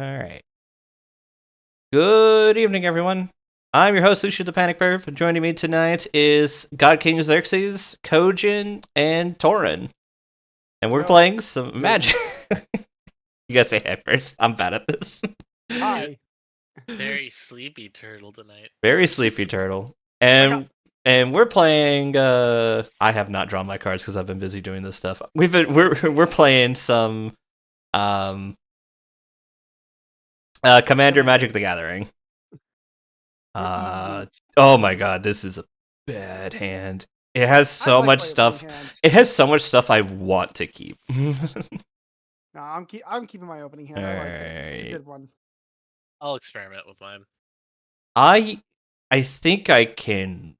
Alright. Good evening, everyone. I'm your host, Lucian the Panic Perv. Joining me tonight is God King Xerxes, Kojin, and Torin. And we're playing some Magic. You gotta say hi first. I'm bad at this. Hi. Very sleepy turtle tonight. Very sleepy turtle. And we're playing I have not drawn my cards because I've been busy doing this stuff. We're playing some Commander Magic the Gathering. Oh my god, this is a bad hand. It has so much stuff. It has so much stuff I want to keep. No, I'm keeping my opening hand. I like it. It's a good one. I'll experiment with mine. I think I can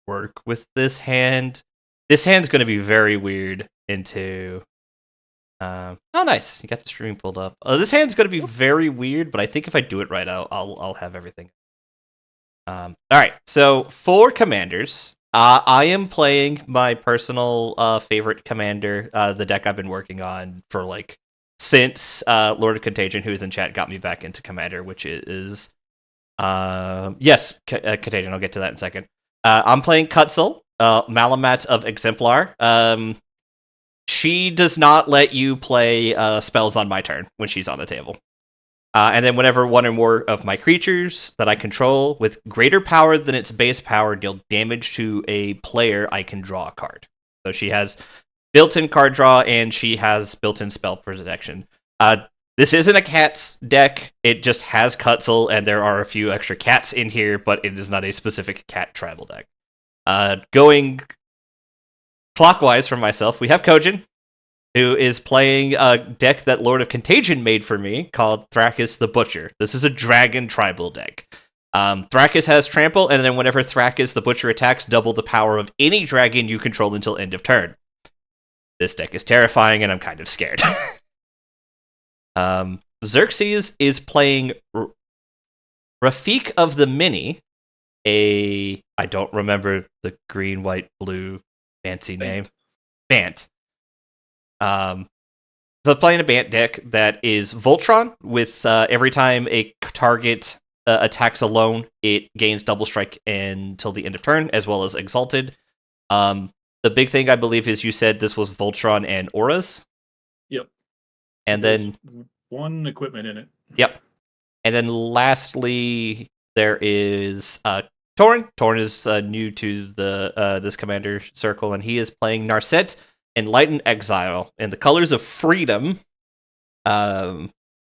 work with this hand. This hand's going to be very weird into. Oh, nice! You got the stream pulled up. This hand's going to be very weird, but I think if I do it right, I'll have everything. All right. So for commanders, I am playing my personal favorite commander, the deck I've been working on for since Lord of Contagion, who is in chat, got me back into commander, which is Contagion. I'll get to that in a second. I'm playing Cutzel, Malamat of Exemplar. She does not let you play spells on my turn when she's on the table. And then whenever one or more of my creatures that I control with greater power than its base power deal damage to a player, I can draw a card. So she has built-in card draw, and she has built-in spell protection. This isn't a cats deck. It just has Cutzel, and there are a few extra cats in here, but it is not a specific cat tribal deck. Going clockwise for myself, we have Kojin, who is playing a deck that Lord of Contagion made for me called Thrakis the Butcher. This is a dragon tribal deck. Thrakis has trample, and then whenever Thrakis the Butcher attacks, double the power of any dragon you control until end of turn. This deck is terrifying, and I'm kind of scared. Xerxes is playing Rafik of the Mini, I don't remember the green, white, blue fancy name. Bant. So playing a Bant deck that is Voltron, with every time a target attacks alone, it gains double strike until the end of turn, as well as Exalted. The big thing, I believe, is you said this was Voltron and Auras. Yep. And There's then one equipment in it. Yep. And then lastly, there is Torin. Torin is new to the this commander circle, and he is playing Narset, Enlightened Exile. In the colors of freedom,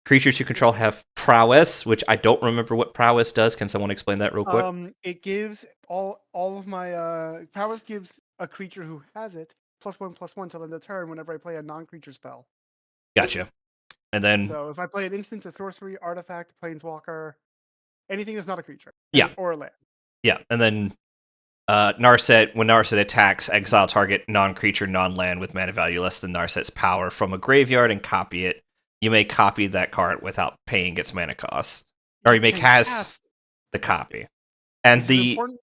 creatures you control have prowess, which I don't remember what prowess does. Can someone explain that real quick? It gives all of my prowess gives a creature who has it +1/+1 till end of turn whenever I play a non-creature spell. Gotcha. And then So if I play an instant, a sorcery, artifact, planeswalker, anything that's not a creature. Yeah. Or a land. Yeah, and then Narset, when Narset attacks, exile target non-creature, non-land with mana value less than Narset's power from a graveyard and copy it. You may copy that card without paying its mana cost. Or you may cast the copy. And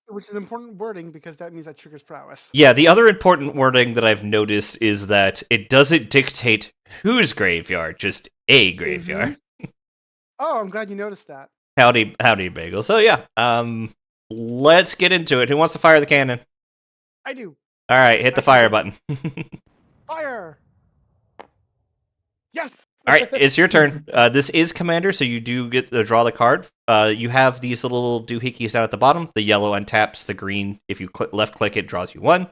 which is important wording, because that means that triggers prowess. Yeah, the other important wording that I've noticed is that it doesn't dictate whose graveyard, just a graveyard. Mm-hmm. Oh, I'm glad you noticed that. Howdy, Bagel. So yeah, let's get into it. Who wants to fire the cannon? I do. All right, hit the fire button. Fire! Yes! All right, it's your turn. This is Commander, so you do get to draw the card. You have these little doohickeys down at the bottom. The yellow untaps, the green, if you left-click it, draws you one.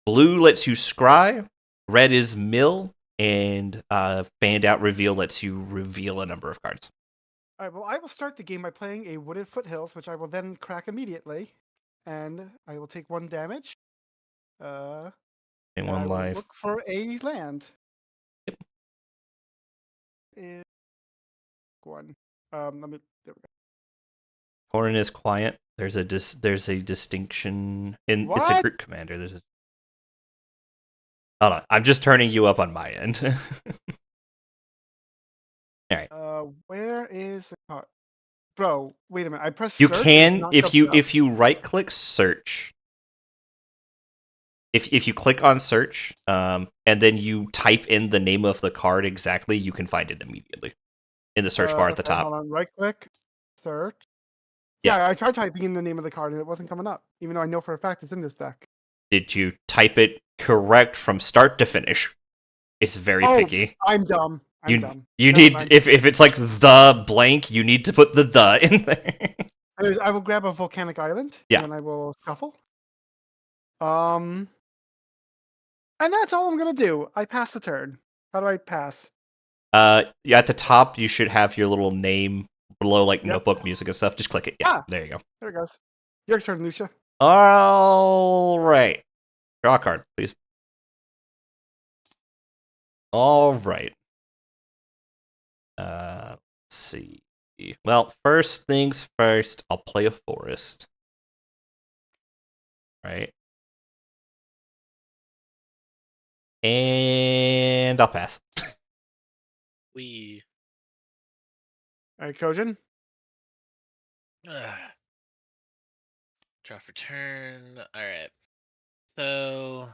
Blue lets you scry. Red is mill. And Fanned Out Reveal lets you reveal a number of cards. All right, well, I will start the game by playing a Wooded Foothills, which I will then crack immediately. And I will take 1 damage. And one life. Look for a land. Yep. Is one. There we go. Torin is quiet. There's a distinction in What? It's a group commander. There's a Hold on, I'm just turning you up on my end. All right. Where is the card? Bro, wait a minute. I pressed You search. can if you right click search. If you click on search, and then you type in the name of the card exactly, you can find it immediately in the search bar at the Okay, top. hold on. Right click, search. Yeah. Yeah, I tried typing in the name of the card and it wasn't coming up, even though I know for a fact it's in this deck. Did you type it correct from start to finish? It's very Oh, picky. I'm dumb. I'm dumb. You Never need mind. if it's like the blank, you need to put the in there. Anyways, I will grab a volcanic island. Yeah. And then I will shuffle. And that's all I'm gonna do. I pass the turn. How do I pass? Yeah, at the top you should have your little name below, like Yep. notebook, music, and stuff. Just click it. Yeah, Ah. there you go. There it goes. Your turn, Lucia. All right, draw a card, please. All right. Let's see. Well, first things first, I'll play a forest. Right. And I'll pass. We. All right, Kojin. Draw for turn. All right. So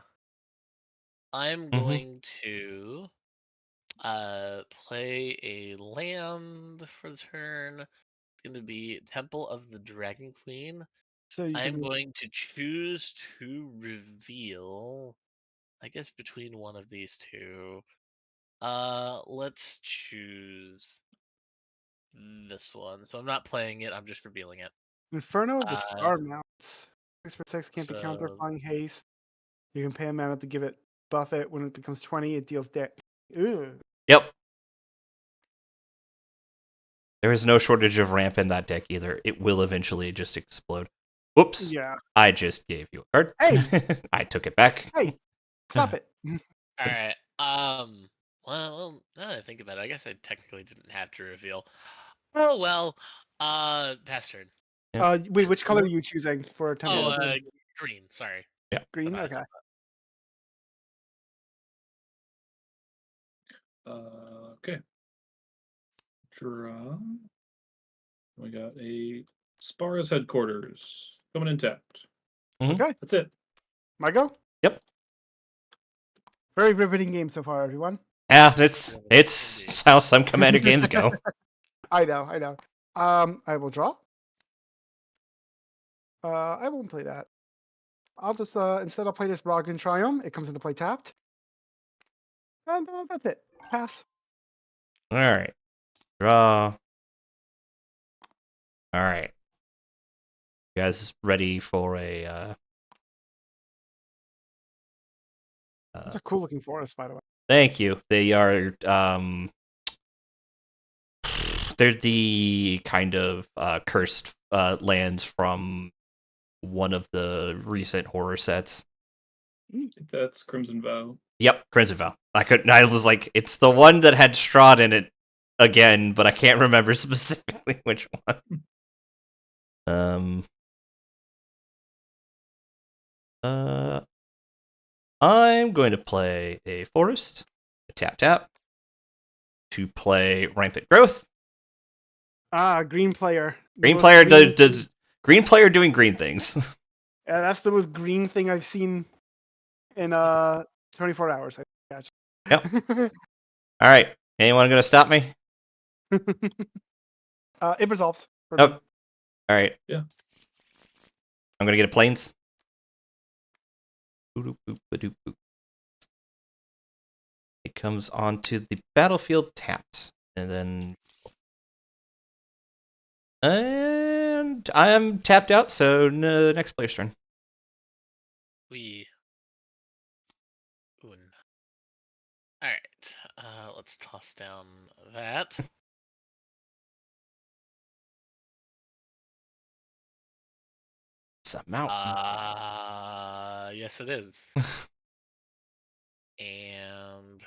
I'm Mhm. going to play a land for the turn. It's going to be Temple of the Dragon Queen. So you I'm can. going to choose to reveal, I guess, between one of these two. Let's choose this one. So I'm not playing it, I'm just revealing it. Inferno of the Uh, Star Mounts. 6/6 can't be countered So flying haste. You can pay a mana to give it buff it. When it becomes 20, it deals damage. Ooh. Yep. There is no shortage of ramp in that deck either. It will eventually just explode. Whoops. Yeah. I just gave you a card. Hey! I took it back. Hey! Stop it. all right. Well, now that I think about it, I guess I technically didn't have to reveal. Oh well. Pass turn. Wait, which color are you choosing for Temple Oh, of the green. Sorry. Yeah. Green? Thought I said Okay. Okay. Draw. We got a Spara's headquarters coming in tapped. Okay. That's it. My go? Yep. Very riveting game so far, everyone. Yeah, it's how some Commander games go. I know. I will draw. I won't play that. I'll just instead I'll play this Brogdon Triumph. It comes into play tapped. And that's it. Pass. All right. Draw. All right. You guys ready for a It's a cool looking forest, by the way. thank you. They are they're the kind of cursed lands from one of the recent horror sets. I think that's Crimson Vow. Yep, Crimson Vow. I was like, it's the one that had Strahd in it again, but I can't remember specifically which one. I'm going to play a forest, a tap, to play Rampant Growth. Green player. Green player does green player doing green things. Yeah, that's the most green thing I've seen in 24 hours. Yep. All right. Anyone gonna stop me? It resolves. For Oh. me. All right. Yeah. I'm gonna get a plains. It comes onto the battlefield tapped, and I am tapped out. So next player's turn. We. Un. All right. Let's toss down that. It's a mountain. Yes, it is. And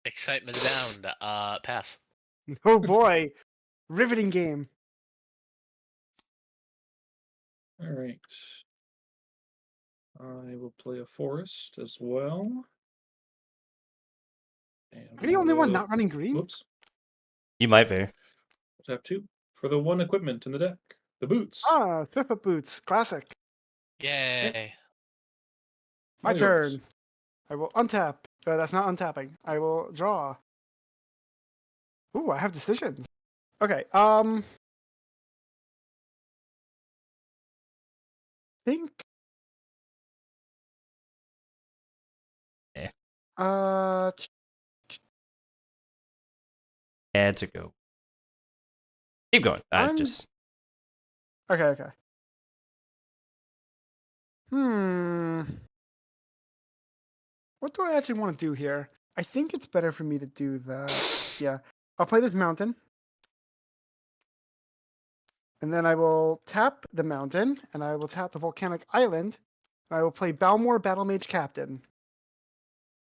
excitement abound. Pass. Oh boy, riveting game. All right. I will play a forest as well. And Are you the only one will- not running green? Whoops. You might be. Tap 2 for the one equipment in the deck. The boots. Swiftfoot boots, classic. Yay. My All yours. turn. I will untap. That's not untapping. I will draw. Ooh, I have decisions. Okay. Think. Eh. Uh. Had to go. Keep going. I I'm- just. Okay. What do I actually want to do here? I think it's better for me to do that. Yeah. I'll play this mountain. And then I will tap the mountain, and I will tap the volcanic island, and I will play Balmor Battle Mage Captain.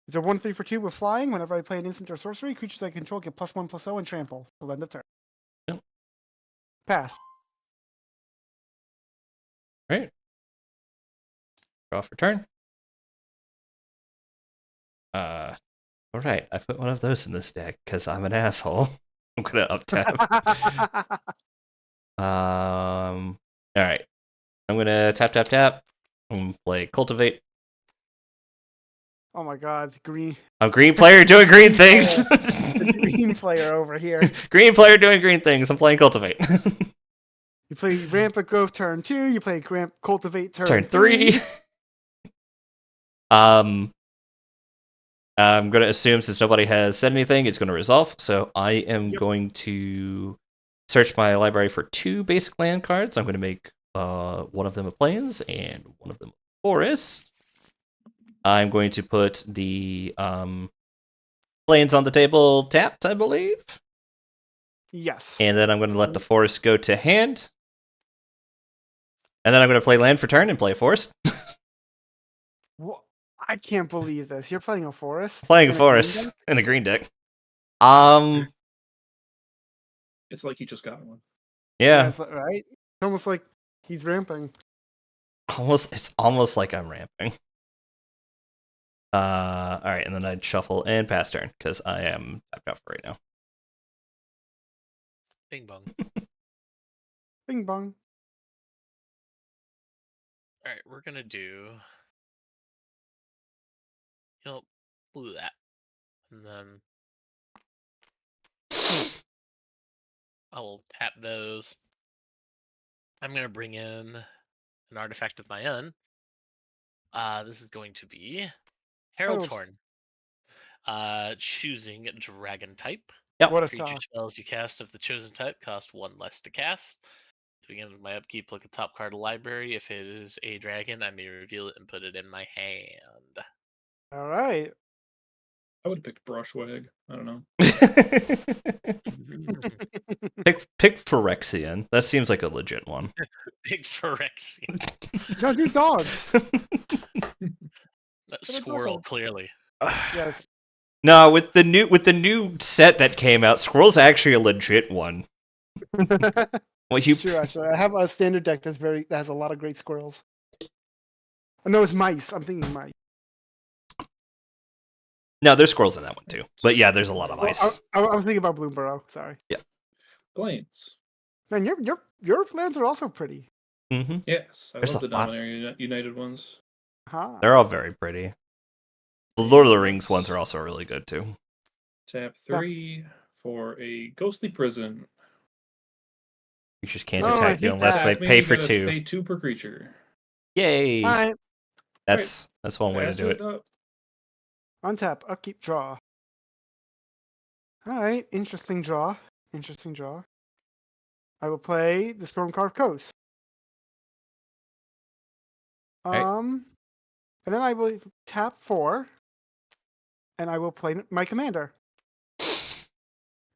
It's a 1/3 for 2 with flying. Whenever I play an instant or sorcery, creatures I control get +1/+0 and trample till end of turn. Yep. Pass. Right. Draw for turn. Alright, I put one of those in this deck because I'm an asshole. I'm gonna up tap. Alright. I'm gonna tap. I'm gonna play Cultivate. Oh my god, green. I'm green player doing green things. The green player over here. Green player doing green things. I'm playing Cultivate. You play Rampant Growth turn 2, you play Cultivate Turn 3. I'm gonna assume since nobody has said anything, it's gonna resolve. So I am going to search my library for 2 basic land cards. I'm gonna make one of them a plains and one of them a forest. I'm going to put the plains on the table tapped, I believe. Yes. And then I'm going to let the forest go to hand. And then I'm going to play land for turn and play a forest. I can't believe this. You're playing a forest? Playing a in green forest deck? in a green deck. It's like he just got one. Yeah. Right? It's almost like he's ramping. It's almost like I'm ramping. Alright, and then I'd shuffle and pass turn, because I am tapped out for right now. Bing bong. Bing bong. Alright, we're gonna do. You'll do that. And then I will tap those. I'm gonna bring in an artifact of my own. This is going to be Herald's Herald's- Horn. Choosing dragon type. Yep. What a Creature shock. spells you cast of the chosen type cost 1 less to cast. At the beginning of my upkeep, look at top card of the library. If it is a dragon, I may reveal it and put it in my hand. All right. I would have picked Brushwag. I don't know. pick Phyrexian. That seems like a legit one. Big Phyrexian. No, do dogs. Squirrel, dogs. clearly. Yes. No, with the new set that came out, Squirrel's actually a legit one. Well, It's true, actually. I have a standard deck that has a lot of great squirrels. No, it's mice. I'm thinking mice. No, there's squirrels in that one too. But yeah, there's a lot of mice. I was thinking about Bloomburrow. Sorry. Plains. Man, your lands are also pretty. Mm-hmm. Yes, I There's love a the lot. Dominaria United ones. Huh. They're all very pretty. The Lord of the Rings ones are also really good too. Tap 3 for a Ghostly Prison. Creatures can't Oh, I attack you hate unless they Attack me, pay for gotta 2. Pay 2 per creature. Yay! All right. That's one way to Pass do it. up. Untap. Upkeep. Draw. All right. Interesting draw. I will play the Stormcarved Coast. Right. And then I will tap 4, and I will play my commander.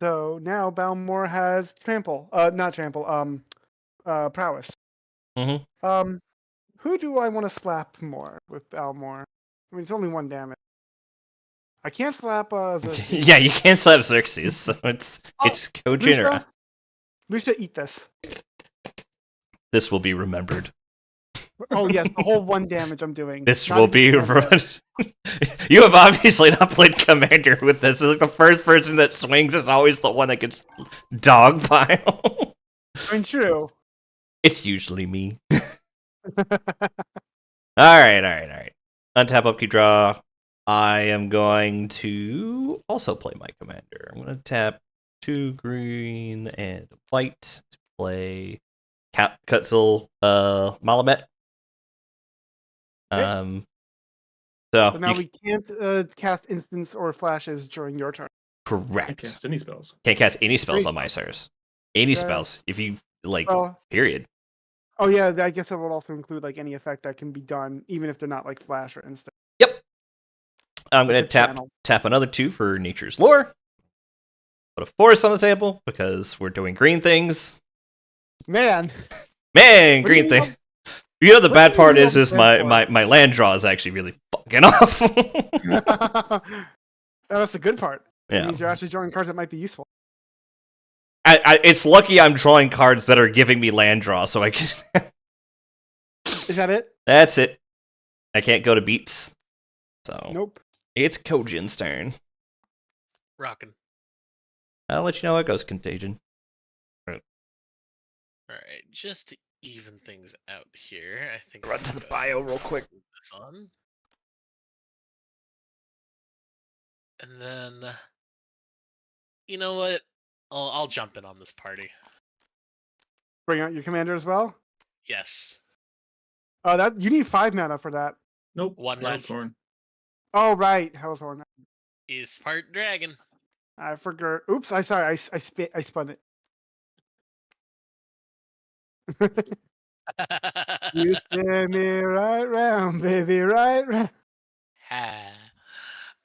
So now Balmor has trample. Not trample. Prowess. Mm-hmm. Who do I want to slap more with Balmor? I mean, it's only 1 damage. I can't slap Xerxes. Yeah, you can't slap Xerxes, so it's Kojinra. Lucia, eat this. This will be remembered. Oh yes, the whole 1 damage I'm doing. This Not will even be 2 remembered. You have obviously not played Commander with this. It's like the first person that swings is always the one that gets dogpile. I mean, true. It's usually me. Alright. Untap, upkeep, draw. I am going to also play my commander. I'm going to tap 2 green and white to play Cutzel Malamet. Okay. So So now we can't cast instants or flashes during your turn. Can't correct. cast any spells. Can't cast any spells Any on my Sirs. Any Yeah. spells. If you like, Well, period. oh yeah, I guess it would also include like any effect that can be done, even if they're not like flash or instant. Yep. I'm Like going a to channel. tap another 2 for Nature's Lore. Put a forest on the table because we're doing green things. Man, Man, What do you green need thing. You know the what bad do you part need is all the land my land draw is actually really fucking off. That's the good part. It Yeah. means you're actually drawing cards that might be useful. It's lucky I'm drawing cards that are giving me land draw, so I can. Is that it? That's it. I can't go to beats. So Nope. it's Kojin's turn. Rockin'. I'll let you know how it goes, Contagion. Alright, just to even things out here, I think Run I'm to the gonna bio real quick. flip this on. And then, you know what? I'll jump in on this party. Bring out your commander as well. Yes. That you need 5 mana for that. Nope. One less. Hailstorm. Oh right, Hellthorn. Is part dragon. I forgot. Oops, I spun it. You spin me right round, baby, right round. Ha.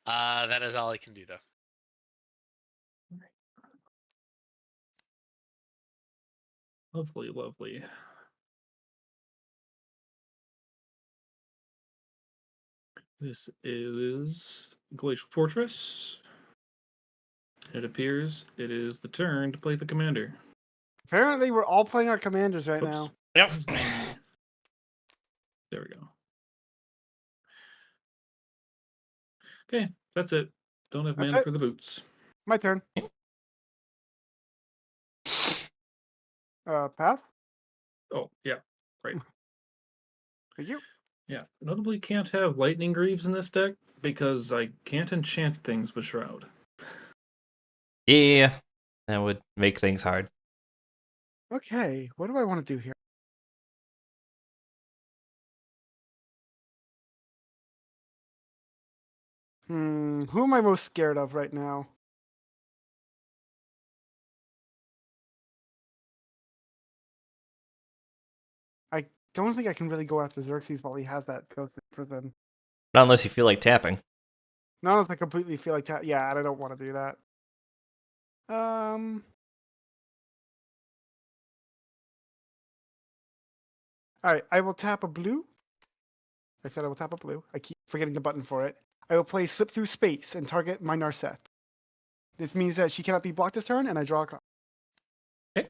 That is all I can do though. Lovely, lovely. This is Glacial Fortress. It appears it is the turn to play the commander. Apparently, we're all playing our commanders right Oops. now. Yep. Where's my- There we go. Okay, that's it. Don't have That's mana it. for the boots. My turn. Pass. Oh, yeah. Thank you. Yeah. Notably can't have Lightning Greaves in this deck because I can't enchant things with Shroud. Yeah, that would make things hard. Okay, what do I want to do here? Who am I most scared of right now? I don't think I can really go after Xerxes while he has that ghost in prison. Not unless you feel like tapping. Not unless I completely feel like yeah, and I don't want to do that. Alright, I will tap a blue. I said I will tap a blue. I keep forgetting the button for it. I will play Slip Through Space and target my Narset. This means that she cannot be blocked this turn, and I draw a card. Okay.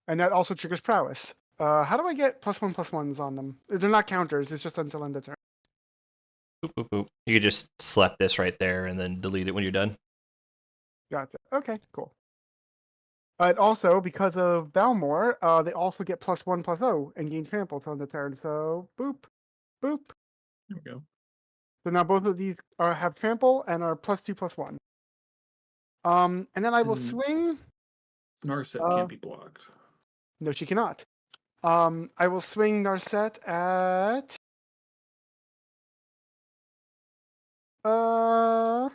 And that also triggers Prowess. How do I get +1/+1s on them? They're not counters, it's just until end of turn. Boop, boop, boop. You could just slap this right there and then delete it when you're done. Gotcha. Okay, cool. And also, because of Balmor, they also get +1/+0 and gain trample till end of turn. So, boop, boop. There we go. So now both of these have trample and are +2/+1. And then I will And swing. Narset can't be blocked. No, she cannot. I will swing Narset at. Who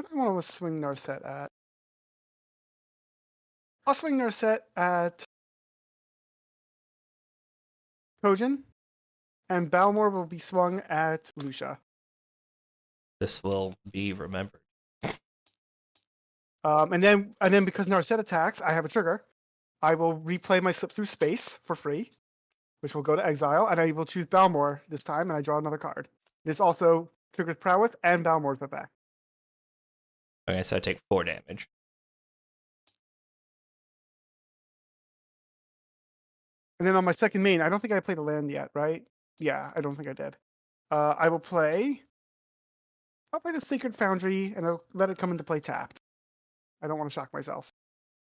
do I want to swing Narset at? I'll swing Narset at Kojin, and Balmor will be swung at Lucia. This will be remembered. And then because Narset attacks, I have a trigger. I will replay my Slip Through Space for free, which will go to exile, and I will choose Balmor this time, and I draw another card. This also triggers Prowess and Balmor's effect. Okay, so I take 4 damage. And then on my second main, I don't think I played a land yet, right? Yeah, I don't think I did. I will play. I'll play the Sacred Foundry, and I'll let it come into play tapped. I don't want to shock myself.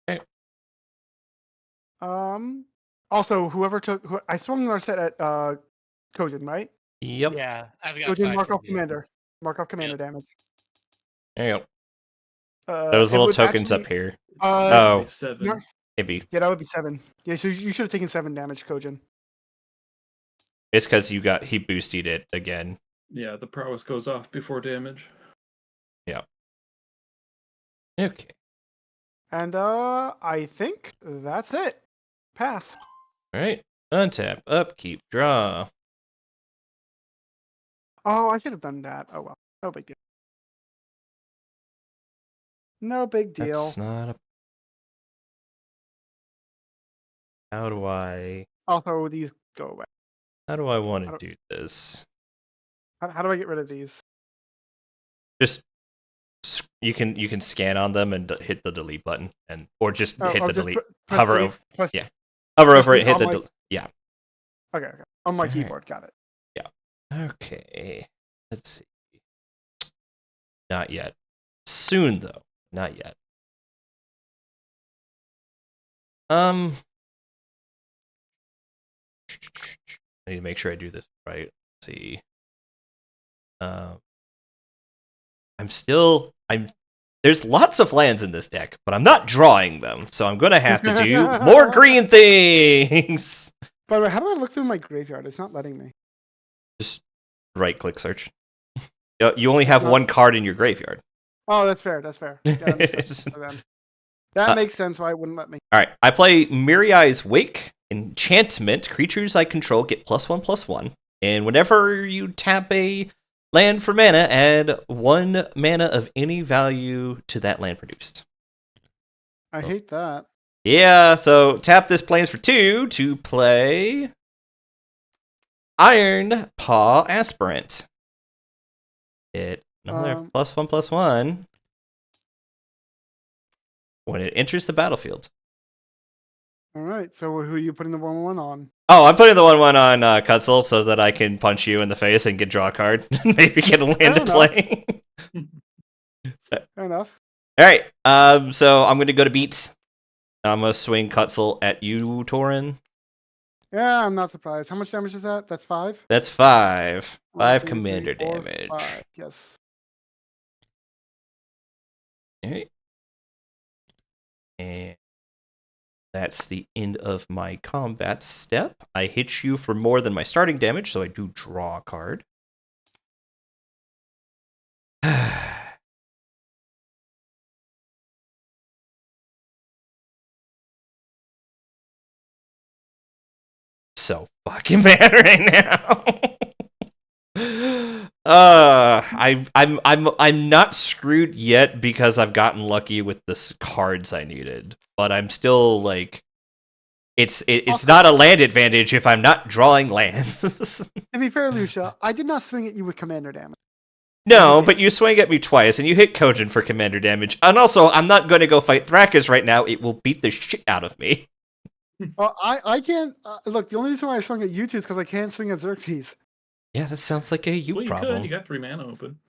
Okay. Also, whoever took, I swung our set at Kojin, right? Yep. Yeah, I've got Go ahead and 5 mark from off you. commander. Mark off commander damage. There you go. Those It little would tokens actually, up here. That'd Oh, be 7. no, maybe. yeah, that would be 7. Yeah, so you should have taken 7 damage, Kojin. It's because he boosted it again. Yeah, the prowess goes off before damage. Okay. And I think that's it. Pass. Alright. Untap, upkeep, draw. Oh, I should have done that. Oh well. No big deal. No big deal. That's not a... How do I Also, these go away. want I to don't- do this? How do I get rid of these? Just you can scan on them and hit the delete button, and or just hit the just delete. press Hover delete, over. press- Yeah. Hover press over it. delete Hit on the my- yeah. Okay. On my Alright. keyboard, got it. Okay. Let's see. Not yet. Soon though. Not yet. I need to make sure I do this right. Let's see. There's lots of lands in this deck, but I'm not drawing them, so I'm gonna have to do more green things. By the way, how do I look through my graveyard? It's not letting me. Just right-click search. You only have Not- one card in your graveyard. Oh, that's fair. That's fair. Yeah, that makes sense. So then. That makes sense why it wouldn't let me. All right, I play Mirai's Wake. Enchantment. Creatures I control get +1/+1, and whenever you tap a land for mana, add 1 mana of any value to that land produced. I hate that. Yeah, so tap this plains for 2 to play Iron Paw Aspirant. It another +1/+1 when it enters the battlefield. All right. So who are you putting the 1/1 on? Oh, I'm putting the 1/1 on Cutzel so that I can punch you in the face and get draw a card. Maybe get a land to enough. play. Fair enough. Alright, so I'm going to go to beat. I'm going to swing Cutzel at you, Torin. Yeah, I'm not surprised. How much damage is that? That's 5? That's 5. 1, 5 2, 3, commander 4, damage. 5. Yes. Alright. And that's the end of my combat step. I hit you for more than my starting damage, so I do draw a card. So fucking bad right now. I'm not screwed yet because I've gotten lucky with the cards I needed, but I'm still like, it's not a land advantage if I'm not drawing lands. To be fair, Lucia, I did not swing at you with commander damage. No, but you swing at me twice and you hit Kojin for commander damage, and also I'm not going to go fight Thrakus right now. It will beat the shit out of me. I can't look. The only reason why I swung at you two is because I can't swing at Xerxes. Yeah, that sounds like a you Well, you problem. could. You got 3 mana open.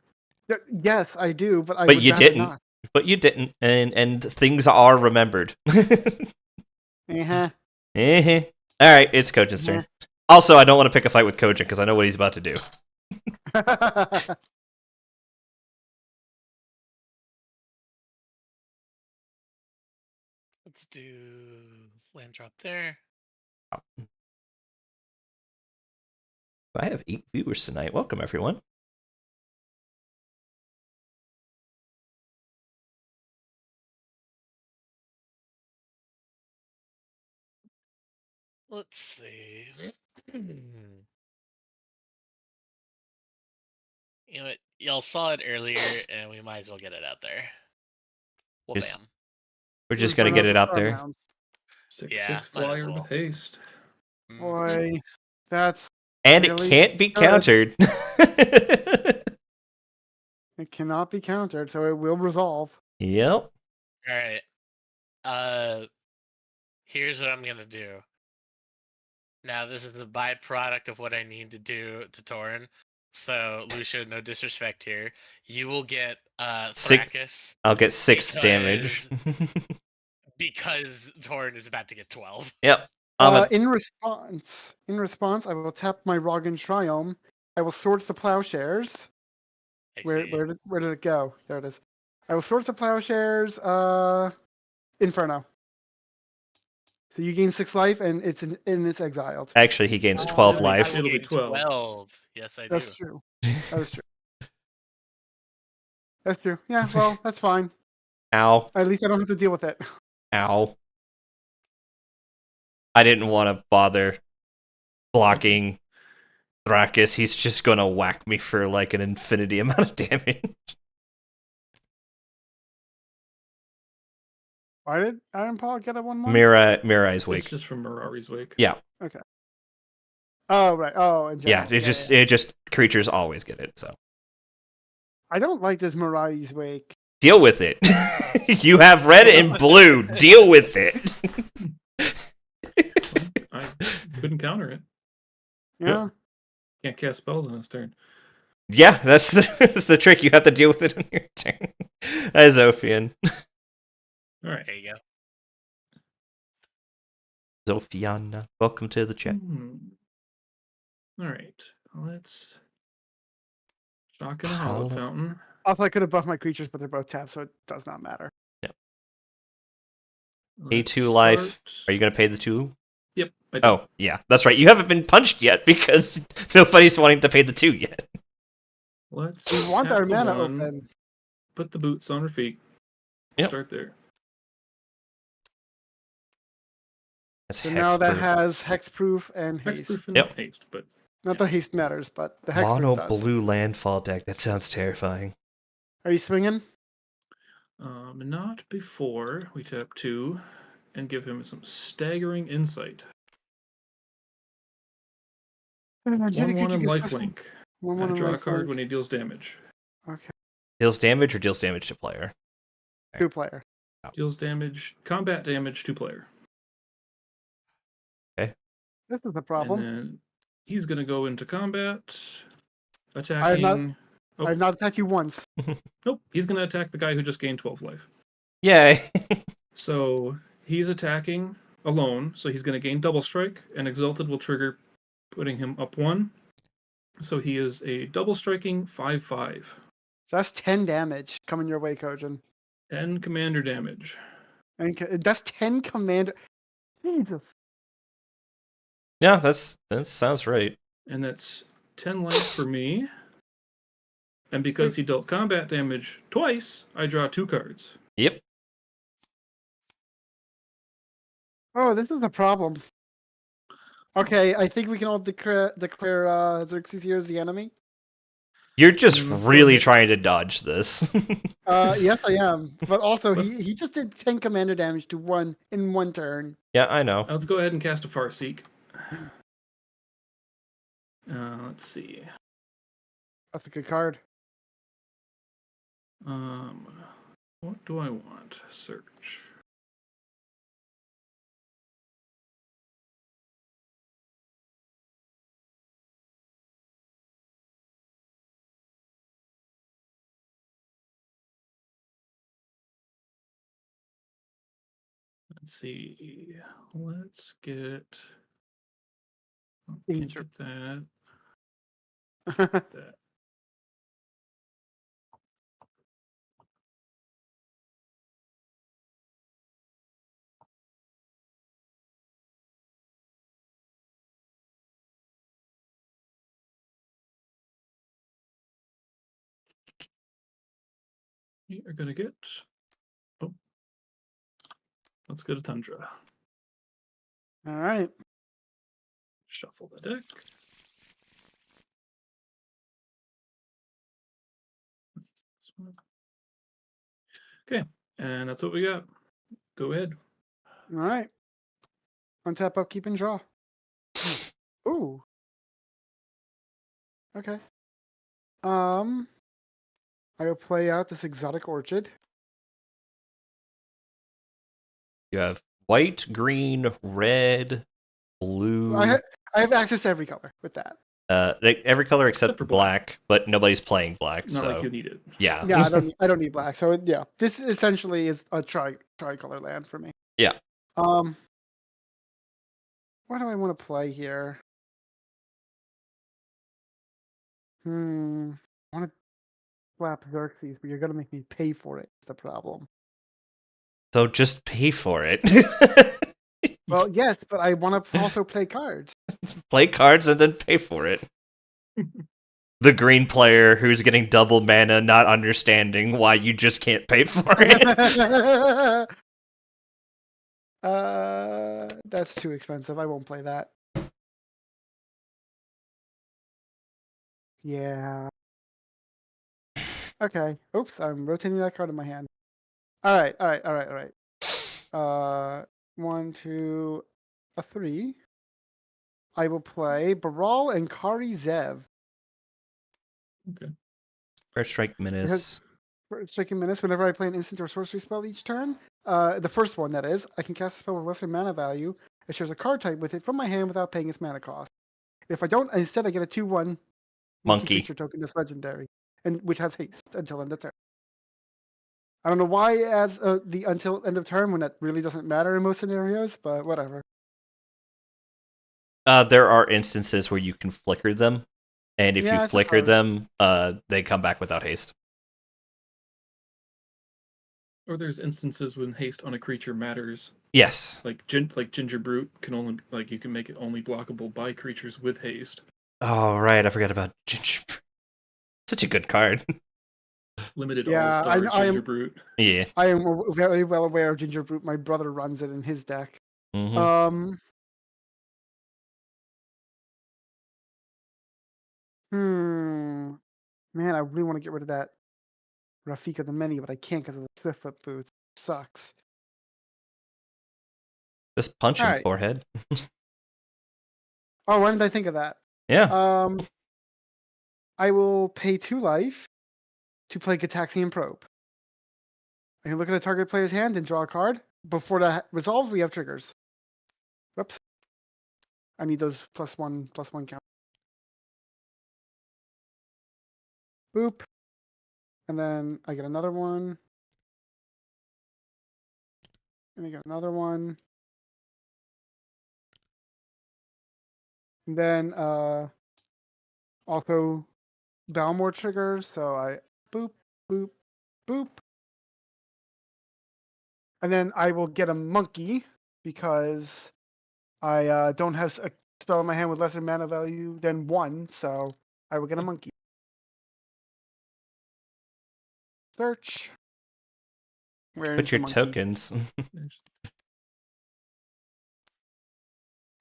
Yes, I do, but I But would you rather didn't. not. But you didn't, and things are remembered. Uh-huh. All right, it's Kojin's turn. Also, I don't want to pick a fight with Kojin because I know what he's about to do. Let's do land drop there. I have 8 viewers tonight. Welcome, everyone. Let's see. You know what? Y'all saw it earlier, and we might as well get it out there. Well, Just- bam. We're just going to get it out there. 6/6 Yeah, might as flyer well. with haste. Mhm. Boy, that's And it Really can't be good. countered. it cannot be countered, so it will resolve. Yep. All right. Here's what I'm gonna do. Now, this is the byproduct of what I need to do to Torin. So, Lucia, no disrespect here. You will get Six- Thrakus I'll get 6 damage. because Torin is about to get 12. Yep. In response, I will tap my Roggen Triome I will Swords to Plowshares. I Where see. where did it go? There it is. I will Swords to Plowshares. Inferno. So you gain 6 life, and it's exiled. Actually, he gains 12 It'll be- life. it'll be Gain 12. 12. Yes, I That's do. true. That is true. That's true. Yeah, well, that's fine. Ow. At least I don't have to deal with it. Ow. I didn't want to bother blocking Thrakis. He's just gonna whack me for like an infinity amount of damage. Why did Iron Paw get a 1/1? Mirai's It's Wake. just from Mirari's Wake. Yeah, Oh, right. Oh, in yeah. general. It just creatures always get it. So I don't like this Mirai's Wake. deal with it. You have red and blue. Deal with it. I couldn't counter it. Yeah. Can't cast spells on his turn. Yeah, that's the trick. You have to deal with it on your turn. As Zophian. All right. There you go. Zophiana, welcome to the chat. All right. Let's shock in a hollow Hollow. fountain. Also, I could have buffed my creatures, but they're both tapped, so it does not matter. Pay Let's 2 life. start- Are you gonna pay the 2? Yep. I do. Oh, yeah, that's right. You haven't been punched yet because nobody's wanting to pay the 2 yet. Let's We want tap our the mana one, open. put the boots on her feet. Yep. Start there. That's So now that hexproof. has hexproof and haste. Hexproof and Yep. haste, but Not the haste matters, but the Mono hexproof does. blue landfall deck. That sounds terrifying. Are you swinging? not before we tap 2 and give him some staggering insight. 1/1 and lifelink. 1/1 and Draw a card lifelink. when he deals damage. Okay. Deals damage or deals damage to player? 2-player. Deals damage, combat damage to player. This is a And problem. then he's going to go into combat, I attacking. have not attacked you once. Nope, he's going to attack the guy who just gained 12 life. Yay. So he's attacking alone, so he's going to gain double strike, and Exalted will trigger, putting him up 1. So he is a double striking 5/5. So that's 10 damage coming your way, Kojin. 10 commander damage. And that's 10 commander. Jesus. Yeah, that sounds right. And that's 10 life for me. And because he dealt combat damage twice, I draw 2 cards. Yep. Oh, this is a problem. Okay, I think we can all declare Xerxes here as the enemy. You're just Then let's go really ahead. trying to dodge this. Yes, I am. But also, Let's- he just did 10 commander damage to one in one turn. Yeah, I know. Let's go ahead and cast a Farseek. Let's see. That's a good card. What do I want? Search. Let's see. Let's get. Oh, can't Danger. get that. That. We are gonna get. Oh. Let's go to Tundra. All right. Shuffle the deck. This one. Okay, and that's what we got. Go ahead. All right. Untap, upkeep, and draw. Ooh. Okay. I will play out this exotic orchid. You have white, green, red, blue. I have access to every color with that. Every color except Except for black, but nobody's playing black. Not so like you need it. yeah. Yeah, I don't need black. So yeah, this essentially is a tricolor land for me. Yeah. What do I want to play here? I want to slap Xerxes, but you're gonna make me pay for it. It's the problem. So just pay for it. Well, yes, but I want to also play cards. Play cards and then pay for it. The green player who's getting double mana, not understanding why you just can't pay for it. That's too expensive. I won't play that. Yeah. Okay. Oops, I'm rotating that card in my hand. All right. 1, 2, a 3. I will play Baral and Kari Zev. Okay. First strike menace. For striking menace, whenever I play an instant or sorcery spell each turn, the first one that is, I can cast a spell with lesser mana value. It shares a card type with it from my hand without paying its mana cost. If I don't, instead I get a 2/1 monkey Monkey. creature token that's legendary, and which has haste until end of turn. I don't know why it adds the until end of turn when that really doesn't matter in most scenarios, but whatever. There are instances where you can flicker them, and if Yeah, you I flicker suppose. them, they come back without haste. Or there's instances when haste on a creature matters. Yes. Like Ginger Brute can only you can make it only blockable by creatures with haste. Oh right, I forgot about Ginger. Such a good card. Limited Yeah, all-star I Ginger am. Brute. Yeah. I am very well aware of Ginger Brute. My brother runs it in his deck. Mm-hmm. Man, I really want to get rid of that Rafika the Many, but I can't because of the Swiftfoot boots. Sucks. Just punch him, Alright. forehead. Oh, why didn't I think of that? Yeah. I will pay 2 life to play Gataxian Probe. I can look at the target player's hand and draw a card. Before that resolves, we have triggers. Whoops. I need those +1/+1 count. Boop. And then I get another one. And I get another one. And then also Balmore triggers, so I boop, boop, boop. And then I will get a monkey because I don't have a spell in my hand with lesser mana value than 1, so I will get a monkey. Search. Where is Put the your monkey? tokens.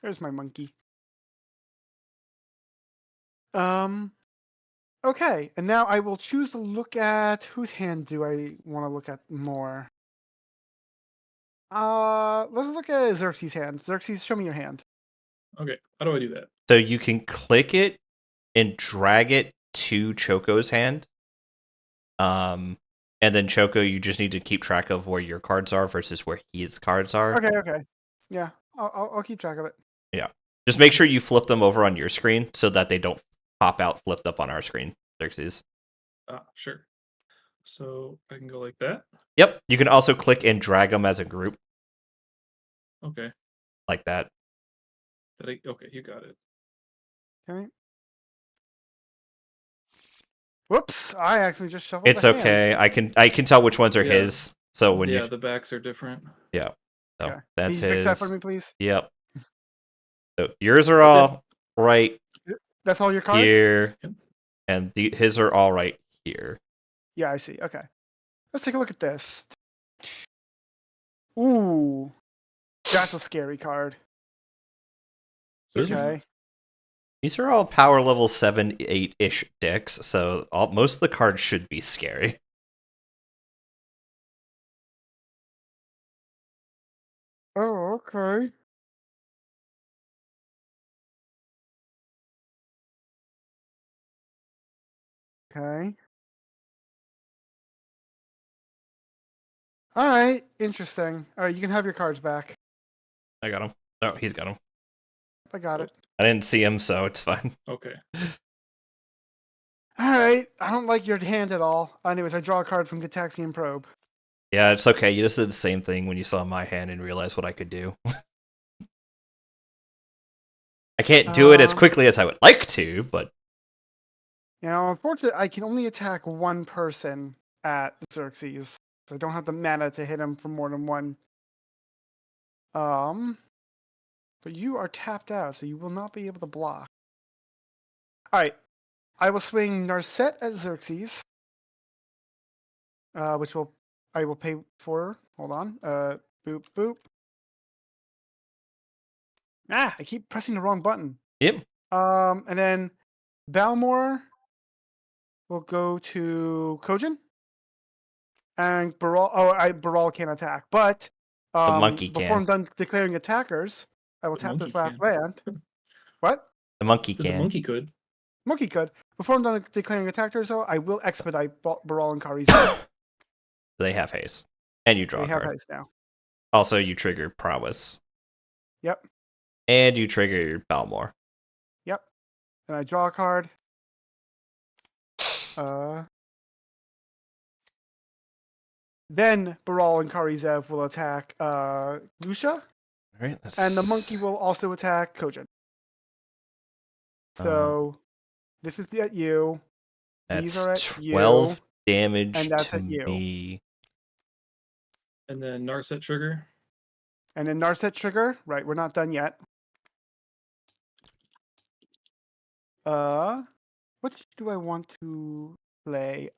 There's my monkey. Okay, and now I will choose to look at whose hand do I want to look at more. Let's look at Xerxes' hand. Xerxes, show me your hand. Okay, how do I do that? So you can click it and drag it to Choco's hand. And then Choco, you just need to keep track of where your cards are versus where his cards are. Okay. Yeah, I'll keep track of it. Yeah. Just make sure you flip them over on your screen so that they don't pop out flipped up on our screen, Xerxes. Sure. So I can go like that. Yep. You can also click and drag them as a group. Okay. Like that. Okay, you got it. Okay. Whoops! I actually just shuffled. It's the hand. okay. I can tell which ones are Yeah. his. So when the backs are different. yeah. So Okay. that's Can you his. fix that for me, please? Yep. So yours are That's all right That's all your cards? here, Yep. and his are all right here. Yeah, I see. Okay. Let's take a look at this. Ooh. That's a scary card. These are- Okay. These are all power level 7, 8-ish decks, so most of the cards should be scary. Oh, okay. Okay. All right. Interesting. All right, you can have your cards back. I got him. Oh, he's got him. I got it. I didn't see him, so it's fine. Okay. All right. I don't like your hand at all. Anyways, I draw a card from Gataxian Probe. Yeah, it's okay. You just did the same thing when you saw my hand and realized what I could do. I can't do it as quickly as I would like to, but Now, unfortunately, I can only attack one person at Xerxes. So I don't have the mana to hit him for more than one. But you are tapped out, so you will not be able to block. Alright. I will swing Narset at Xerxes. Which I will pay for. Hold on. Boop, boop. Ah, I keep pressing the wrong button. Yep. And then Balmor will go to Kojin. And Baral can't attack. But The monkey before I'm can. done declaring attackers, I will The tap monkey this last can. land. What? The monkey So the can. monkey could. Monkey could. Before I'm done declaring attackers, though, I will expedite Baral and Kari's. They have haste. And you draw They a have card. haste now. Also, you trigger prowess. Yep. And you trigger Balmor. Yep. And I draw a card. Then Baral and Karizev will attack Lucia, Alright, and the monkey will also attack Kojin. So this is at you. These are that's at 12 you, damage and that's to at you. me. And then Narset trigger. And then Narset trigger. Right, we're not done yet. Which do I want to play?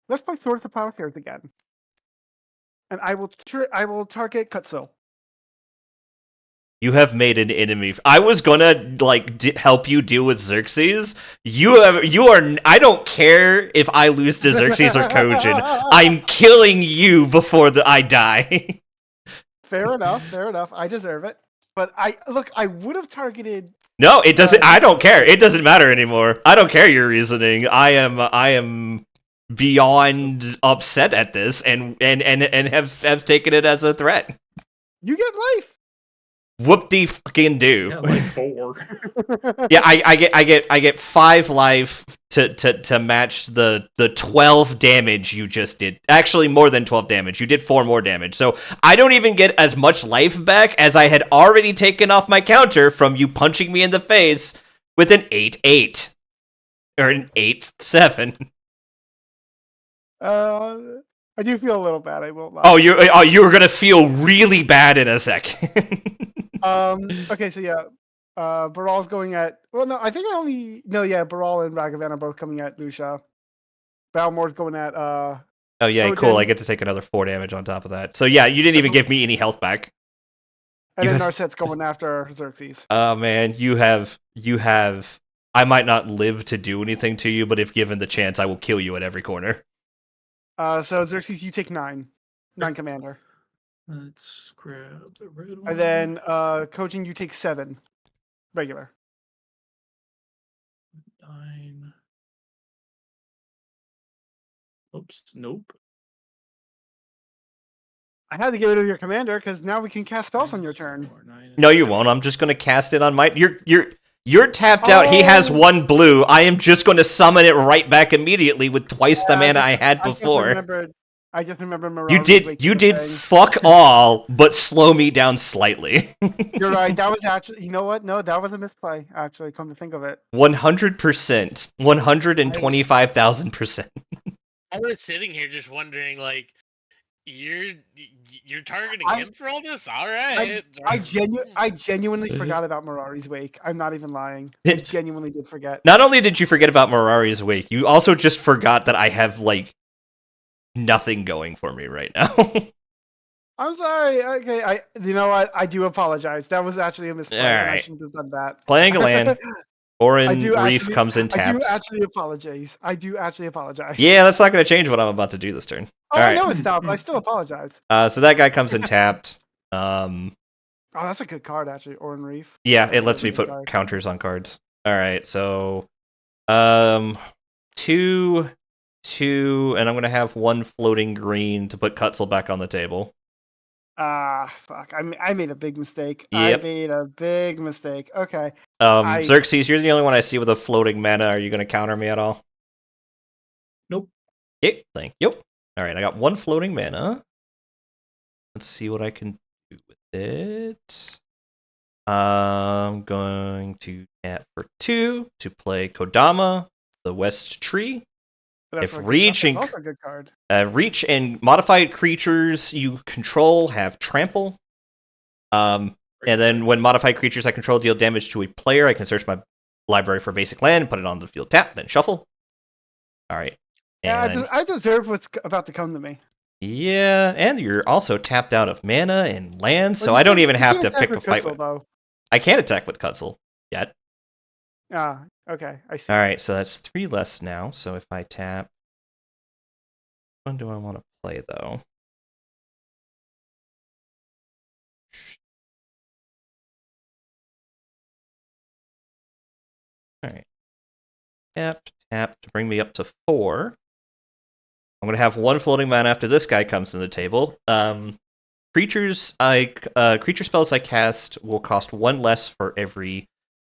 Let's play Swords of Plowshares again. And I will target Cutsil. You have made an enemy. I was gonna help you deal with Xerxes. You are. I don't care if I lose to Xerxes or Kojin. I'm killing you before I die. Fair enough. Fair enough. I deserve it. But I would have targeted. No, it doesn't. I don't care. It doesn't matter anymore. I don't care your reasoning. I am beyond upset at this, and have taken it as a threat. You get life. Whoop-de fucking do. Yeah, like 4. Yeah, I get 5 life to match the 12 damage you just did. Actually, more than 12 damage. You did 4 more damage. So I don't even get as much life back as I had already taken off my counter from you punching me in the face with an 8-8 or an 8-7. I do feel a little bad. I won't lie. Oh, you were gonna feel really bad in a second. Okay, so yeah, Baral's going at. Well, no, I think Baral and Ragavan are both coming at Lucia. Balmor's going at. Oh yeah, Kojin. cool. I get to take another 4 damage on top of that. So yeah, you didn't even give me any health back. And You then have- Narset's going after Xerxes. Oh man, you have. I might not live to do anything to you, but if given the chance, I will kill you at every corner. So Xerxes, you take 9 commander, Let's grab the red one. and then Kojin, you take 7 regular. 9. Oops, nope. I had to get rid of your commander because now we can cast spells on your turn. No, you won't. I'm just gonna cast it on my. You're tapped out. He has Oh. 1 blue. I am just going to summon it right back immediately with twice the mana I had before. I just remember You did fuck all, but slow me down slightly. You're right. That was actually. You know what? No, that was a misplay. Actually, come to think of it. 100%. 125,000%. I was sitting here just wondering, like, you're targeting I- him for all this? All right. I genuinely forgot about Mirari's Wake. I'm not even lying. I genuinely did forget. Not only did you forget about Mirari's Wake, you also just forgot that I have, nothing going for me right now. I'm sorry. Okay, you know what? I do apologize. That was actually a misplay. And I Alright. shouldn't have done that. Playing a land, Orin Reef actually- comes in I tapped. do actually apologize. Yeah, that's not going to change what I'm about to do this turn. Oh, Alright. no, it's not, but I still apologize. So that guy comes in tapped. Oh, that's a good card, actually, Orin Reef. Yeah, it lets me That's a good put card. counters on cards. Alright, so 2, and I'm gonna have 1 floating green to put Cutzel back on the table. Fuck. I made a big mistake. Yep. I made a big mistake. Okay. Xerxes, you're the only one I see with a floating mana. Are you gonna counter me at all? Nope. Yep, thank you. Alright, I got 1 floating mana. Let's see what I can do with it. I'm going to tap for 2 to play Kodama, the West Tree. But If that's reaching- also a good card. Reach and modified creatures you control have trample. And then when modified creatures I control deal damage to a player, I can search my library for basic land, put it on the field tap, then shuffle. Alright. Yeah, I deserve what's about to come to me. Yeah, and you're also tapped out of mana and land, so Well, I don't you even have to can't pick attack a fight Kutzel, with. though. I can't attack with Cutzel yet. Ah, okay, I see. Alright, so that's 3 less now, so if I tap. Which one do I want to play, though? Alright. Tap to bring me up to 4. I'm going to have 1 floating mana after this guy comes to the table. Creature spells I cast will cost 1 less for every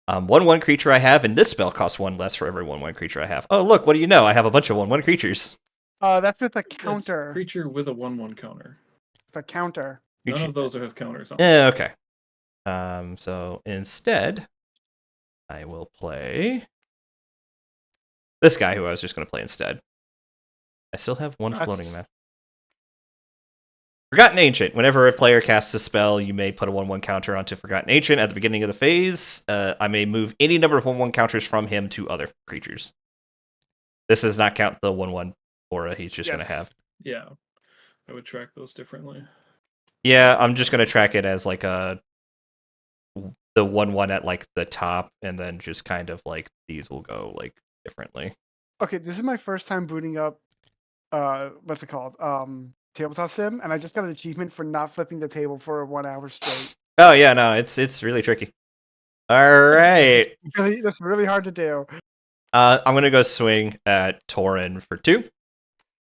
1/1 creature I have, and this spell costs 1 less for every 1/1 creature I have. Oh, look, what do you know? I have a bunch of 1/1 creatures. That's with a That's counter. creature with a 1/1 counter. The counter. None of those have counters on. Yeah, okay. So instead, I will play this guy who I was just going to play instead. I still have 1 floating mana. Forgotten Ancient. Whenever a player casts a spell, you may put a 1/1 counter onto Forgotten Ancient at the beginning of the phase. I may move any number of 1/1 counters from him to other creatures. This does not count the 1/1 aura he's just going to have. Yeah, I would track those differently. Yeah, I'm just going to track it as like the 1/1 at like the top, and then just kind of like these will go like differently. Okay, this is my first time booting up. What's it called? Tabletop Sim, and I just got an achievement for not flipping the table for 1 hour straight. Oh yeah, no, it's really tricky. All right, That's really hard to do. I'm gonna go swing at Tauren for 2.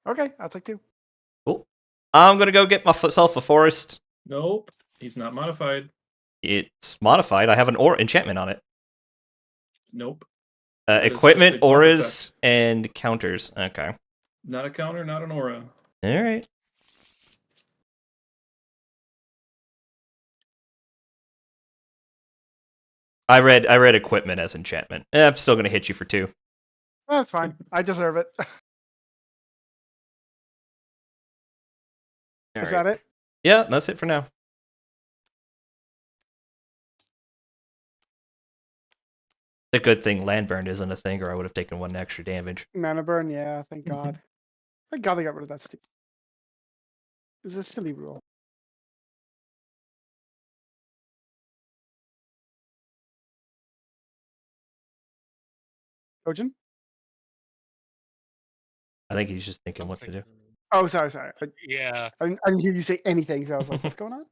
Okay, I'll take 2. Cool. I'm gonna go get myself a forest. Nope, he's not modified. It's modified. I have an aura enchantment on it. Nope. That is just Equipment, a buff auras, effect. and counters. Okay. Not a counter, not an aura. All right. I read equipment as enchantment. I'm still gonna hit you for 2. That's fine. I deserve it. All Is right. that it? Yeah, that's it for now. It's a good thing land burn isn't a thing, or I would have taken 1 extra damage. Mana burn, yeah, thank God. Thank God they got rid of that stupid. This is a silly rule. Trojan? I think he's just thinking what to do. Oh, sorry. Yeah. I didn't hear you say anything, so I was like, what's going on?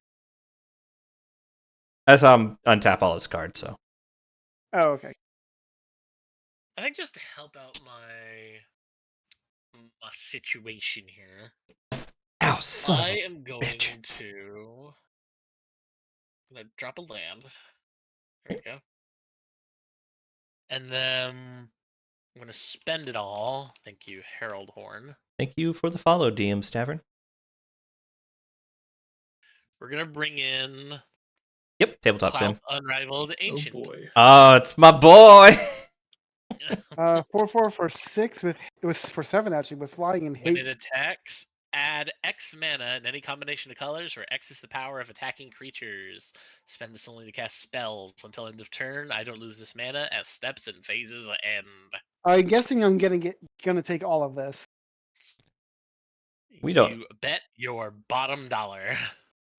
As untap all his cards, so. Oh, okay. I think just to help out my situation here, Ow, son of I a am going bitch. to drop a land. There we go. And then I'm gonna spend it all. Thank you, Harold Horn. Thank you for the follow, DM's Tavern. We're gonna bring in Yep, tabletop sim. Clout Unrivaled Ancient. Oh boy. Oh, it's my boy. 4/4 for 6 with it was for 7 actually with flying and When hate. it attacks, add X mana in any combination of colors, where X is the power of attacking creatures. Spend this only to cast spells until end of turn. I don't lose this mana as steps and phases end. I'm guessing I'm gonna take all of this. We don't- You bet your bottom dollar.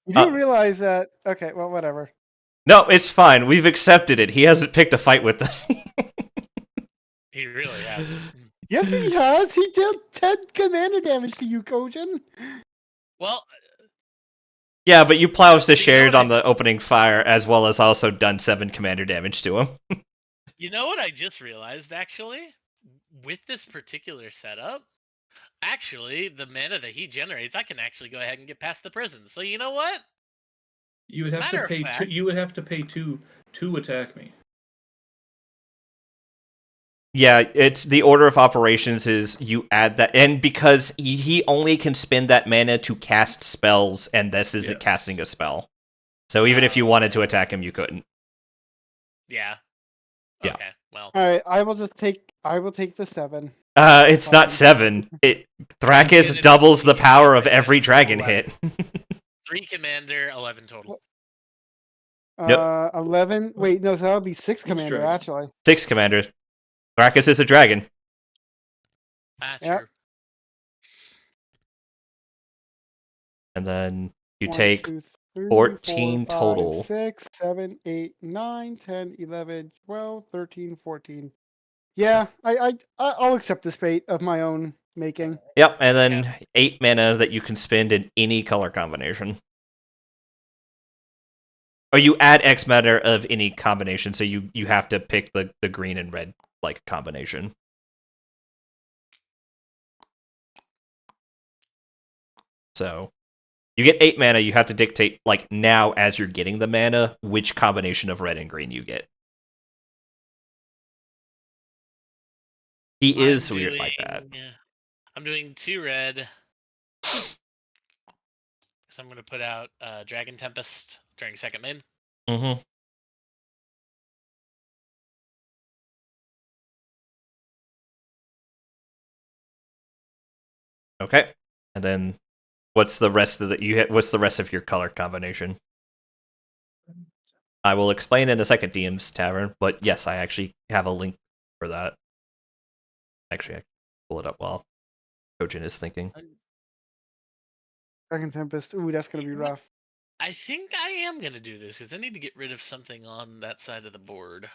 You do realize that? Okay, well, whatever. No, it's fine. We've accepted it. He hasn't picked a fight with us. He really hasn't. Yes, he has. He did 10 commander damage to you, Kojin. Well, Yeah, but you plows the You know shared what on the opening fire, as well as also done 7 commander damage to him. you know what I just realized, actually? With this particular setup, actually, the mana that he generates, I can actually go ahead and get past the prison. So you know what? You would As a have to matter of pay. fact- You would have to pay 2 to attack me. Yeah, it's the order of operations is you add that, and because he only can spend that mana to cast spells, and this isn't Yes. casting a spell. So even if you wanted to attack him, you couldn't. Yeah. Yeah. Okay. Well, All right, I will take the 7. It's not 7. Thrakis gonna doubles the be power of 11. every dragon hit. 3 commander, 11 total. Nope. 11. Wait, no, so that would be 6 commander dragons? actually. 6 commanders. Thrakis is a dragon. Ah, Yep. true. And then you 1, take 2, 3, 14 4, 5, total. 6, 7, 8, 9, 10, 11, 12, 13, 14. Yeah, I'll accept this fate of my own making. Yep, and then Yeah. 8 mana that you can spend in any color combination. Or you add X mana of any combination, so you have to pick the green and red like combination. So you get 8 mana, you have to dictate like now as you're getting the mana which combination of red and green you get. He is weird like that. I'm doing 2 red. So I'm going to put out Dragon Tempest during second main. Mm-hmm. Okay. And then what's the rest of what's the rest of your color combination? I will explain in a second, DM's Tavern, but yes, I actually have a link for that. Actually, I can pull it up while Kojin is thinking. Dragon Tempest. Ooh, that's gonna be rough. I think I am going to do this because I need to get rid of something on that side of the board.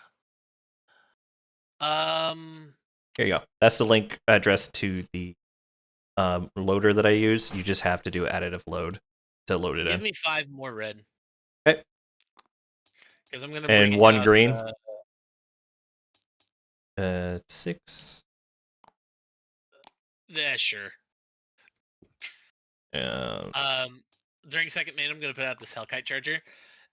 Here you go. That's the link address to the loader that I use. You just have to do additive load to load it Give in. me 5 more red. Okay. Because I'm going to And bring 1 out, green. 6. Yeah, sure. During second main, I'm going to put out this Hellkite Charger.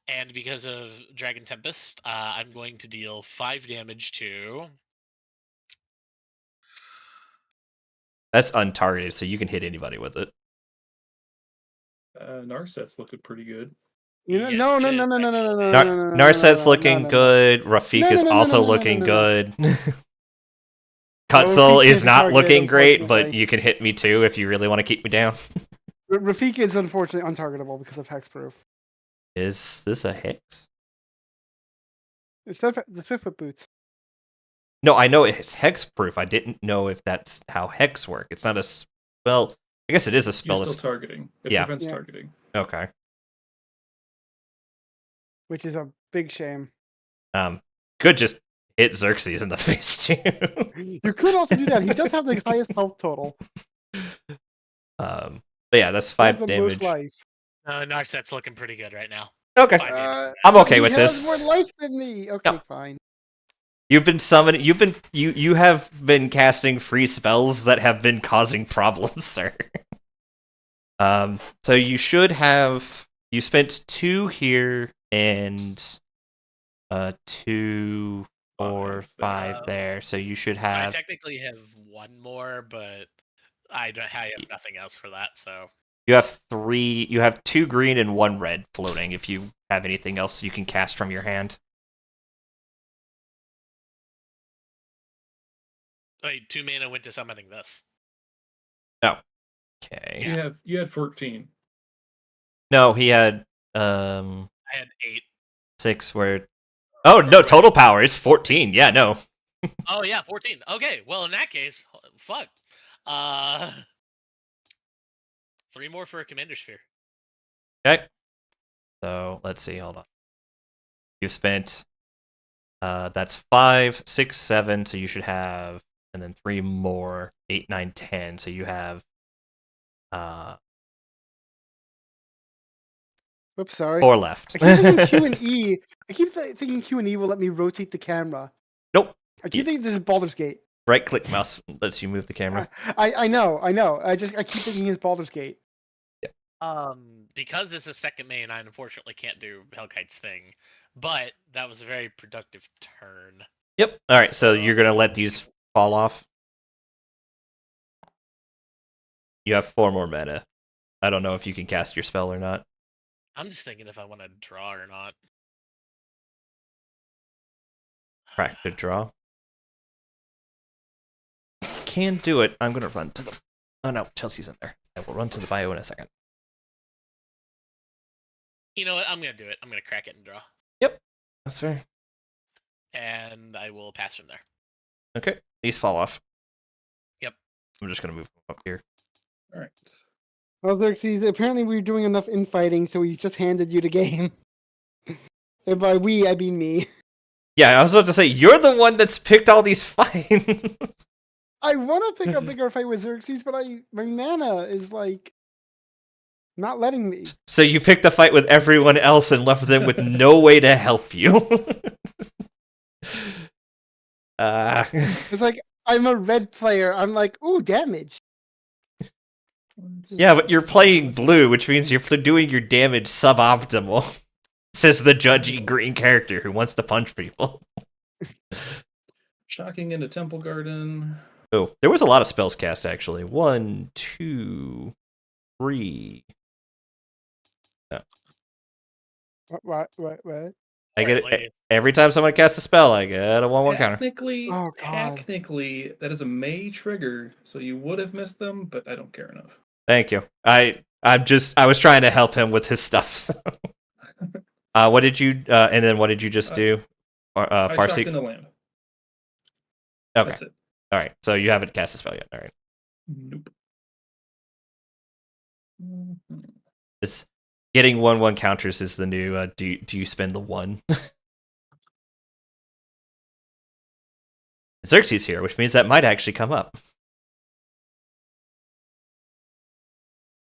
And because of Dragon Tempest, I'm going to deal 5 damage to... That's untargeted, so you can hit anybody with it. Narset's looking pretty good. You know, Yes, no, it no, is, no, no, no, no, no, actually. no, no, no, no, Narset's no, looking no, no. good. Rafik No, is no, no, also no, no, no, looking no, no, no. good. Well, Cutzel Rafik is isn't not targeted, looking great, but unfortunately. you can hit me too if you really want to keep me down. Rafik is unfortunately untargetable because of hexproof. Is this a hex? It's the Swiftfoot boots. No, I know it's hex proof. I didn't know if that's how hex work. It's not a well. I guess it is a spell. You're still targeting. It Yeah. prevents Yeah. targeting. Okay. Which is a big shame. Could just hit Xerxes in the face too. You could also do that. He does have the highest health total. But yeah, that's He has 5 the damage. most life. Narset's looking pretty good right now. Okay. 5 damage. I'm okay he with has this. more life than me. Okay, Yep. fine. You've been summoning. You have been casting free spells that have been causing problems, sir. So you should have. You spent 2 here and 2, 4, 5 there. So you should So I have. technically have 1 more, but I have nothing else for that, so... You have 3. You have 2 green and 1 red floating. If you have anything else you can cast from your hand. Wait, 2 mana went to summoning this. Oh. Okay. Yeah. You had 14. No, he had I had 8. 6 where. Oh no! Total power is 14. Yeah, no. Oh yeah, 14. Okay, well in that case, fuck. 3 more for a Commander Sphere. Okay. So let's see. Hold on. You've spent. That's 5, 6, 7. So you should have, and then 3 more. 8, 9, 10. So you have. Oops, sorry. 4 left. I keep thinking Q and E. I keep thinking Q and E will let me rotate the camera. Nope. I keep thinking this is Baldur's Gate. Right click mouse lets you move the camera. I know. I keep thinking it's Baldur's Gate. Because it's a second main, I unfortunately can't do Hellkite's thing. But that was a very productive turn. Yep. All right. So you're gonna let these fall off. You have 4 more mana. I don't know if you can cast your spell or not. I'm just thinking if I want to draw or not. Crack to draw. Can do it. I'm gonna run to the. Oh no, Chelsea's in there. I will run to the bio in a second. You know what? I'm gonna do it. I'm gonna crack it and draw, Yep, that's fair. and I will pass from there. Okay, these fall off. Yep. I'm just gonna move them up here. All right. Well, Xerxes, apparently we were doing enough infighting, so he's just handed you the game. And by we, I mean me. Yeah, I was about to say you're the one that's picked all these fights. I want to pick a bigger fight with Xerxes, but my mana is like not letting me. So you picked a fight with everyone else and left them with no way to help you. It's like I'm a red player. I'm like, ooh, damage. Yeah, but you're playing blue, which means you're doing your damage suboptimal. Says the judgy green character who wants to punch people. Shocking into Temple Garden. Oh, there was a lot of spells cast actually. 1, 2, 3. What? I get Alright, it every time someone casts a spell. I get a 1/1 counter. Technically, Oh, God. technically, that is a May trigger, so you would have missed them, but I don't care enough. Thank you. I was trying to help him with his stuff. So. What did you and then what did you just do? I chopped Farseek. in a land. Okay. That's it. All right. So you haven't cast a spell yet. All right. Nope. Mhm. It's getting 1/1 counters is the new. Do you spend the 1? Xerxes here, which means that might actually come up.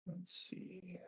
Let's see.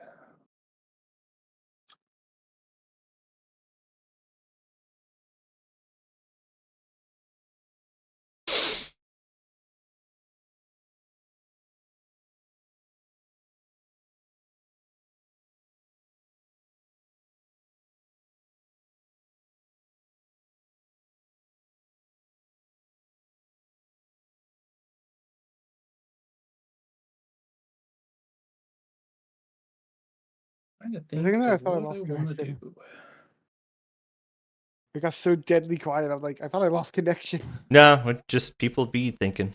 Trying to think there? I of thought I what lost I want to connection. do. It got so deadly quiet. I'm like, I thought I lost connection. No, just people be thinking.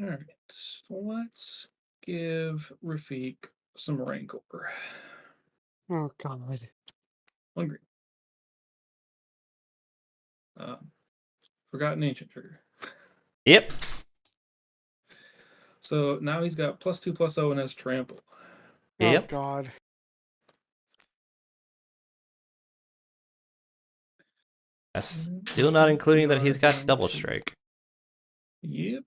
All right, let's give Rafik some Rancor. Oh God. One green. Forgotten Ancient trigger. Yep. So now he's got +2/+0 and has trample. Yep. Oh God. That's still not including that he's got double to- strike. Yep.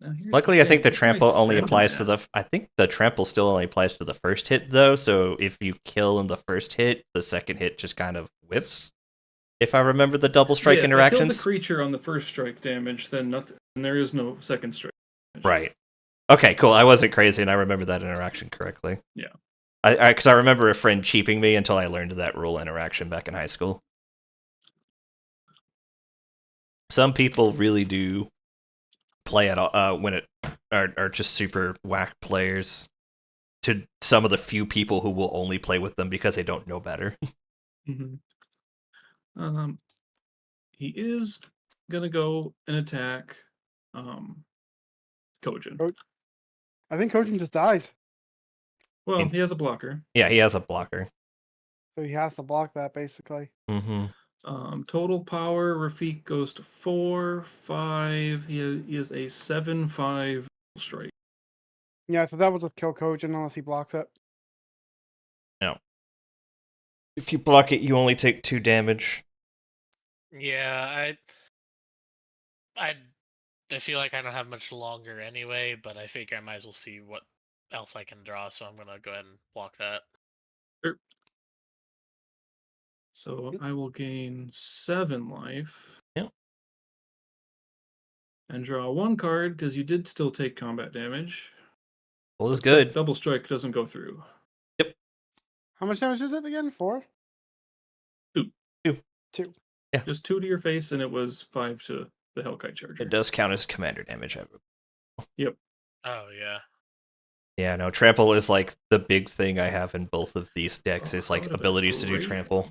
Now, here's Luckily, I thing, think the what do I trample only send applies to that? the. I think the trample still only applies to the first hit, though. So if you kill in the first hit, the second hit just kind of whiffs. If I remember the double strike Yeah, if I kill the interactions. creature on the first strike damage, then nothing. And there is no second strike damage. Right. Okay, cool. I wasn't crazy, and I remember that interaction correctly. Yeah. Because I remember a friend cheaping me until I learned that rule interaction back in high school. Some people really do play it when it are just super whack players. To some of the few people who will only play with them because they don't know better. Mm-hmm. He is gonna go and attack Kojin. I think Kojin just dies, Well, he has a blocker. Yeah, he has a blocker. so he has to block that basically. Mm-hmm. Total power, Rafik goes to 4, 5. He is a 7/5 strike. Yeah, so that will just kill Kojin unless he blocks it. No. If you block it, you only take 2 damage. Yeah, I feel like I don't have much longer anyway, but I figure I might as well see what else I can draw, so I'm gonna go ahead and block that. Sure. So I will gain 7 life. Yep. and draw 1 card because you did still take combat damage. Well, it's But sec good. double strike doesn't go through. How much damage is it again? 4? 2. 2. Just 2 to your face, and it was 5 to the Hellkite Charger. It does count as commander damage. Yep. Oh yeah. Yeah, no, trample is like the big thing I have in both of these decks. Oh, Is that like would've been abilities to do great. trample.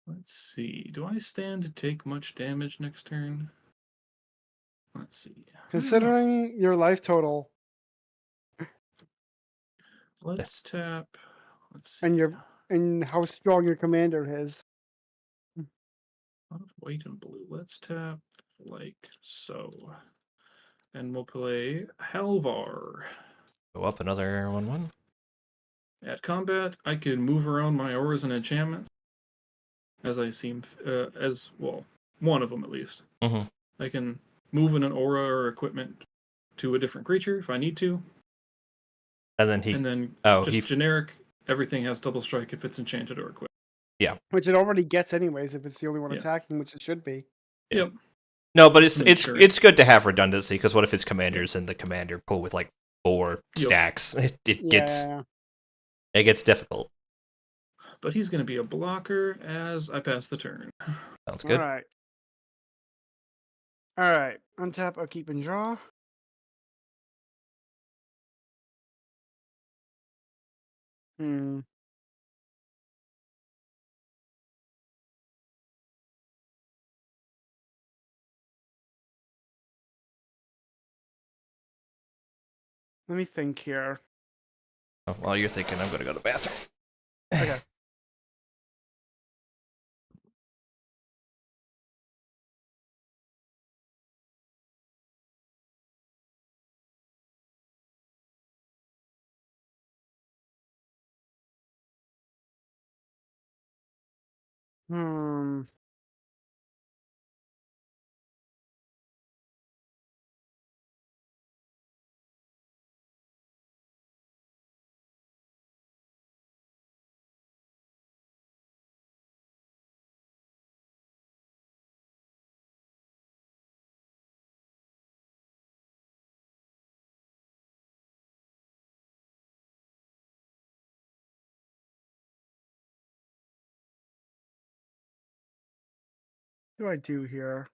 Let's see. Do I stand to take much damage next turn? Let's see. I don't know. Considering your life total Let's tap. Let's see. and how strong your commander is. A lot of white and blue. Let's tap like so. And we'll play Halvar. Go up another 1/1. At combat, I can move around my auras and enchantments as I seem, as well, one of them at least. Mm-hmm. I can move an aura or equipment to a different creature if I need to. And then And then just generic, everything has double strike if it's enchanted or equipped. Which it already gets anyways if it's the only one Yeah. attacking, which it should be. Yeah. Yep. No, but Just it's to make it's sure good to have redundancy because what if it's commanders and the commander pull with like 4 Yep. stacks? It Yeah. gets difficult. But he's going to be a blocker as I pass the turn. Sounds good. Alright. Alright. Untap, upkeep, and draw. Hmm. Let me think here. Oh, while you're thinking, I'm gonna go to the bathroom. Okay. Hmm. What do I do here?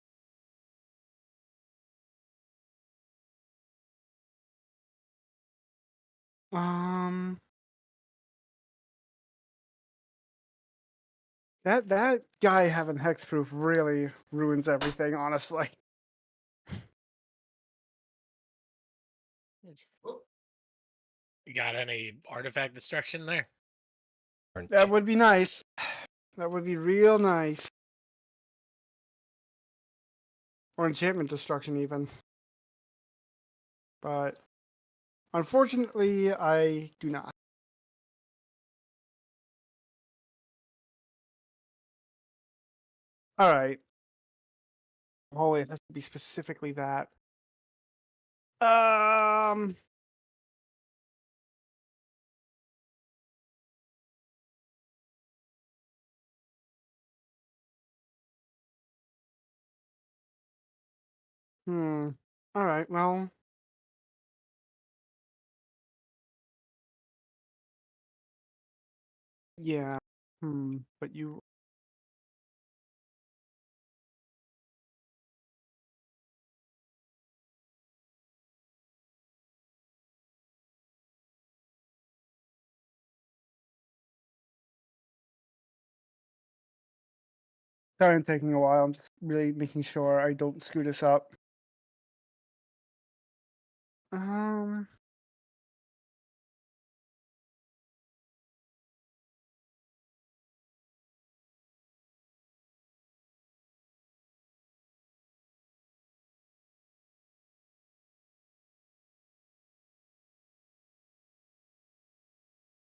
That guy having hexproof really ruins everything, honestly. You got any artifact destruction there? That would be nice. That would be real nice. Or enchantment destruction even. But unfortunately I do not. Alright. Oh, it has to be specifically that. Alright, well. Yeah. But you. Sorry I'm taking a while. I'm just really making sure I don't screw this up.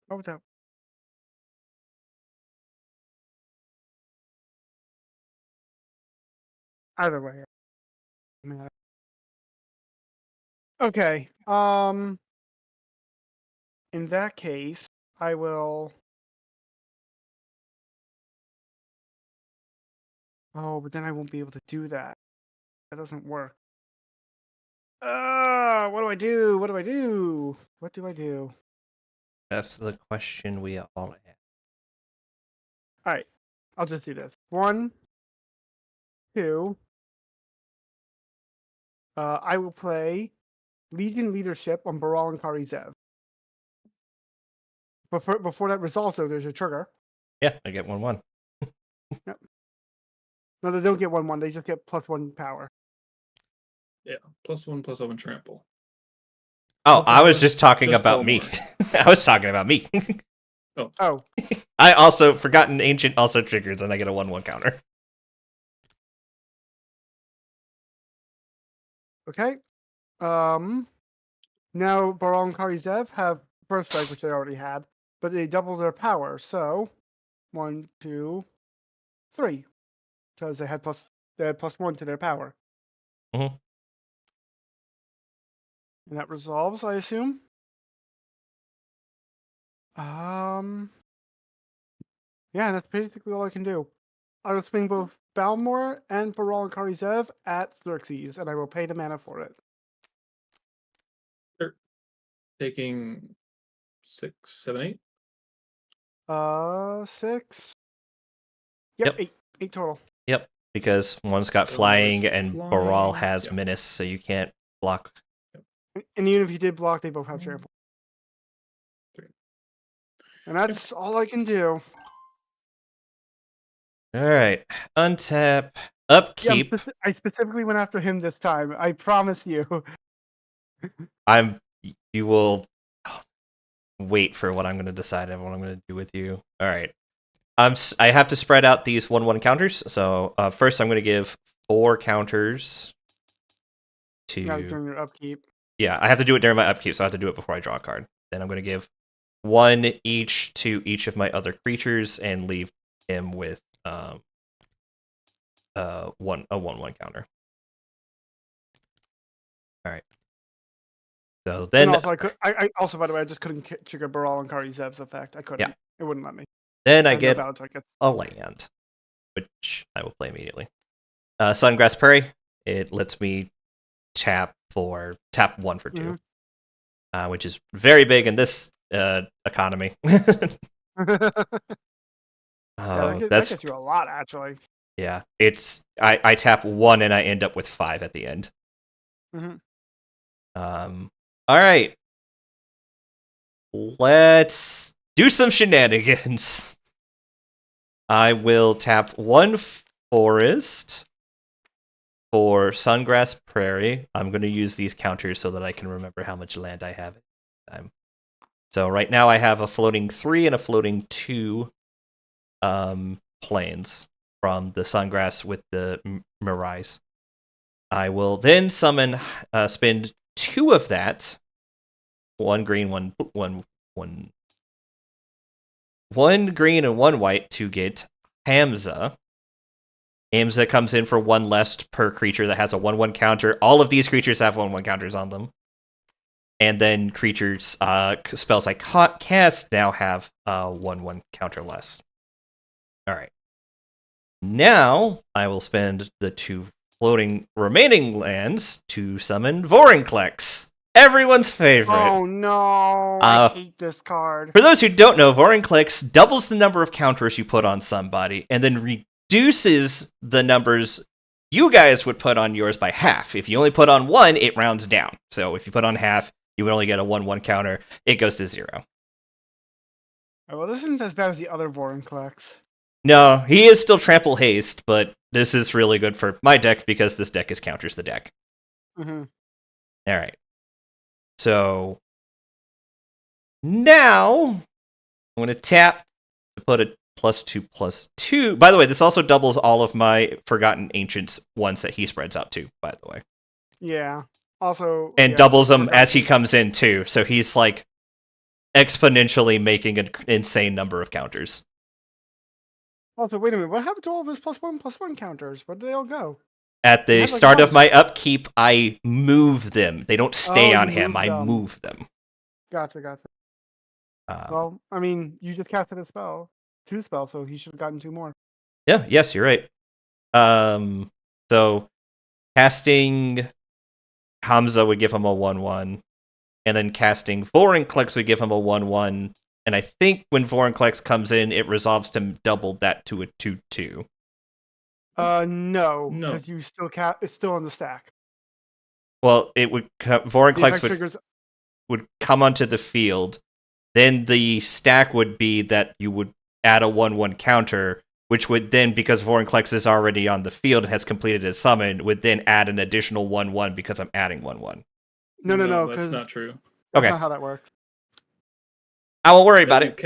What was that? Either way. Okay. In that case, I will Oh, but then I won't be able to do that. That doesn't work. What do I do? What do I do? What do I do? That's the question we all have. All right, I'll just do this. 1, 2. I will play Legion Leadership on Baral and Kari Zev. Before that resolves, though, there's a trigger. Yeah, I get 1/1. Yep. No, they don't get 1/1. They just get +1 power. Yeah, +1/+0 trample. Oh, No I was powers, just talking just about me. Belmore. I was talking about me. Oh, I also Forgotten Ancient also triggers, and I get a 1/1 counter. okay. Now Baral and Kari Zev have First Strike, which they already had, but they double their power. So 1, 2, 3, because they had +1 to their power. Mhm. And that resolves, I assume. Yeah, that's basically all I can do. I will swing both Balmor and Baral and Kari Zev at Xerxes, and I will pay the mana for it. Taking 6, 7, 8. 6. Yep, Yep. 8 total. Yep, because one's got Baral is flying and Baral flying, has yeah. menace, so you can't block. And even if you did block, they both have Mm. trample. 3. And that's all I can do. Alright, untap, Yeah, upkeep. I specifically went after him this time. I promise you. You will wait for what I'm going to decide on what I'm going to do with you. Alright. I have to spread out these 1/1 counters, so first I'm going to give 4 counters to... Yeah, during your upkeep. Yeah, I have to do it during my upkeep, so I have to do it before I draw a card. Then I'm going to give 1 each to each of my other creatures and leave him with a 1/1 counter. All right. So then, And also, I also, by the way, I just couldn't trigger Baral and Kari Zev's effect. I couldn't. Yeah. It wouldn't let me. then I have no get valid tickets. a land, which I will play immediately. Sungrass Prairie. It lets me tap 1 for 2, which is very big in this economy. Yeah, that That's gets you a lot, actually. yeah. It's I tap 1 and I end up with 5 at the end. Mhm. All right. Let's do some shenanigans. I will tap 1 forest for Sungrass Prairie. I'm going to use these counters so that I can remember how much land I have at the time. So right now I have a floating 3 and a floating 2 plains from the Sungrass with the Mirais. I will then spend 2 of that. 1 green, 1 green and 1 white to get Hamza. Hamza comes in for 1 less per creature that has a 1/1 counter. All of these creatures have 1/1 counters on them. And then creatures, spells I cast now have 1/1 counter less. Alright. Now, I will spend the 2 floating remaining lands to summon Vorinclex. Everyone's favorite. Oh no! I hate this card. For those who don't know, Vorinclex doubles the number of counters you put on somebody, and then reduces the numbers you guys would put on yours by half. If you only put on 1, it rounds down. So if you put on half, you would only get a 1/1 counter. It goes to 0. Oh, well, this isn't as bad as the other Vorinclex. No, he is still Trample Haste, but this is really good for my deck because this deck counters the deck. Mm-hmm. Alright. So now I'm going to tap to put a +2/+2. By the way, this also doubles all of my Forgotten Ancients ones that he spreads out to, by the way. Yeah. Also. And yeah, doubles them as he comes in too. So he's like exponentially making an insane number of counters. Also, wait a minute. What happened to all of his +1/+1 counters? Where did they all go? At the had, like, start of bunch. my upkeep, I move them. They don't stay Oh, on you him. move I them. move them. Gotcha. Well, I mean, you just casted a spell. 2 spells, so he should have gotten 2 more. Yeah, yes, you're right. So casting Hamza would give him a 1/1, and then casting Vorinclex would give him a 1/1. And I think when Vorinclex comes in, it resolves to double that to a 2/2. No, No. because you still it's still on the stack. Well, it would The Vorinclex effect triggers. would come onto the field. Then the stack would be that you would add a 1/1 counter, which would then, because Vorinclex is already on the field and has completed his summon, would then add an additional 1/1 because I'm adding 1/1. No, that's because not true. that's Okay. not how that works. I won't worry about it.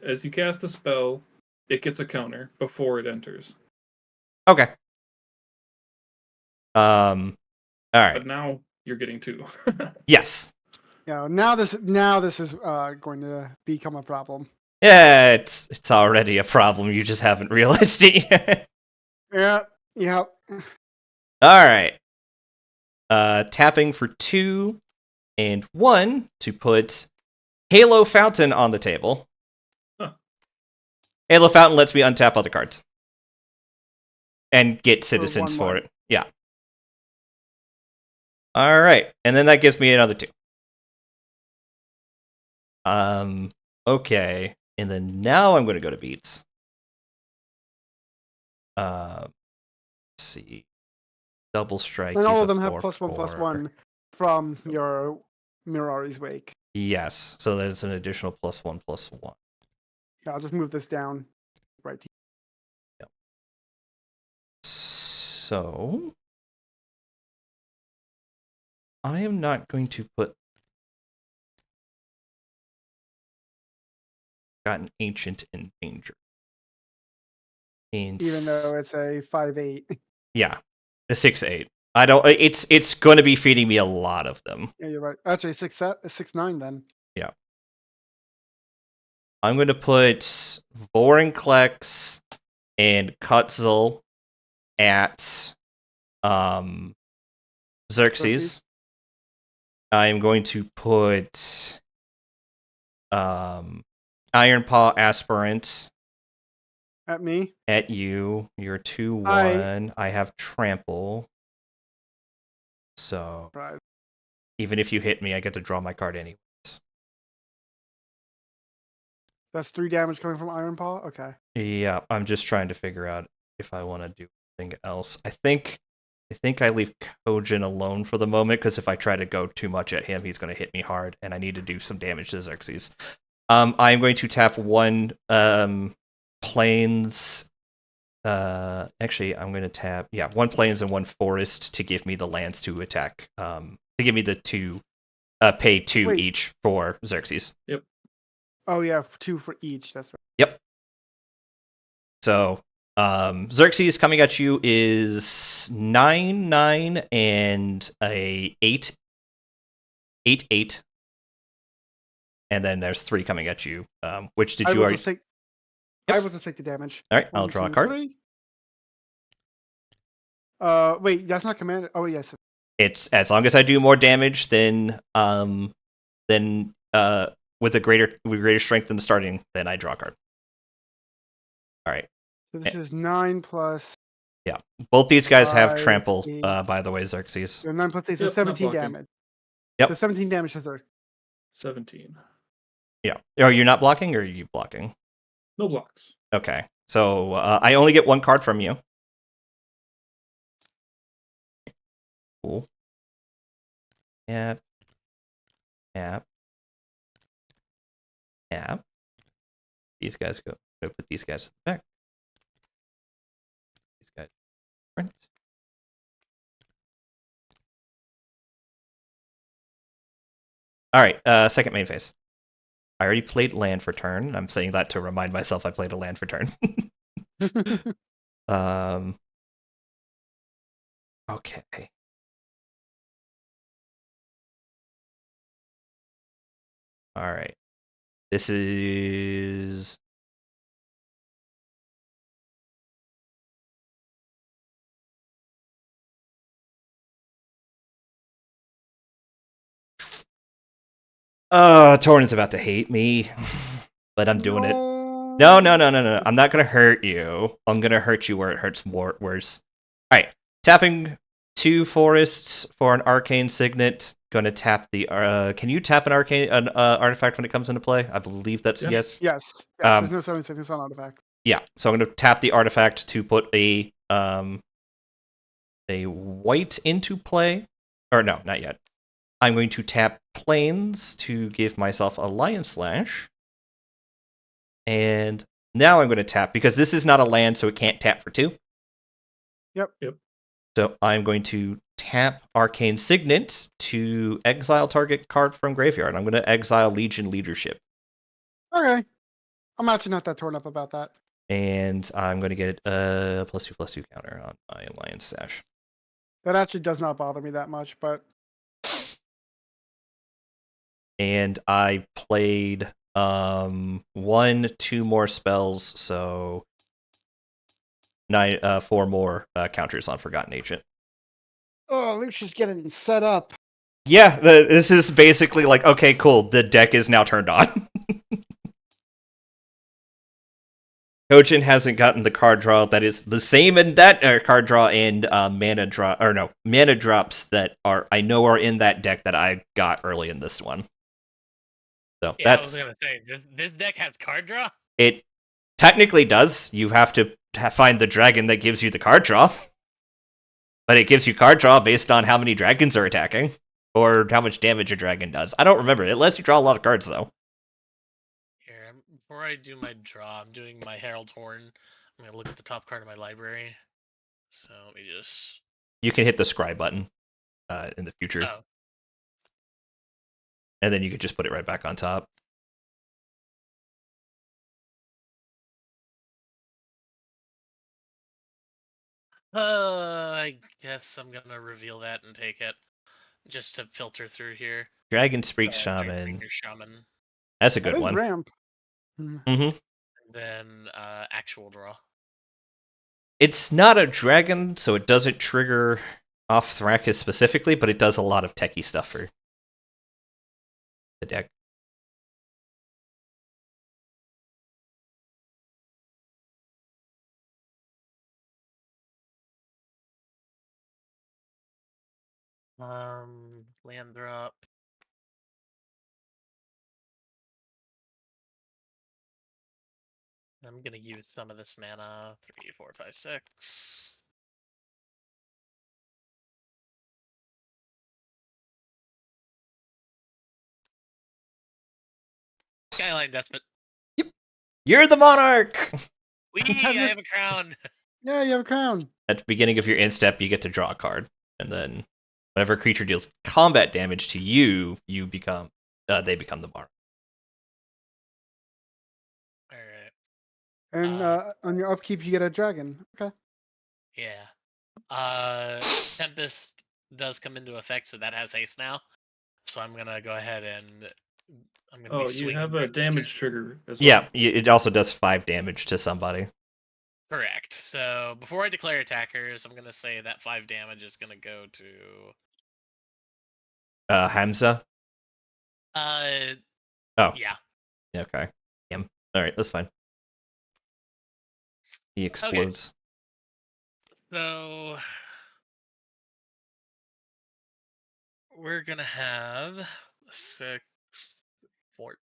As you cast the spell, it gets a counter before it enters. Okay. All right. But now you're getting 2. Yes. Yeah, now this is going to become a problem. Yeah, it's already a problem. You just haven't realized it yet. Yeah. All right. Tapping for 2 and 1 to put Halo Fountain on the table. Huh. Halo Fountain lets me untap other cards and get citizens for 1/1. it. Yeah. All right, and then that gives me another 2. Okay, and then now I'm going to go to beats. Let's see. Double strike. And he's all a of them have 4/4. +1/+1 from your Mirari's Wake. Yes, so there's an additional +1/+1. Yeah, I'll just move this down right to Yep. So I am not going to put Gotten Ancient in danger. And even though it's a 5/8. yeah, a 6/8. I don't. It's going to be feeding me a lot of them. Yeah, you're right. Actually, 6/9 then. Yeah. I'm going to put Vorinclex and Cutzel at Xerxes. I'm going to put Iron Paw Aspirant At me. at you. You're 2/1. I have Trample. So Right. even if you hit me, I get to draw my card anyways. That's 3 damage coming from Iron Paw? Okay. Yeah, I'm just trying to figure out if I want to do anything else. I think I leave Kojin alone for the moment, because if I try to go too much at him, he's going to hit me hard, and I need to do some damage to Xerxes. I'm going to tap 1 plains. Actually, I'm going to tap 1 plains and 1 forest to give me the lands to attack. To give me the 2, pay 2 Wait. each for Xerxes. Yep. Oh yeah, 2 for each. That's right. Yep. So Xerxes coming at you is 9/9 and a 8/8, and then there's 3 coming at you. Which did I you will already? just take. Yep. I will just take the damage. All right, I'll 1, draw a 2, card. 3. Wait, that's not commanded. Oh yes. It's as long as I do more damage than with greater strength than the starting, then I draw a card. All right. So this is 9 plus. Yeah, both these guys have 5, trample. 8. By the way, Xerxes. So 9 plus 8, so Yep, not 17 blocking. damage. Yep. So 17 damage to third. 17. Yeah. Are you not blocking, or are you blocking? No blocks. Okay. So I only get 1 card from you. Cool. Yep. Yep. Yep. These guys go put these guys back. These guys print. All right. Second main phase. I already played land for turn. I'm saying that to remind myself I played a land for turn. Okay. All right. This is Torn is about to hate me, but I'm doing it. No. I'm not gonna hurt you. I'm gonna hurt you where it hurts more. Worse. Alright, tapping 2 forests for an arcane signet. Gonna tap the. Can you tap an artifact when it comes into play? I believe that's Yeah. yes. Yes. Um, There's no 76 on artifact. Yeah, so I'm gonna tap the artifact to put a white into play. Or no, not yet. I'm going to tap planes to give myself a Lion Slash. And now I'm going to tap, because this is not a land, so it can't tap for 2. Yep. So I'm going to tap Arcane Signet to exile target card from graveyard. I'm going to exile Legion Leadership. Okay. I'm actually not that torn up about that. And I'm going to get a +2/+2 counter on my Lion Slash. That actually does not bother me that much, but And I've played 2 more spells, so 4 more counters on Forgotten Agent. oh, Lucia's getting set up. Yeah, this is basically like, okay, cool, the deck is now turned on. Kojin hasn't gotten the card draw that is the same in that card draw and mana drops that I know are in that deck that I got early in this one. So Yeah, I that's was gonna say this deck has card draw. it. Technically does. You have to find the dragon that gives you the card draw, but it gives you card draw based on how many dragons are attacking or how much damage a dragon does. I don't remember. It lets you draw a lot of cards though. Here, before I do my draw, I'm doing my Herald Horn. I'm gonna look at the top card of my library. So let me just. You can hit the scry button in the future, Oh, and then you could just put it right back on top. I guess I'm gonna reveal that and take it, just to filter through here. Dragon Speak So, Shaman. Shaman, That's a That good is one. ramp. hmm and then actual draw. It's not a dragon, so it doesn't trigger off Thrakis specifically, but it does a lot of techie stuff for the deck. Land drop. I'm gonna use some of this mana. 3, 4, 5, 6. Skyline Despot. You're the monarch! Wee! I have a crown. Yeah, you have a crown. At the beginning of your end step, you get to draw a card, and then whenever a creature deals combat damage to you, they become the monarch. All right. And on your upkeep, you get a dragon. Okay. Yeah. Tempest does come into effect, so that has haste now. So I'm gonna go ahead and I'm gonna. Oh, be you swinging have a right this turn. damage trigger as well. Yeah, it also does 5 damage to somebody. Correct. So before I declare attackers, I'm gonna say that 5 damage is gonna go to. Hamza? Oh. Yeah. Okay. Him. Alright, that's fine. He explodes. So we're gonna have 6, 14.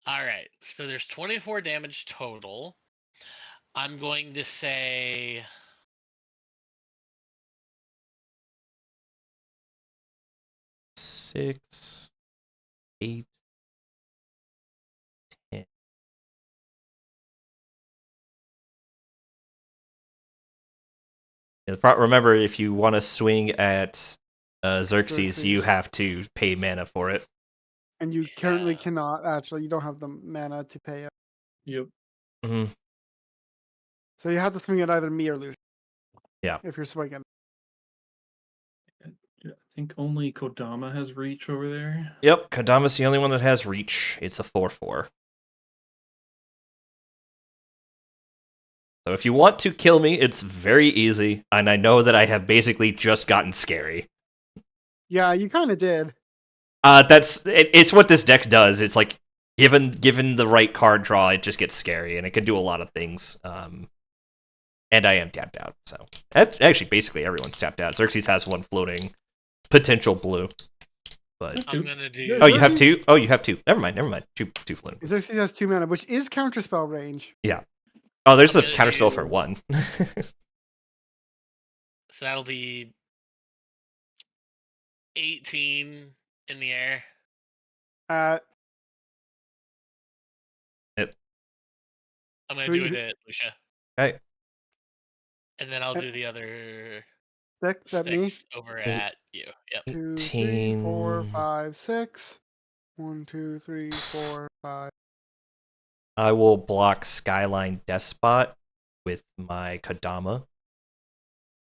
All right. So there's 24 damage total. I'm going to say. Six, 8, 10. Remember, if you want to swing at Xerxes, you have to pay mana for it. And you currently cannot, actually. You don't have the mana to pay it. Yep. Mm-hmm. So you have to swing at either me or Lucia. Yeah. If you're swinging. I think only Kodama has reach over there. Yep, Kodama's the only one that has reach. It's a 4/4. So if you want to kill me, it's very easy, and I know that I have basically just gotten scary. Yeah, you kind of did. It's what this deck does. It's like given the right card draw, it just gets scary, and it can do a lot of things. And I am tapped out, so actually basically everyone's tapped out. Xerxes has one floating potential blue, but I'm gonna do. Yeah, oh, you have Xerxes- two. Oh, you have two. Never mind. Two floating. Xerxes has 2 mana, which is counterspell range. Oh, there's I'm a gonna counterspell for do- one. So that'll be 18 in the air. I'm gonna do it at Lucia, Okay. and then I'll do the other 6 at me. 6 over at you. Yep. 2, 3, 4, 18. 5, 6. 1, 2, 3, 4, 5. I will block Skyline Despot with my Kodama.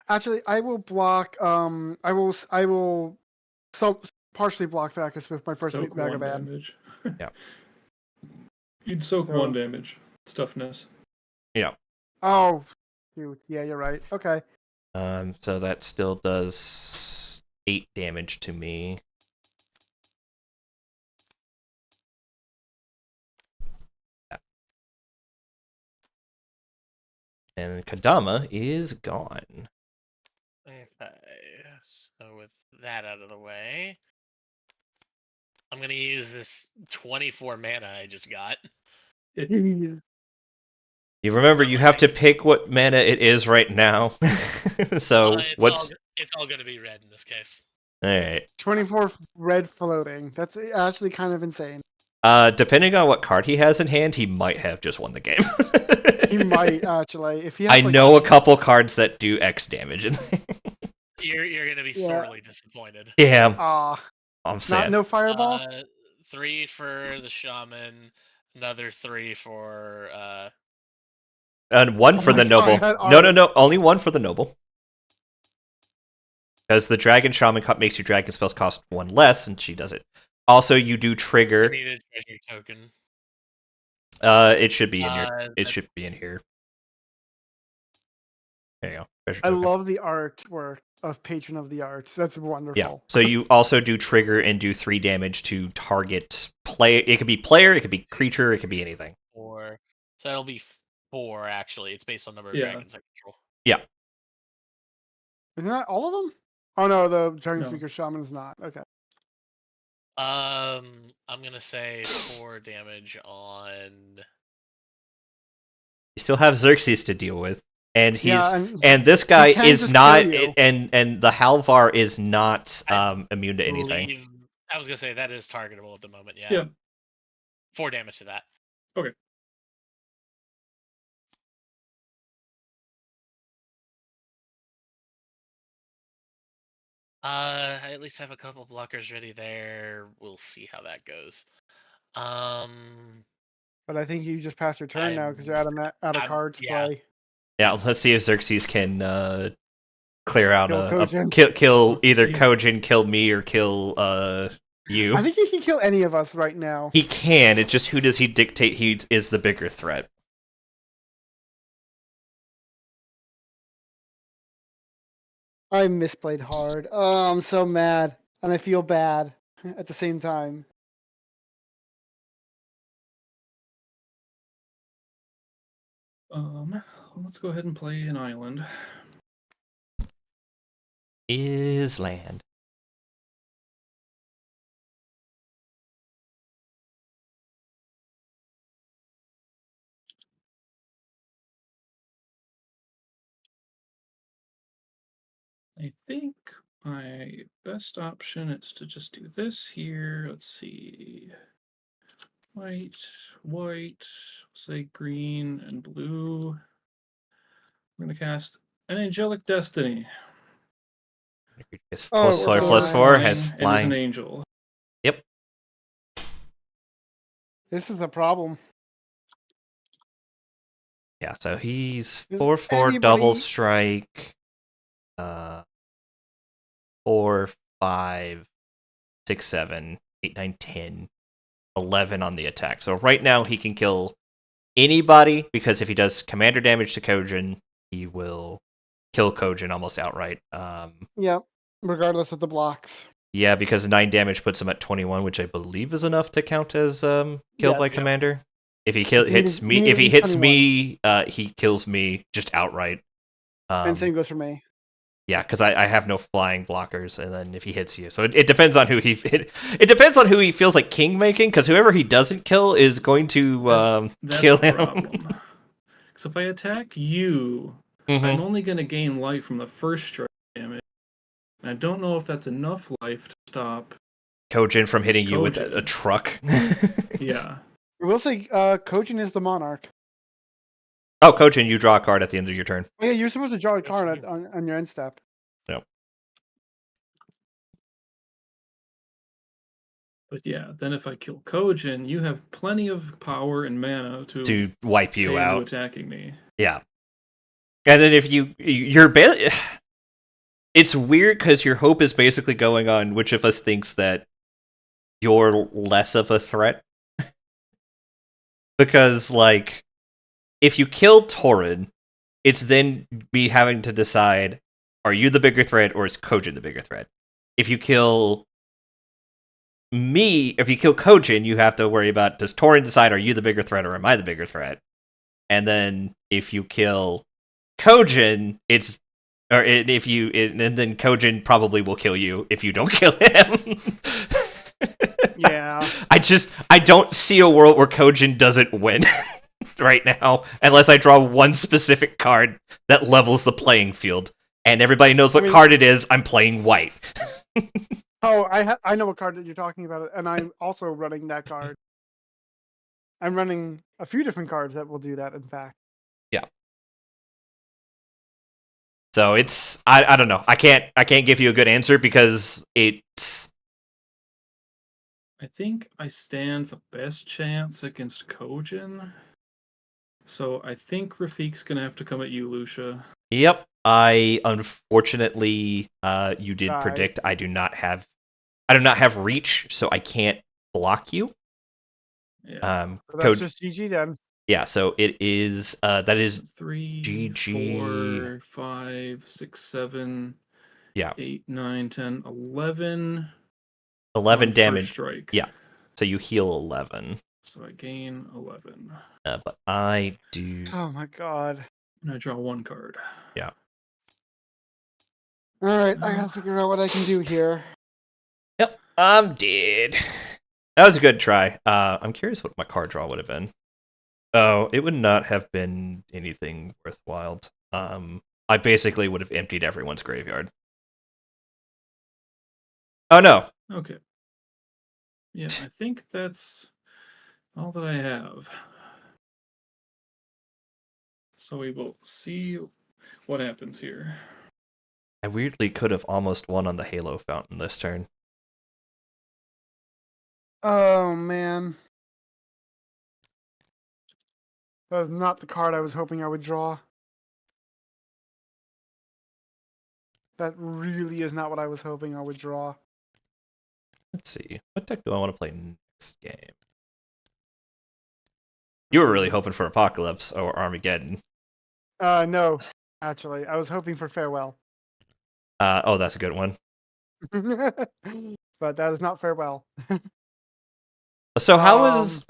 Actually, I will block. I will so partially block Thrakis with my first Soak bag 1 of ad. damage. Yeah. You'd soak So- 1 damage. It's toughness. Oh, shoot. Yeah, you're right. Okay. So that still does 8 damage to me. And Kodama is gone. Okay. So with that out of the way, I'm gonna use this 24 mana I just got. You remember you have to pick what mana it is right now. So what's It's all gonna be red in this case. alright. 24 red floating. That's actually kind of insane. Depending on what card he has in hand, he might have just won the game. He might actually. If he has, I like, know a couple cards that do X damage in there. You're gonna be Yeah. sorely disappointed. Damn, Ah, I'm not sad. no fireball. 3 for the shaman, another 3 for And one Oh for my the noble. God, No, only one for the noble. Because the dragon shaman makes your dragon spells cost 1 less, and she does it. Also, you do I trigger. need a treasure token. It should be in your. It That's- should be in here. There you go. Treasure I token. love the artwork of Patron of the Arts. That's wonderful. Yeah. So you also do trigger and do 3 damage to target play. It could be player, it could be creature, it could be anything. 4. So that'll be 4 actually. It's based on number of Yeah. dragons I control. Isn't that all of them? Oh no, the Dragon No. Speaker Shaman is not. Okay. I'm gonna say 4 damage on. You still have Xerxes to deal with, and he's Yeah, and this guy can is just not, kill you. and the Halvar is not I immune to anything. believe- I was gonna say that is targetable at the moment. Yeah. Yeah. 4 damage to that. I at least have a couple blockers ready there. We'll see how that goes. But I think you just passed your turn now because you're out of I'm- cards to yeah. play. Yeah, let's see if Xerxes can clear out Kill Kojin. kill Let's either see. Kojin, kill me, or kill you. I think he can kill any of us right now. He can. It's just who does he dictate he is the bigger threat? I misplayed hard. Oh, I'm so mad, and I feel bad at the same time. Let's go ahead and play an island. Is land. I think my best option is to just do this here. Let's see. White, white, say green and blue. I'm going to cast an Angelic Destiny. It's Oh, +4/+4 has And is an flying. angel. Yep. This is a problem. Yeah, so he's Does 4/4 double anybody- strike. 4, 5, 6, 7, 8, 9, 10, 11 on the attack. So right now he can kill anybody because if he does commander damage to Kojin, he will kill Kojin almost outright. Yep. Regardless of the blocks. Yeah, because 9 damage puts him at 21, which I believe is enough to count as kill Yeah, by yeah. commander. If he You need hits to- me, you need if to he be hits 21. me, he kills me just outright. And same goes for me. Yeah, because I have no flying blockers, and then if he hits you, so it depends on who it depends on who he feels like king making, because whoever he doesn't kill is going to That's kill the him. problem. So if I attack you, Mhm. I'm only going to gain life from the first strike damage. And I don't know if that's enough life to stop. Kojin from hitting you with a Kojin. truck. Yeah. I will say, Kojin is the monarch. Oh, Kojin, you draw a card at the end of your turn. Oh, yeah, you're supposed to draw a Yes, card you- on your end step. But yeah, then if I kill Kojin, you have plenty of power and mana To wipe pay you into out. attacking me. Yeah. And then if it's weird because your hope is basically going on which of us thinks that you're less of a threat. Because, like, if you kill Torin, it's then me having to decide, are you the bigger threat or is Kojin the bigger threat? If you kill Kojin, you have to worry about, does Torin decide, are you the bigger threat or am I the bigger threat? And then if you kill Kojin, and then Kojin probably will kill you if you don't kill him. Yeah. I don't see a world where Kojin doesn't win right now, unless I draw one specific card that levels the playing field, and everybody knows what card it is. I'm playing white. Oh, I know what card that you're talking about, and I'm also running that card. I'm running a few different cards that will do that, in fact. Yeah. So it's I don't know. I can't give you a good answer because it's. I think I stand the best chance against Kojin. So I think Rafiq's gonna have to come at you, Lucia. Yep. I unfortunately you did Die. predict I do not have reach, so I can't block you. Yeah. So that's just GG then. Yeah, so it is that is 3, GG. 4, 5, 6, 7, Yeah. 8, 9, 10, 11. 11 on damage. First strike. Yeah. So you heal 11. So I gain 11. But I do. Oh my god. And I draw one card. Yeah. Alright, I gotta figure out what I can do here. Yep, I'm dead. That was a good try. I'm curious what my card draw would have been. Oh, it would not have been anything worthwhile. I basically would have emptied everyone's graveyard. Oh no. Okay. Yeah, I think that's all that I have. So we will see what happens here. I weirdly could have almost won on the Halo Fountain this turn. Oh man. That was not the card I was hoping I would draw. That really is not what I was hoping I would draw. Let's see. What deck do I want to play next game? You were really hoping for Apocalypse or Armageddon. No, actually. I was hoping for Farewell. Oh, that's a good one. But that is not Farewell. So how is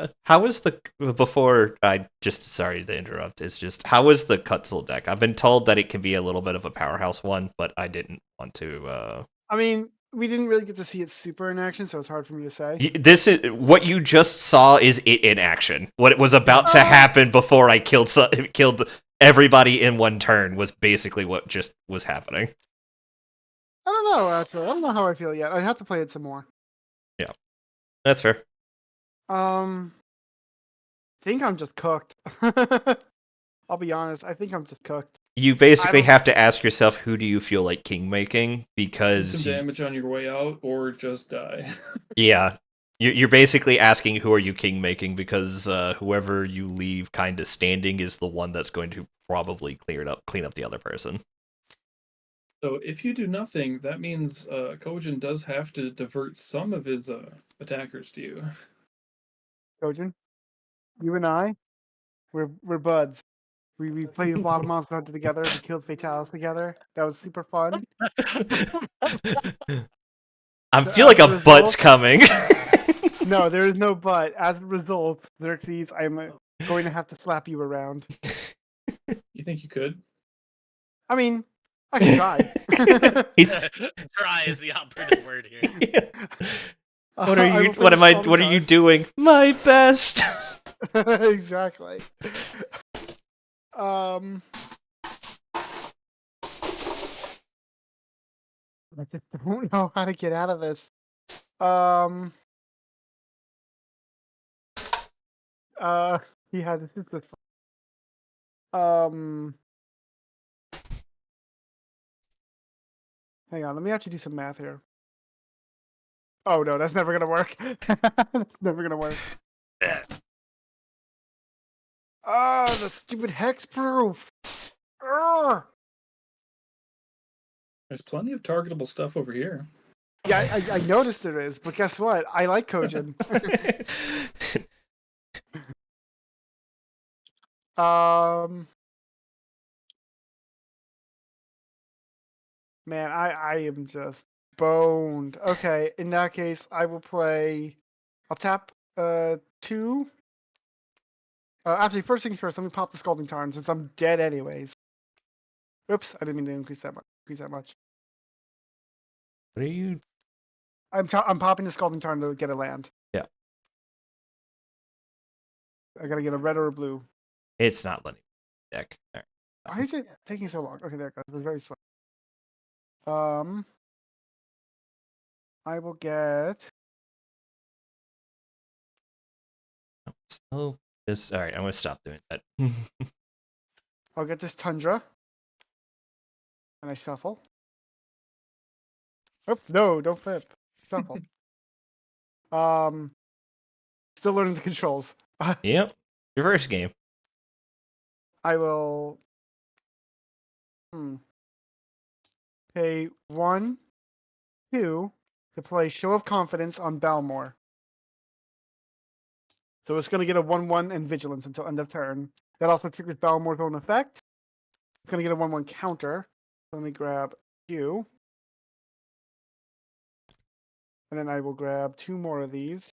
the before I just sorry to interrupt. It's just how is the Cutzel deck? I've been told that it can be a little bit of a powerhouse one, but I didn't want to. I mean, we didn't really get to see it super in action, so it's hard for me to say. This is what you just saw is it in action. What was about to happen before I killed everybody in one turn was basically what just was happening. I don't know, actually. I don't know how I feel yet. I have to play it some more. Yeah, that's fair. I think I'm just cooked. I'll be honest. I think I'm just cooked. You basically have to ask yourself, who do you feel like king making? Do Because some damage on your way out, or just die. yeah, you're basically asking who are you king making because whoever you leave kind of standing is the one that's going to probably clean up the other person. So if you do nothing, that means Kojin does have to divert some of his attackers to you. Kojin, you and I, we're buds. We played Wild Monster Hunter together. We killed Fatalis together. That was super fun. I So feel like as a a butt's result- coming. No, there is no but. As a result, Xerxes, I'm going to have to slap you around. You think you could? I mean, I can try. He's. Try is the operative word here. What are I you? will play What the am I? Scalding What are you Tarn. doing? My best. Exactly. I just don't know how to get out of this. Yeah, this is the. Hang on, let me actually do some math here. Oh no, that's never gonna work. That's never gonna work. Ah, the stupid hexproof. Urgh. There's plenty of targetable stuff over here. Yeah, I noticed there is, but guess what? I like Kojin. Man, I am just boned. Okay, in that case, I will play. I'll tap 2. Actually, first things first. Let me pop the Scalding Tarn since I'm dead anyways. Oops, I didn't mean to increase that much. What are you? I'm popping the Scalding Tarn to get a land. Yeah. I gotta get a red or a blue. It's not letting me deck. All right. Why is it taking so long? Okay, there it goes. It was very slow. I will get. Oh, this. All right. I'm gonna stop doing that. I'll get this Tundra. And I shuffle. Oops, no, don't flip. Shuffle. Still learning the controls. Yep. Your first game. I will pay 1, 2 to play Show of Confidence on Balmor. So it's going to get a 1/1 and Vigilance until end of turn. That also triggers Balmor's own effect. It's going to get a 1/1 counter. Let me grab you. And then I will grab 2 more of these.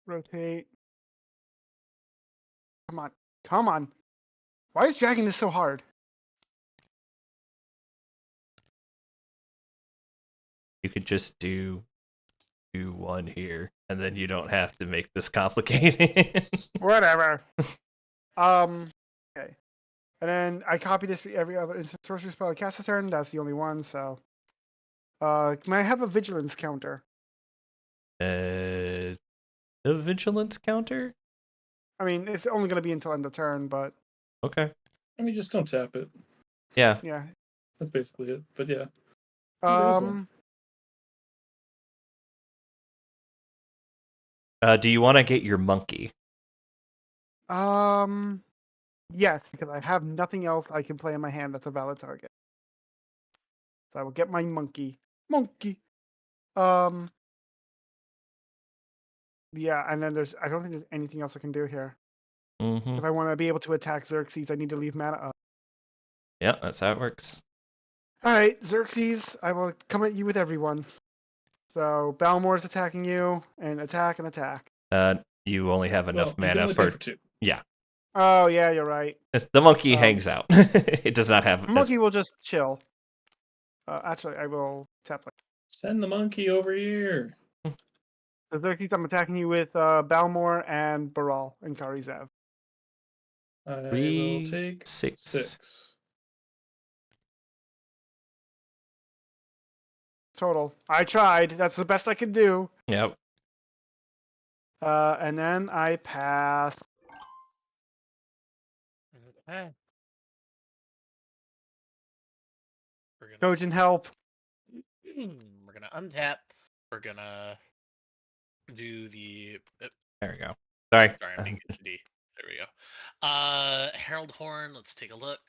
Rotate. Come on. Come on. Why is dragging this so hard? You could just do 1 here, and then you don't have to make this complicated. Whatever. Okay. And then I copy this for every other instant sorcery spell I cast this turn. That's the only one, so. Can I have a vigilance counter? The vigilance counter? I mean, it's only going to be until end of turn, but Okay. I mean, just don't tap it. Yeah. yeah. That's basically it. But yeah. There is one. Do you want to get your monkey? Yes, because I have nothing else I can play in my hand that's a valid target. So I will get my monkey. Monkey. Yeah, and then I don't think there's anything else I can do here. Mm-hmm. If I want to be able to attack Xerxes, I need to leave mana up. Yeah, that's how it works. All right, Xerxes, I will come at you with everyone. So Balmor's attacking you, and attack and attack. You only have enough Well, you can mana only pay for... for 2. Yeah. Oh yeah, you're right. The monkey hangs out. It does not have... Monkey will just chill. Actually, I will tap. Send the monkey over here. So Xerxes, I'm attacking you with Balmor and Baral and Karizev. I will 3, take 6. 6. Total. I tried. That's the best I could do. Yep. And then I pass. Okay. We're gonna, Trojan help. we're gonna untap. We're gonna do the. There we go. Sorry. Sorry, I'm being HD. There we go. Herald Horn. Let's take a look.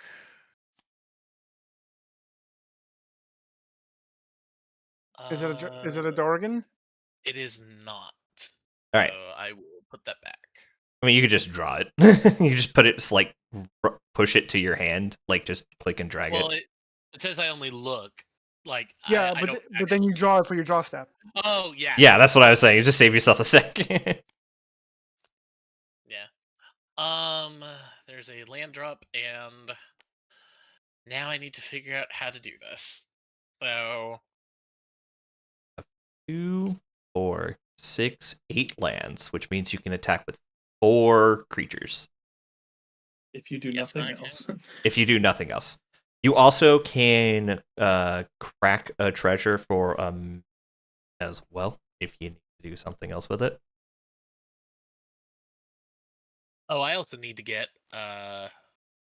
Is it a Dorgan? It is not. All right. So I will put that back. I mean, you could just draw it. You just put it, like, push it to your hand. Like, just click and drag Well, it. it says I only look. Like, Yeah, I but don't. but then you draw it for your draw step. Oh yeah. Yeah, that's what I was saying. You just save yourself a sec. Yeah. There's a land drop, and now I need to figure out how to do this. So 2, 4, 6, 8 lands, which means you can attack with 4 creatures If you do Yes, nothing I can. else. if you do nothing else. You also can crack a treasure for as well if you need to do something else with it. oh, I also need to get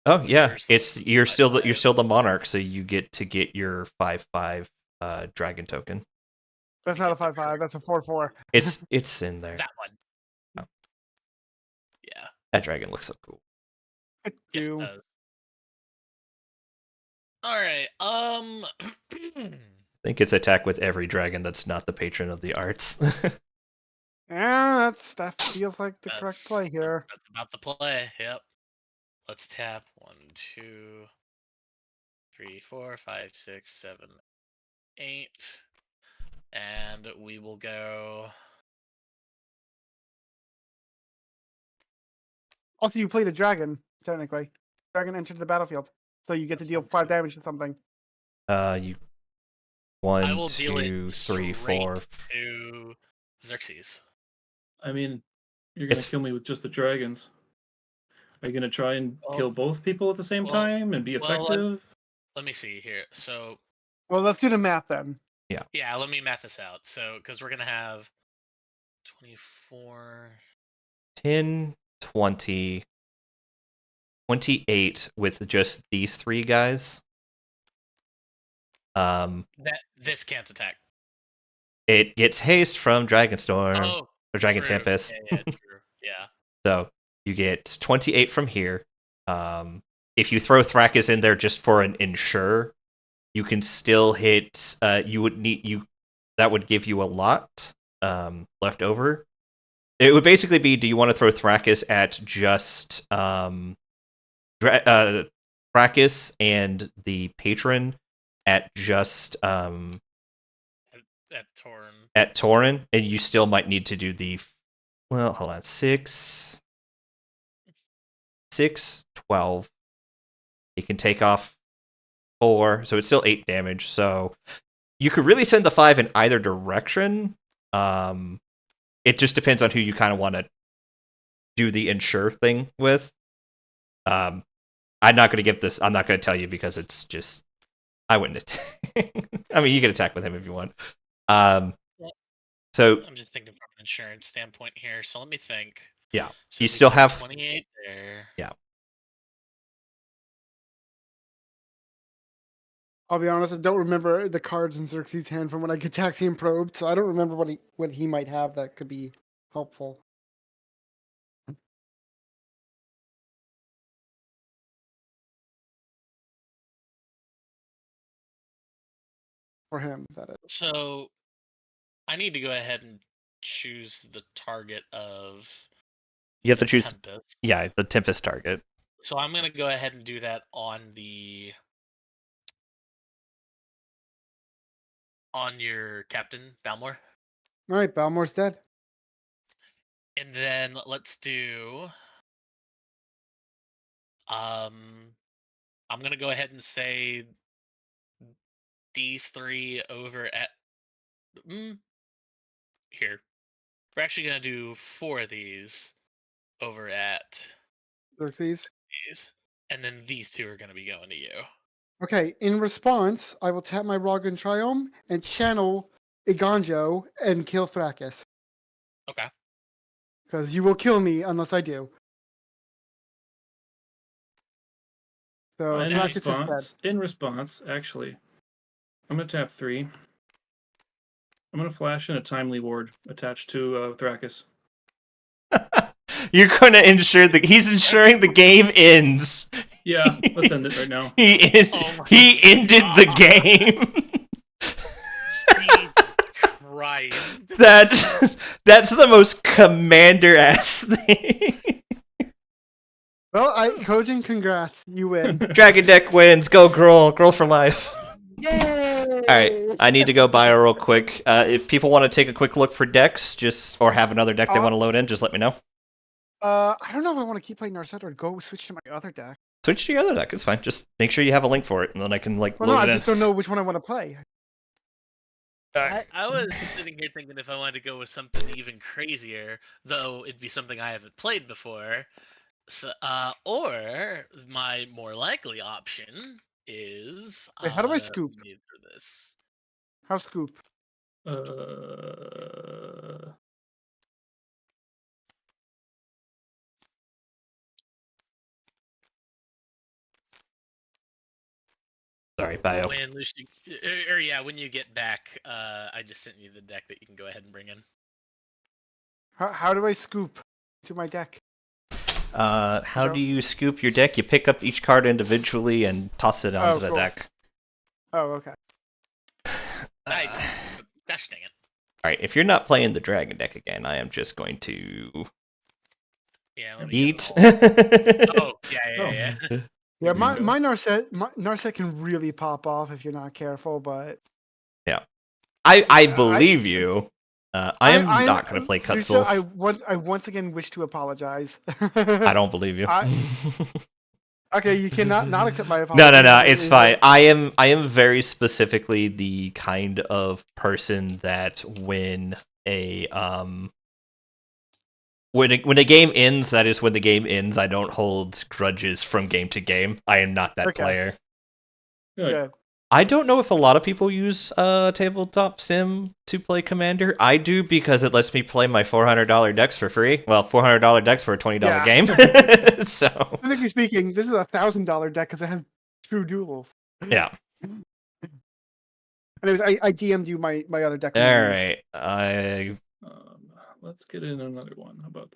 Oh yeah, Where's it's the you're still 5/5? the monarch, so you get your 5/5 dragon token. That's Let me not a get the 5/5. That's a 4/4. It's in there. that one. Oh. Yeah. That dragon looks so cool. Yes, it Two. does. All right. I think it's attack with every dragon that's not the patron of the arts. Yeah, that feels like the correct play here. That's about the play. Yep. Let's tap 1, 2, 3, 4, 5, 6, 7, 8, and we will go. Also, you play the dragon technically. Dragon entered the battlefield, so you get to That's deal 1, 5 2. damage to something. You I 1, will deal it 2, 3, 4. straight to Xerxes. I mean, you're gonna It's kill me with just the dragons. Are you gonna try and Well- kill both people at the same well- time and be well, effective? Let me see here. So Well, let's do the math then. yeah, let me math this out. So because we're gonna have 24. 10, 20, 28 with just these 3 guys. That this can't attack. It gets haste from Dragonstorm Oh, or Dragon true. Tempest. Yeah, true. Yeah. So you get 28 from here. If you throw Thrakus in there just for an ensure, you can still hit. That would give you a lot left over. It would basically be: do you want to throw Thrakus at just Thrakus and the patron at just At Torn. at Tauren, and you still might need to do the hold on, 6, 12. You can take off 4, so it's still 8 damage. So you could really send the 5 in either direction. It just depends on who you kind of want to do the ensure thing with. I'm not going to give this. I'm not going to tell you because it's just I wouldn't attack. I mean, you can attack with him if you want. So I'm just thinking from an insurance standpoint here. So let me think. yeah, So you we still got have 28 there. Yeah. I'll be honest, I don't remember the cards in Xerxes' hand from when I Gitaxian probed, so I don't remember what he might have that could be helpful. For him, that is. So I need to go ahead and choose the target of. you have to the choose. Tempest. Yeah, the Tempest target. So I'm gonna go ahead and do that on your captain Balmor, All right, Balmor's dead. and then let's do. I'm gonna go ahead and say these 3 over at. Here, we're actually gonna do 4 of these over at Xerxes. these, and then these 2 are gonna be going to you. Okay, in response, I will tap my Rogan Triome and channel Iganjo and kill Thrakus. Okay. Because you will kill me unless I do. So In Thrakus is dead. response, actually, I'm gonna tap 3. I'm gonna flash in a timely ward attached to Thrakus. You're gonna ensure he's ensuring the game ends. Yeah, let's end it right now. He ended the game. Jesus Christ. That's the most commander-ass thing. Well, Kojin, congrats. You win. Dragon deck wins. Go girl for life. Yay! Alright, I need to go bio real quick. If people want to take a quick look for decks, or have another deck they want to load in, just let me know. I don't know if I want to keep playing Narset or go switch to my other deck. Switch to your other deck, it's fine. Just make sure you have a link for it, and then I can Well, no, load I it in. just don't know which one I want to play. I was sitting here thinking if I wanted to go with something even crazier, though it'd be something I haven't played before. So, or my more likely option is Wait, how do I scoop? need for this. How scoop? Sorry, bio. When Lucy, or yeah, when you get back, I just sent you the deck that you can go ahead and bring in. How do I scoop to my deck? How do you scoop your deck? You pick up each card individually and toss it onto the cool. deck. Oh, okay. Nice. Gosh dang it. Alright, if you're not playing the dragon deck again, I am just going to Yeah, let me eat. get it all. Oh, yeah. Yeah, my Bingo. Narset can really pop off if you're not careful, but I believe you. I am not going to play Lucia, Cutzel. I once again wish to apologize. I don't believe you. Okay, you cannot not accept my apology. No, it's fine. I am very specifically the kind of person that when a game ends, that is when the game ends. I don't hold grudges from game to game. I am not that player. Good. I don't know if a lot of people use Tabletop Sim to play Commander. I do because it lets me play my $400 decks for free. Well, $400 decks for a $20 game. So, technically speaking, this is a $1,000 deck because it has true duels. yeah. Anyways, I DM'd you my other deck. All right. Let's get in another one. How about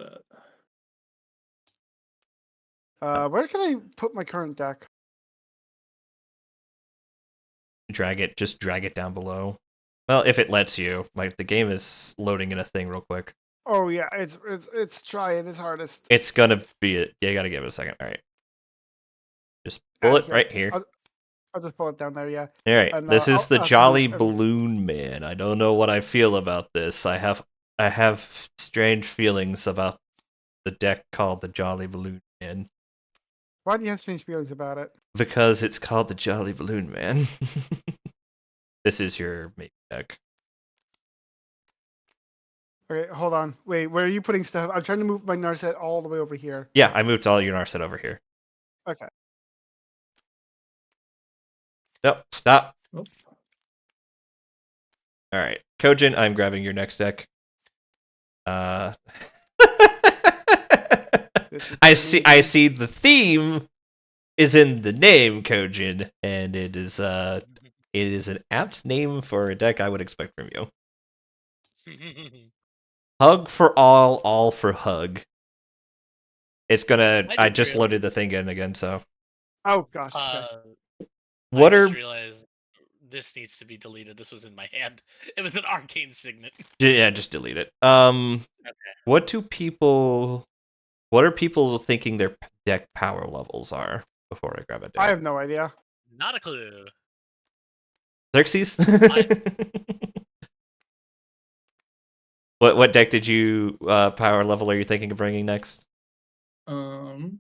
that? Where can I put my current deck? Just drag it down below. Well, if it lets you. Like, the game is loading in a thing real quick. Oh yeah, it's trying its hardest. It's gonna be it. Yeah, you gotta give it a second. All right. Just pull it right here. I'll just pull it down there. Yeah. All right. And, This is the I'll Jolly move everything. Balloon Man. I don't know what I feel about this. I have strange feelings about the deck called the Jolly Balloon Man. Why do you have strange feelings about it? Because it's called the Jolly Balloon Man. This is your main deck. Okay, hold on. Wait, where are you putting stuff? I'm trying to move my Narset all the way over here. Yeah, I moved all your Narset over here. Okay. Nope, stop. Oh. Alright. Kojin, I'm grabbing your next deck. I see the theme is in the name, Kojin, and it is an apt name for a deck I would expect from you. Hug for all for hug. It's gonna. I just loaded the thing in again, so. Oh gosh. Okay. What I are? just realized this needs to be deleted. This was in my hand. It was an arcane signet. Yeah, just delete it. Okay. What are people thinking their deck power levels are before I grab a deck? I have no idea. Not a clue. Xerxes? What deck did you power level are you thinking of bringing next? Probably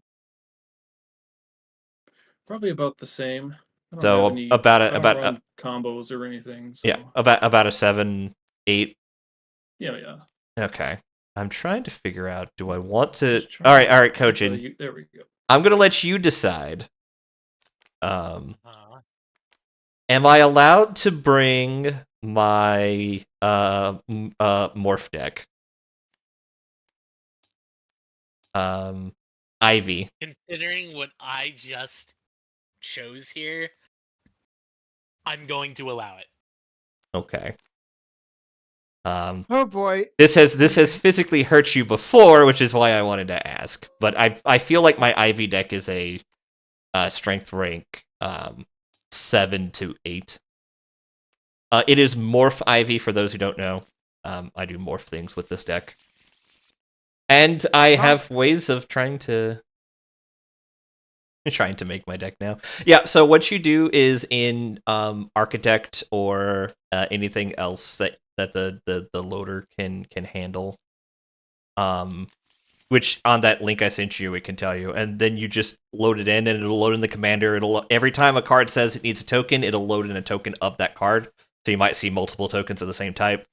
about the same. I don't So have any, about I don't run combos or anything. So. Yeah, about a 7, 8. Yeah. Okay. I'm trying to figure out. Do I want to? Just All trying right, to- Kojin. There we go. I'm gonna let you decide. Am I allowed to bring my morph deck? Ivy. Considering what I just chose here, I'm going to allow it. Okay. Oh boy. This has physically hurt you before, which is why I wanted to ask. But I feel like my Ivy deck is a strength rank 7 to 8. It is Morph Ivy for those who don't know. I do morph things with this deck. And I have ways of trying to trying to make my deck now. Yeah, so what you do is in Architect or anything else that the loader can handle. Which on that link I sent you, it can tell you, and then you just load it in, and it'll load in the commander. It'll every time a card says it needs a token, it'll load in a token of that card. So you might see multiple tokens of the same type.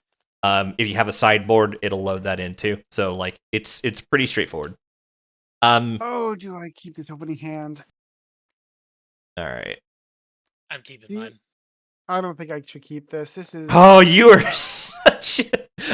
If you have a sideboard, it'll load that in too. So like it's pretty straightforward. Oh, do I keep this opening hand? All right. I'm keeping Yeah. mine. I don't think I should keep this. This is. Oh, you are such.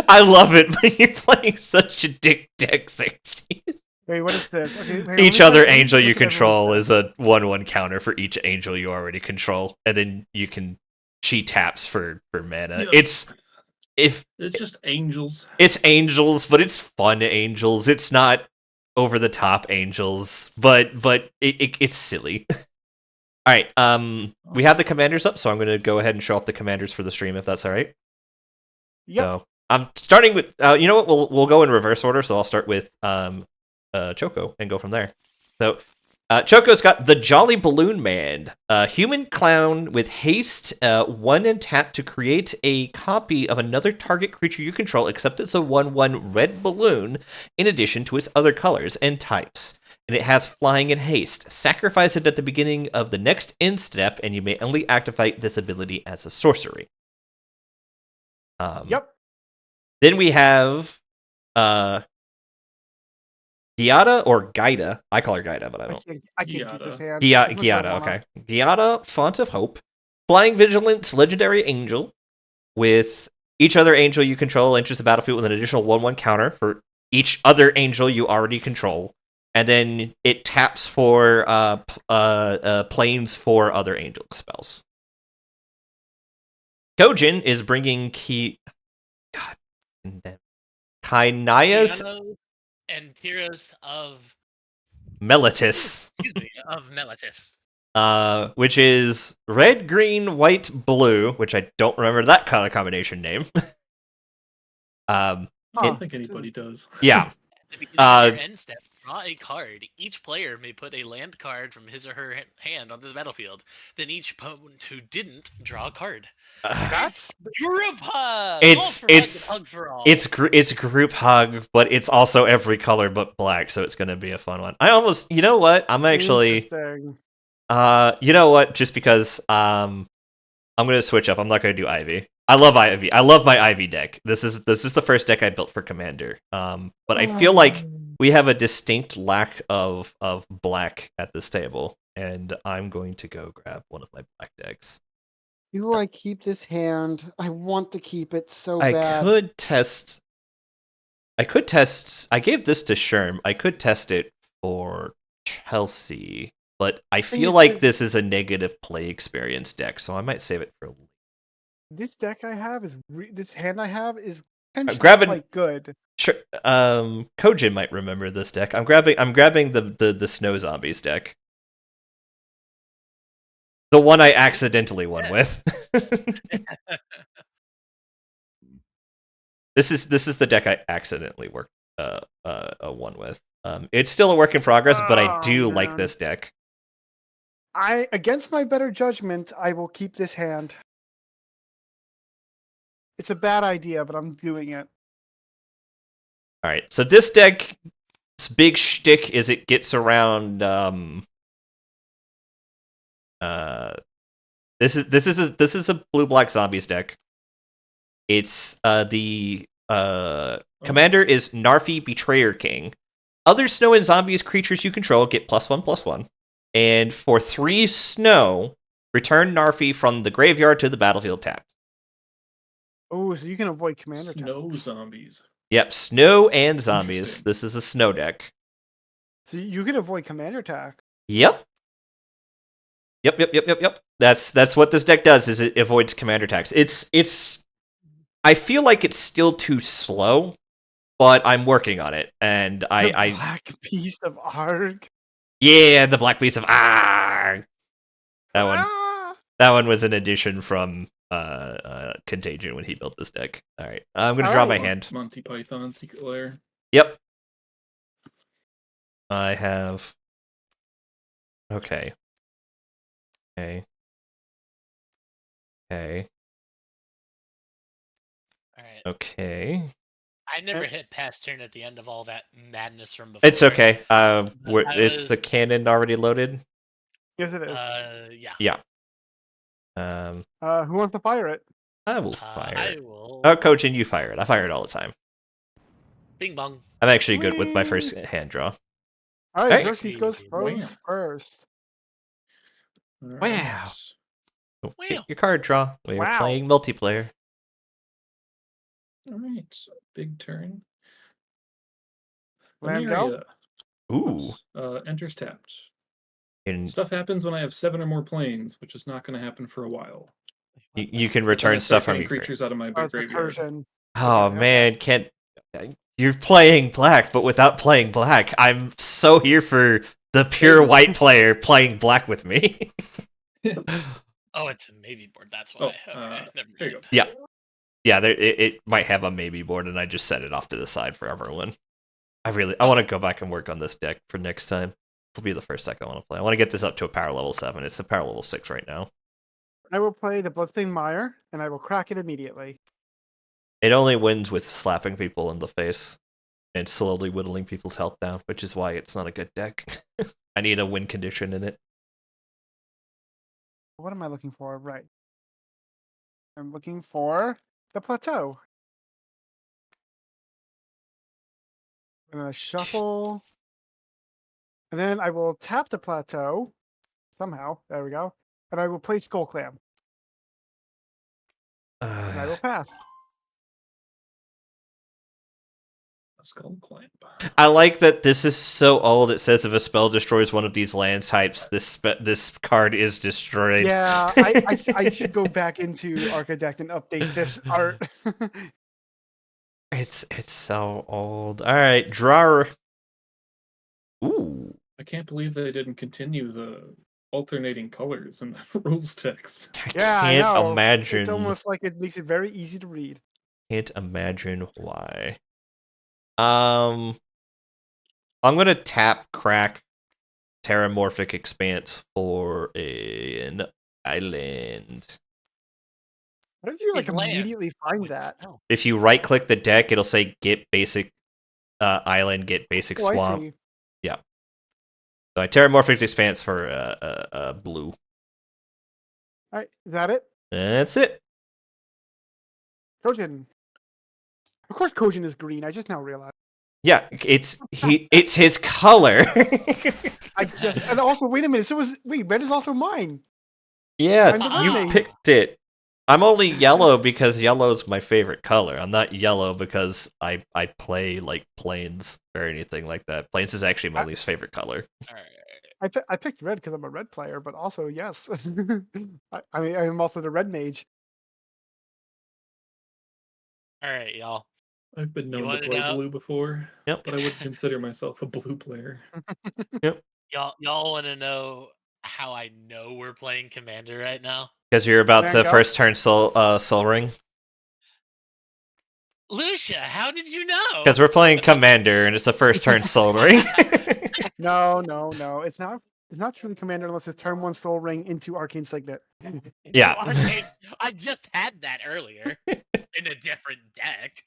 I love it when you're playing such a dick deck, 60. Wait, what is this? Okay, hang on, let Each me other let me angel look you at everyone's control deck. is a 1/1 counter for each angel you already control, and then you can cheat taps for mana. Yeah. It's just angels. It's angels, but it's fun angels. It's not over the top angels, but it's silly. All right, we have the commanders up, so I'm going to go ahead and show up the commanders for the stream if that's all right. Yep. So I'm starting with you know what, we'll go in reverse order. So I'll start with Choco and go from there. So Choco's got the Jolly Balloon Man, human clown with haste, 1 and tap to create a copy of another target creature you control, except it's a 1/1 red balloon, in addition to its other colors and types. And it has flying and haste. Sacrifice it at the beginning of the next end step, and you may only activate this ability as a sorcery. Yep. Then we have Giada or Gaida. I call her Gaida, but I don't. I can't keep this hand. Giada, okay. Giada, Font of Hope. Flying Vigilance, Legendary Angel. With each other angel you control enters the battlefield with an additional 1/1 counter for each other angel you already control. And then it taps for planes for other angel spells. Kojin is bringing Kainias Piano and Heroes of Meletis. excuse me, of Meletis. Which is red, green, white, blue, which I don't remember that color combination name. I don't think anybody does. Yeah. At the beginning of your end step, draw a card. Each player may put a land card from his or her hand onto the battlefield. Then each opponent who didn't draw a card. That's Group hug. It's- All for it's- hug for all. It's group hug, but it's also every color but black, so it's gonna be a fun one. I almost, you know what? I'm actually, interesting. you know what? Just because, I'm gonna switch up. I'm not gonna do Ivy. I love Ivy. I love my Ivy deck. This is the first deck I built for Commander. But I feel like we have a distinct lack of black at this table, and I'm going to go grab one of my black decks. Do I keep this hand? I want to keep it so I bad. could test. I gave this to Sherm. I could test it for Chelsea, but I feel you like could- this is a negative play experience deck, so I might save it for. This deck I have is this hand I have is potentially grabbing- quite good. Sure. Kojin might remember this deck. I'm grabbing the Snow Zombies deck. The one I accidentally won with. This is the deck I accidentally won with. It's still a work in progress, but I do like man. this deck. Against my better judgment, I will keep this hand. It's a bad idea, but I'm doing it. All right, so this deck's big shtick is it gets around. This is a blue-black zombies deck. It's the commander is Narfi Betrayer King. Other snow and zombies creatures you control get +1/+1, and for 3 snow, return Narfi from the graveyard to the battlefield tapped. Oh, so you can avoid commander Snow attacks. zombies. Yep, snow and zombies. Interesting. This is a snow deck. So you can avoid commander attack. Yep. That's what this deck does. Is it avoids commander attacks. It's. I feel like it's still too slow, but I'm working on it, and The I black piece of art. yeah, the Black Beast of That one. Ah! That one was an addition from Contagion when he built this deck. All right, I'm gonna draw my hand. Monty Python Secret Lair. Yep. I have Okay. Okay. Okay. All right. Okay. I never Eh. hit past turn at the end of all that madness from before. It's okay. I Is the was- cannon already loaded? Yes, it is. Yeah. Yeah. Who wants to fire it? I will fire I it. will. Oh, Coach, and you fire it. I fire it all the time. Bing bong. I'm actually good with my Whee! first hand draw. All right, Hey. Xerxes goes Wow. first. Wow. Alright. Oh, Wow. hit your card draw. We are Wow. playing multiplayer. Alright, so big turn. Land go. Lemuria. Ooh. Enters tapped. And Stuff happens when I have 7 or more planes, which is not going to happen for a while. you can But then I return start stuff from getting your creatures out of my Oh, it's graveyard. recursion. Oh Okay. man, can't. You're playing black, but without playing black. I'm so here for the pure Hey. white player playing black with me. Oh, it's a maybe board. That's Oh, why. Okay, never there you mind. go. Yeah. Yeah, it might have a maybe board, and I just set it off to the side for everyone. I want to go back and work on this deck for next time. This will be the first deck I want to play. I want to get this up to a power level 7. It's a power level 6 right now. I will play the Bloodstained Mire, and I will crack it immediately. It only wins with slapping people in the face and slowly whittling people's health down, which is why it's not a good deck. I need a win condition in it. What am I looking for? Right. I'm looking for the plateau. I'm gonna shuffle, and then I will tap the plateau somehow. There we go. And I will play Skull Clam, and I will pass. Skull Clamp. I like that this is so old. It says if a spell destroys one of these land types, this card is destroyed. Yeah, I should go back into Archidect and update this art. It's so old. All right, drawer. Ooh, I can't believe they didn't continue the alternating colors in the rules text. Yeah, I can't know. imagine. It's almost like it makes it very easy to read. Can't imagine why. I'm gonna tap crack Terramorphic Expanse for an island. How did you like It's land. immediately find Wait, that? no. If you right click the deck, it'll say get basic island, get basic Oh, I swamp. see. So I Terramorphic Expanse for blue. All right, is that it? That's it. Kojin. Of course, Kojin is green. I just now realized. Yeah, it's his color. And also, wait a minute. Red is also mine. Yeah, I'm the you red mage. picked it. I'm only yellow because yellow's my favorite color. I'm not yellow because I play like plains or anything like that. Plains is actually my least favorite color. All right. I picked red because I'm a red player, but also yes, I'm also the red mage. All right, y'all. I've been known to wanna play know? blue before, Yep. but I wouldn't consider myself a blue player. Y'all want to know how I know we're playing Commander right now? Because you're about There to you go. first turn Soul Ring. Lucia, how did you know? Because we're playing Commander and it's the first turn Soul Ring. No. It's not truly commander unless it's turn 1 Soul Ring into Arcane Signet. Yeah. Arcane- I just had that earlier in a different deck.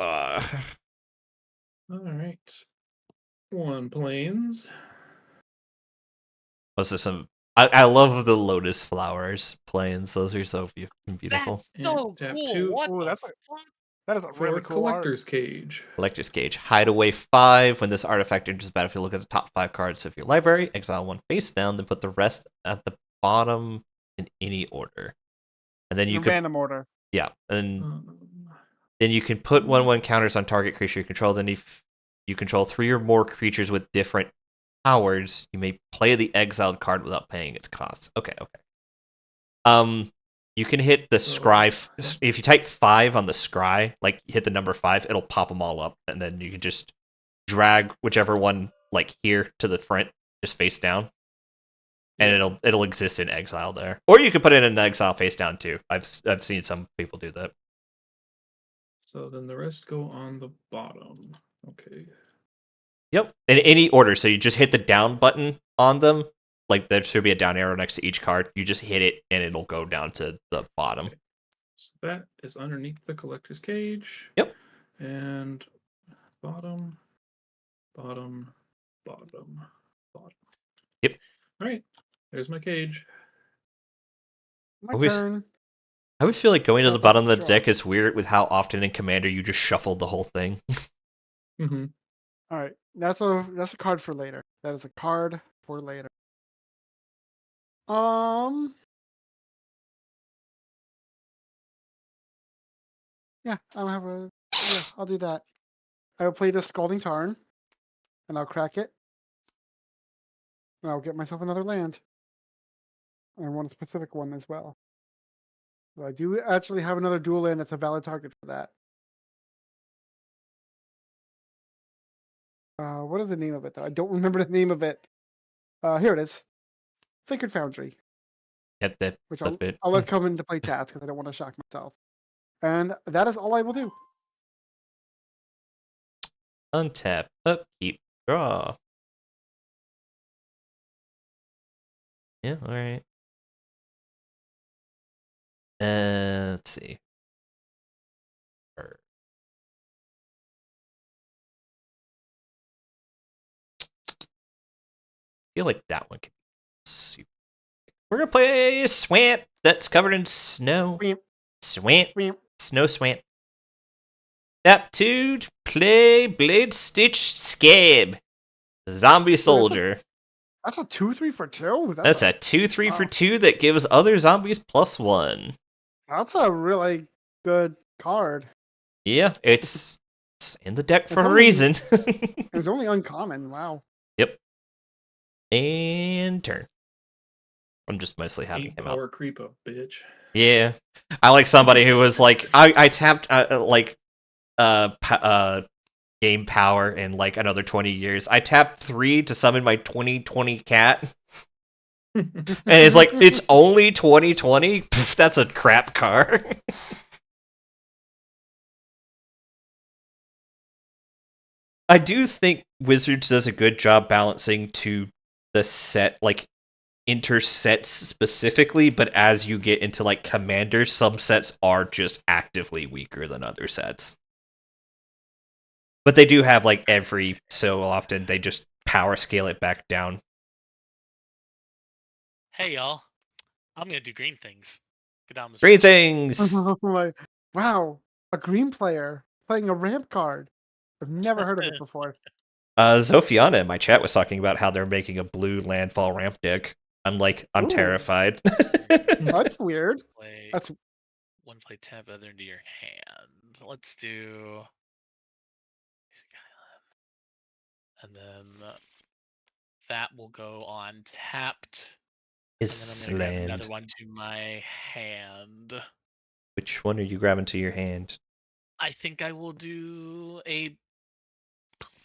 uh, Alright. 1 planes. was there some? I love the lotus flowers planes. Those are so beautiful. And So tap cool. 2 What Ooh, the that's fuck? that is a for really cool art. Collector's Cage. Collector's Cage. Hideaway 5. When this artifact enters the battlefield, look at the top 5 cards of your library. Exile 1 face down, then put the rest at the bottom in any order. And then you In can random order. yeah, and Um, then you can put 1/1 counters on target creature you control. Then if you control 3 or more creatures with different powers, you may play the exiled card without paying its cost. Okay. You can hit the So- scry. If you type 5 on the scry, like hit the number 5, it'll pop them all up, and then you can just drag whichever one, like here to the front, just face down, and it'll exist in exile there. Or you can put it in exile face down too. I've seen some people do that. So then the rest go on the bottom. Okay. Yep. In any order, so you just hit the down button on them. Like there should be a down arrow next to each card. You just hit it, and it'll go down to the bottom. Okay. So that is underneath the collector's cage. Yep. And bottom, bottom, bottom, bottom. Yep. All right. There's my cage. My Always- turn. I would feel like going to the That's bottom of the strong. deck is weird with how often in Commander you just shuffled the whole thing. Mm-hmm. All right, that's a card for later. That is a card for later. Yeah, I don't have a. Yeah, I'll do that. I will play the Scalding Tarn, and I'll crack it, and I'll get myself another land. I want a specific one as well. So I do actually have another dual land that's a valid target for that. What is the name of it though? I don't remember the name of it. Here it is. Sacred Foundry, Get that which flip it. I'll let come into play tapped because I don't want to shock myself. And that is all I will do. Untap, upkeep, draw. Yeah, alright. Let's see. I feel like that one could be super. We're gonna play Swamp that's covered in snow. Swamp. Swamp. Swamp. Snow Swamp. Tap 2 to play Blade Stitch Scab. Zombie Soldier. That's a 2/3 for 2. That's a 2/3 for wow. 2 that gives other zombies +1. That's a really good card. Yeah, it's in the deck for a only- reason. It's only uncommon. Wow. Yep. And turn. I'm just mostly having 8 him out. power creep up, bitch. Yeah, I like somebody who was like, I tapped game power in like another 20 years. I tapped 3 to summon my 2020 cat, and it's like it's only 2020. Pff, that's a crap card. I do think Wizards does a good job balancing to the set, like intersets specifically, but as you get into like Commander, some sets are just actively weaker than other sets. But they do have like every so often they just power scale it back down. Hey y'all, I'm gonna do green things. Kadama's Great rich. things. Wow, a green player playing a ramp card. I've never heard of it before. Zophiana in my chat was talking about how they're making a blue landfall ramp deck. I'm Ooh. terrified. That's weird. Play That's one play tap other into your hand. Let's do. And then that will go on tapped. And then I'm gonna grab Island. another one to my hand. Which one are you grabbing to your hand? I think I will do a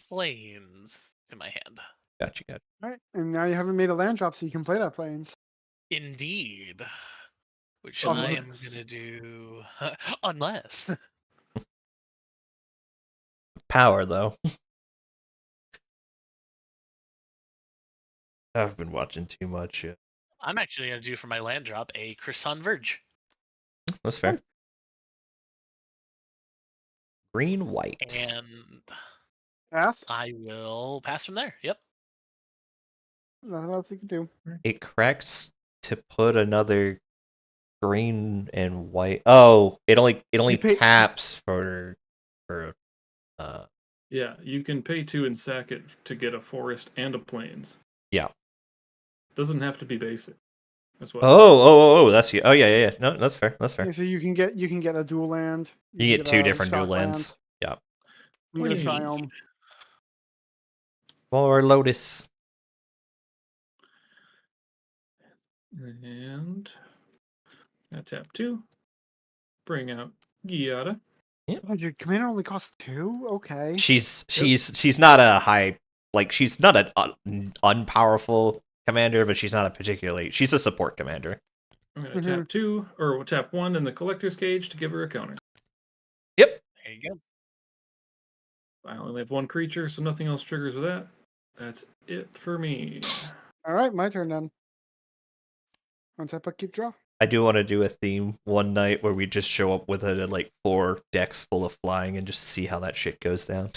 plains to my hand. Gotcha. all right. And now you haven't made a land drop, so you can play that planes. Indeed. Which Unless. I am gonna do unless. Power though. I've been watching too much. I'm actually gonna do for my land drop a Croissant Verge. That's fair. Green, white. And Pass. I will pass from there. Yep. Nothing else you can do. It cracks to put another green and white. Oh, it only pay- taps for Yeah, you can pay 2 and sack it to get a forest and a plains. Yeah. Doesn't have to be basic. That's what. That's you. Oh yeah. No, that's fair. That's fair. Yeah, so you can get a dual land. You get can 2 a different dual shot lands. land. Yeah. You can Please. try 'em. More Lotus. And I tap 2. Bring out Giada. Oh, your commander only costs 2? Okay. She's not a high, like she's not an unpowerful commander, but she's not a particularly. She's a support commander. I'm gonna tap 2, or we'll tap 1 in the collector's cage to give her a counter. Yep. There you go. I only have one creature, so nothing else triggers with that. That's it for me. All right, my turn then. Once I put keep draw. I do want to do a theme one night where we just show up with like 4 decks full of flying and just see how that shit goes down.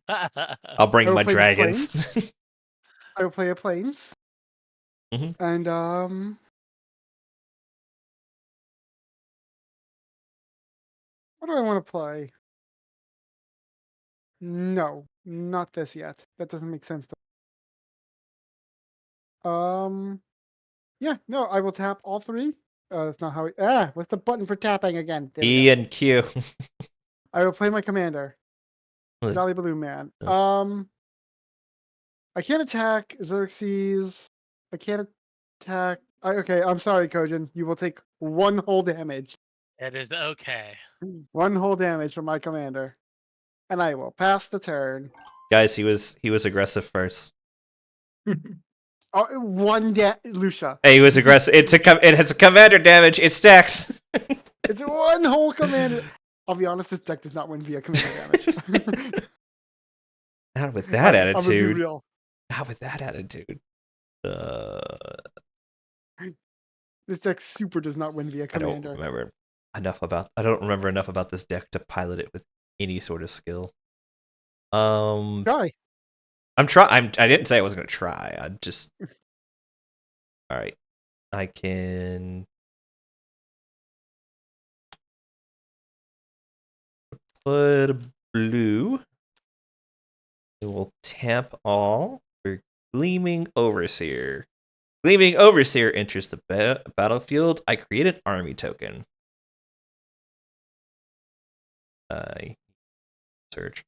I'll bring I will my play the dragons. I will play a planes. Mhm. And what do I want to play? No, not this yet. That doesn't make sense. Yeah, no, I will tap all 3. That's not how we. What's the button for tapping again? There we E go. and Q. I will play my commander, Really? Jolly Balloon Man. Oh. I can't attack Xerxes. I can't attack. Okay, I'm sorry, Kojin. You will take 1 whole damage. It is okay. 1 whole damage from my commander, and I will pass the turn. Guys, he was aggressive first. Oh, Lucia. Hey, he was aggressive. It has a commander damage. It stacks. It's 1 whole commander. I'll be honest, this deck does not win via commander damage. Not with that I'm gonna be attitude. real. Not with that attitude. This deck super does not win via I don't commander. remember enough about this deck to pilot it with any sort of skill. Try. I didn't say I wasn't gonna try. I just. All right. I can put a blue. It will tap all for Gleaming Overseer. Gleaming Overseer enters the battlefield. I create an army token. I search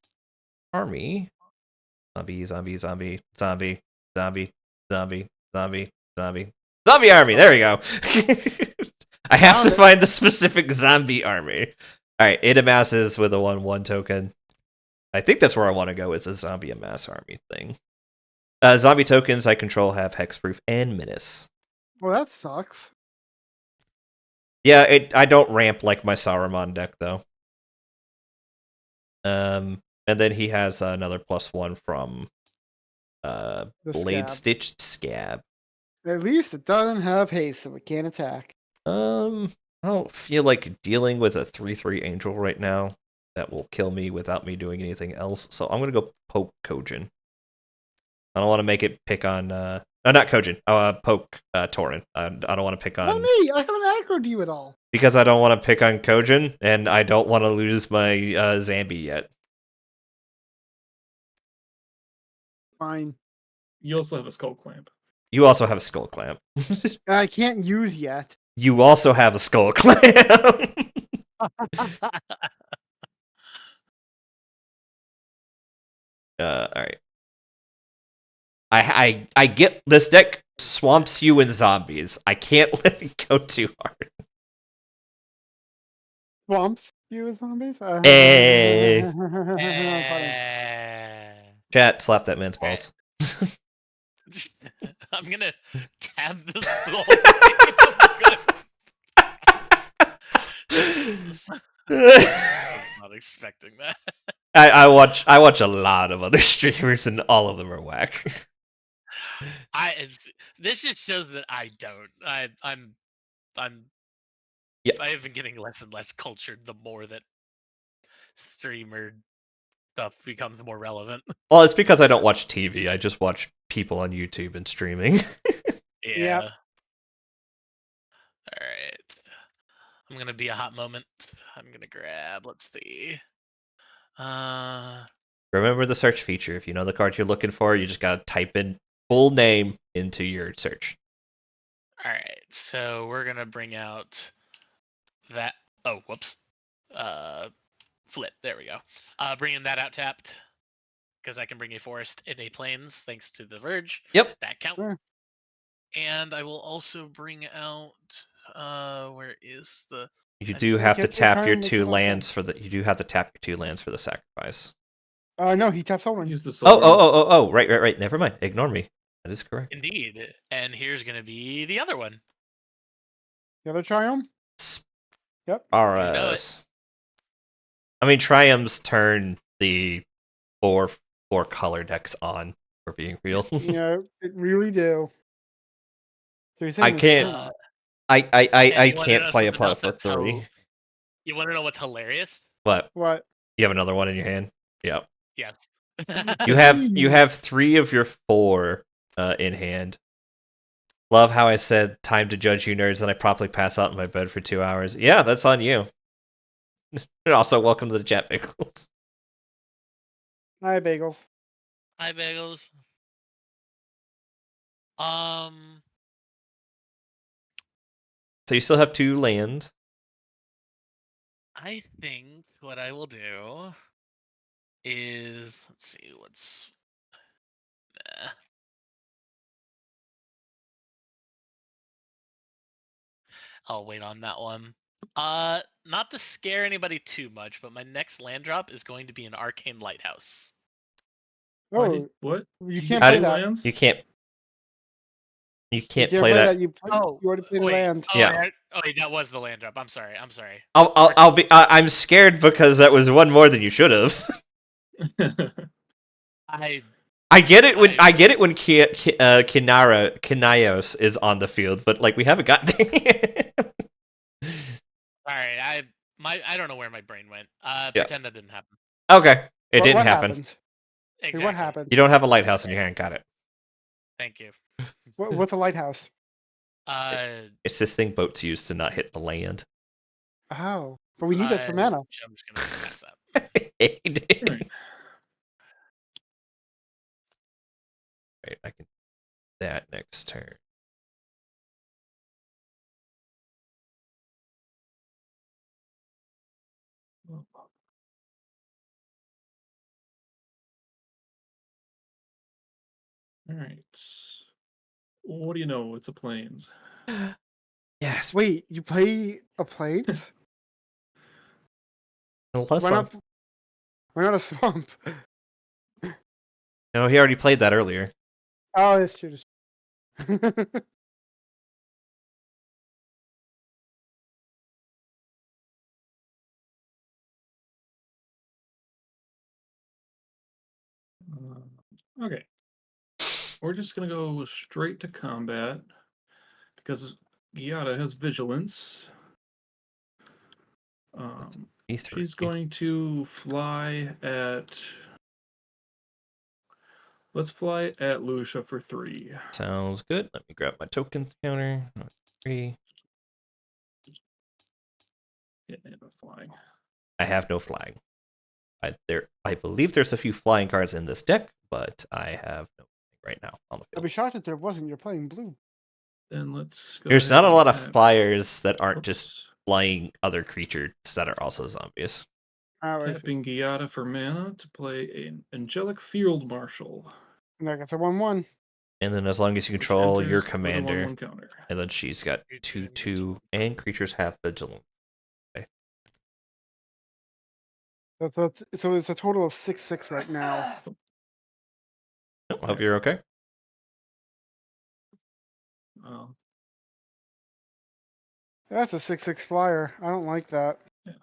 army. Zombie, zombie, zombie, zombie, zombie, zombie, zombie, zombie. Zombie army! There we go! I have Found to it. find the specific zombie army. Alright, it amasses with a 1/1 token. I think that's where I want to go, is a zombie amass army thing. Zombie tokens I control have hexproof and menace. Well, that sucks. Yeah, I don't ramp like my Saruman deck though. And then he has another +1 from The Blade scab. Stitched Scab. At least it doesn't have haste, so it can't attack. I don't feel like dealing with a 3/3 angel right now. That will kill me without me doing anything else. So I'm gonna go poke Kojin. I don't want to make it pick on not Kojin. Poke Torin. I don't want to pick on. Not me. I haven't aggroed you at all. Because I don't want to pick on Kojin, and I don't want to lose my Zambi yet. Fine. You also have a skull clamp. You also have a skull clamp. I can't use yet. You also have a skull clamp. Alright. I get this deck swamps you in zombies. I can't let it go too hard. Swamps you with zombies? Eh. Funny. Chat, slap that man's balls. I'm gonna tab the soul. I was not expecting that. I watch a lot of other streamers and all of them are whack. This just shows that I don't. I'm Yeah. I have been getting less and less cultured the more that streamer stuff becomes more relevant. Well, it's because I don't watch TV. I just watch people on YouTube and streaming. Yeah. Yep. All right. I'm gonna be a hot moment. I'm gonna grab. Let's see. Remember the search feature. If you know the card you're looking for, you just gotta type in full name into your search. All right. So we're gonna bring out that. Oh, whoops. Flip. There we go. Bringing that out tapped because I can bring a forest in a plains thanks to the Verge. Yep. That count. Sure. And I will also bring out. Where is the? You I do think have we to get your tap turn, your makes 2 it all lands for the. You do have to tap your 2 lands for the sacrifice. No, he taps someone. Use the soul. Right. Never mind. Ignore me. That is correct. Indeed. And here's gonna be the other one. The other triumph? Yep. Alright. I mean, Triumph's turn the four color decks on, for being real. Yeah, it really do. So you're I saying it's can't- too much. And I you wanna know can't play a something else plus with that's hel- 3. You want to know what's hilarious? What? What? You have another one in your hand? Yep. Yes. You have 3 of your 4 in hand. Love how I said time to judge you nerds and I promptly pass out in my bed for 2 hours. Yeah, that's on you. And also, welcome to the chat, Pickles. Hi, Bagels. Hi, Bagels. Um, So you still have 2 land. I think what I will do is let's see what's. I'll wait on that one. Not to scare anybody too much, but my next land drop is going to be an arcane lighthouse. Oh, What? you get can't play two that. lands? You can't You can't play that. You already played a wait. land. Oh, Yeah. wait, that was the land drop. I'm sorry. I'm sorry. I'm scared because that was one more than you should have. I get it when Kinaios is on the field, but like we haven't gotten there yet. Sorry. I don't know where my brain went. Yeah. Pretend that didn't happen. Okay, it What didn't happen. happened? Hey, Exactly. what happened? You don't have a lighthouse in your hand. Got it. Thank you. What's a lighthouse? It's this thing boats use to not hit the land. Oh, but we need that for mana. I'm just gonna pass that. Right. Right, I can do that next turn. All right. What do you know? It's a plains. Yes. Wait, you play a plains? Unless Why not? Why not a swamp? No, he already played that earlier. Oh, that's true. Okay. We're just gonna go straight to combat because Giada has vigilance. She's going to fly at. Let's fly at Lucia for 3. Sounds good. Let me grab my token counter. 3. Yeah, I'm flying. I have no flying. I believe there's a few flying cards in this deck, but I have no flying right now on the I'd be field. shocked if there wasn't. You're playing blue. Then let's go. There's ahead not a and lot of tap. flyers that aren't Oops. just flying other creatures that are also zombies. Oh, I see. Tapping Giada for mana to play an Angelic Field Marshal. And that gets a 1/1. And then as long as you which control your enters with a commander, 1/1 counter. and then she's got 2/2, and creatures have vigilance. So it's a total of 6/6 right now. Oh, hope you're okay. Oh, That's a 6/6 flyer. I don't like that. yeah.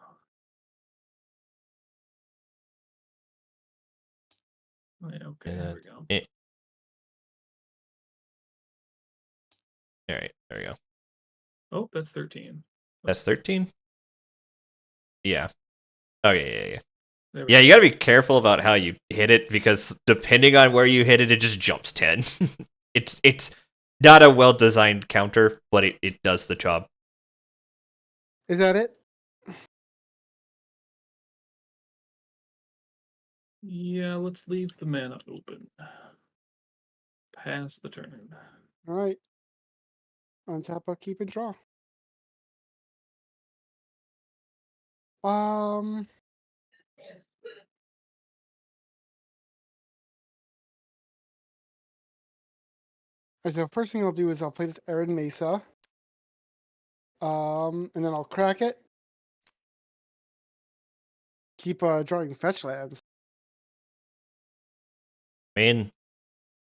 Oh, yeah, okay, there we go. All right, there we go. Oh, that's 13. That's 13? Yeah. Oh, yeah. There we Yeah, go. you gotta be careful about how you hit it, because depending on where you hit it, it just jumps 10. It's not a well-designed counter, but it does the job. Is that it? Yeah, let's leave the mana open. Pass the turn. All right. Untap, upkeep, and draw. So first thing I'll do is I'll play this Arid Mesa. And then I'll crack it. Keep drawing fetch lands. I mean,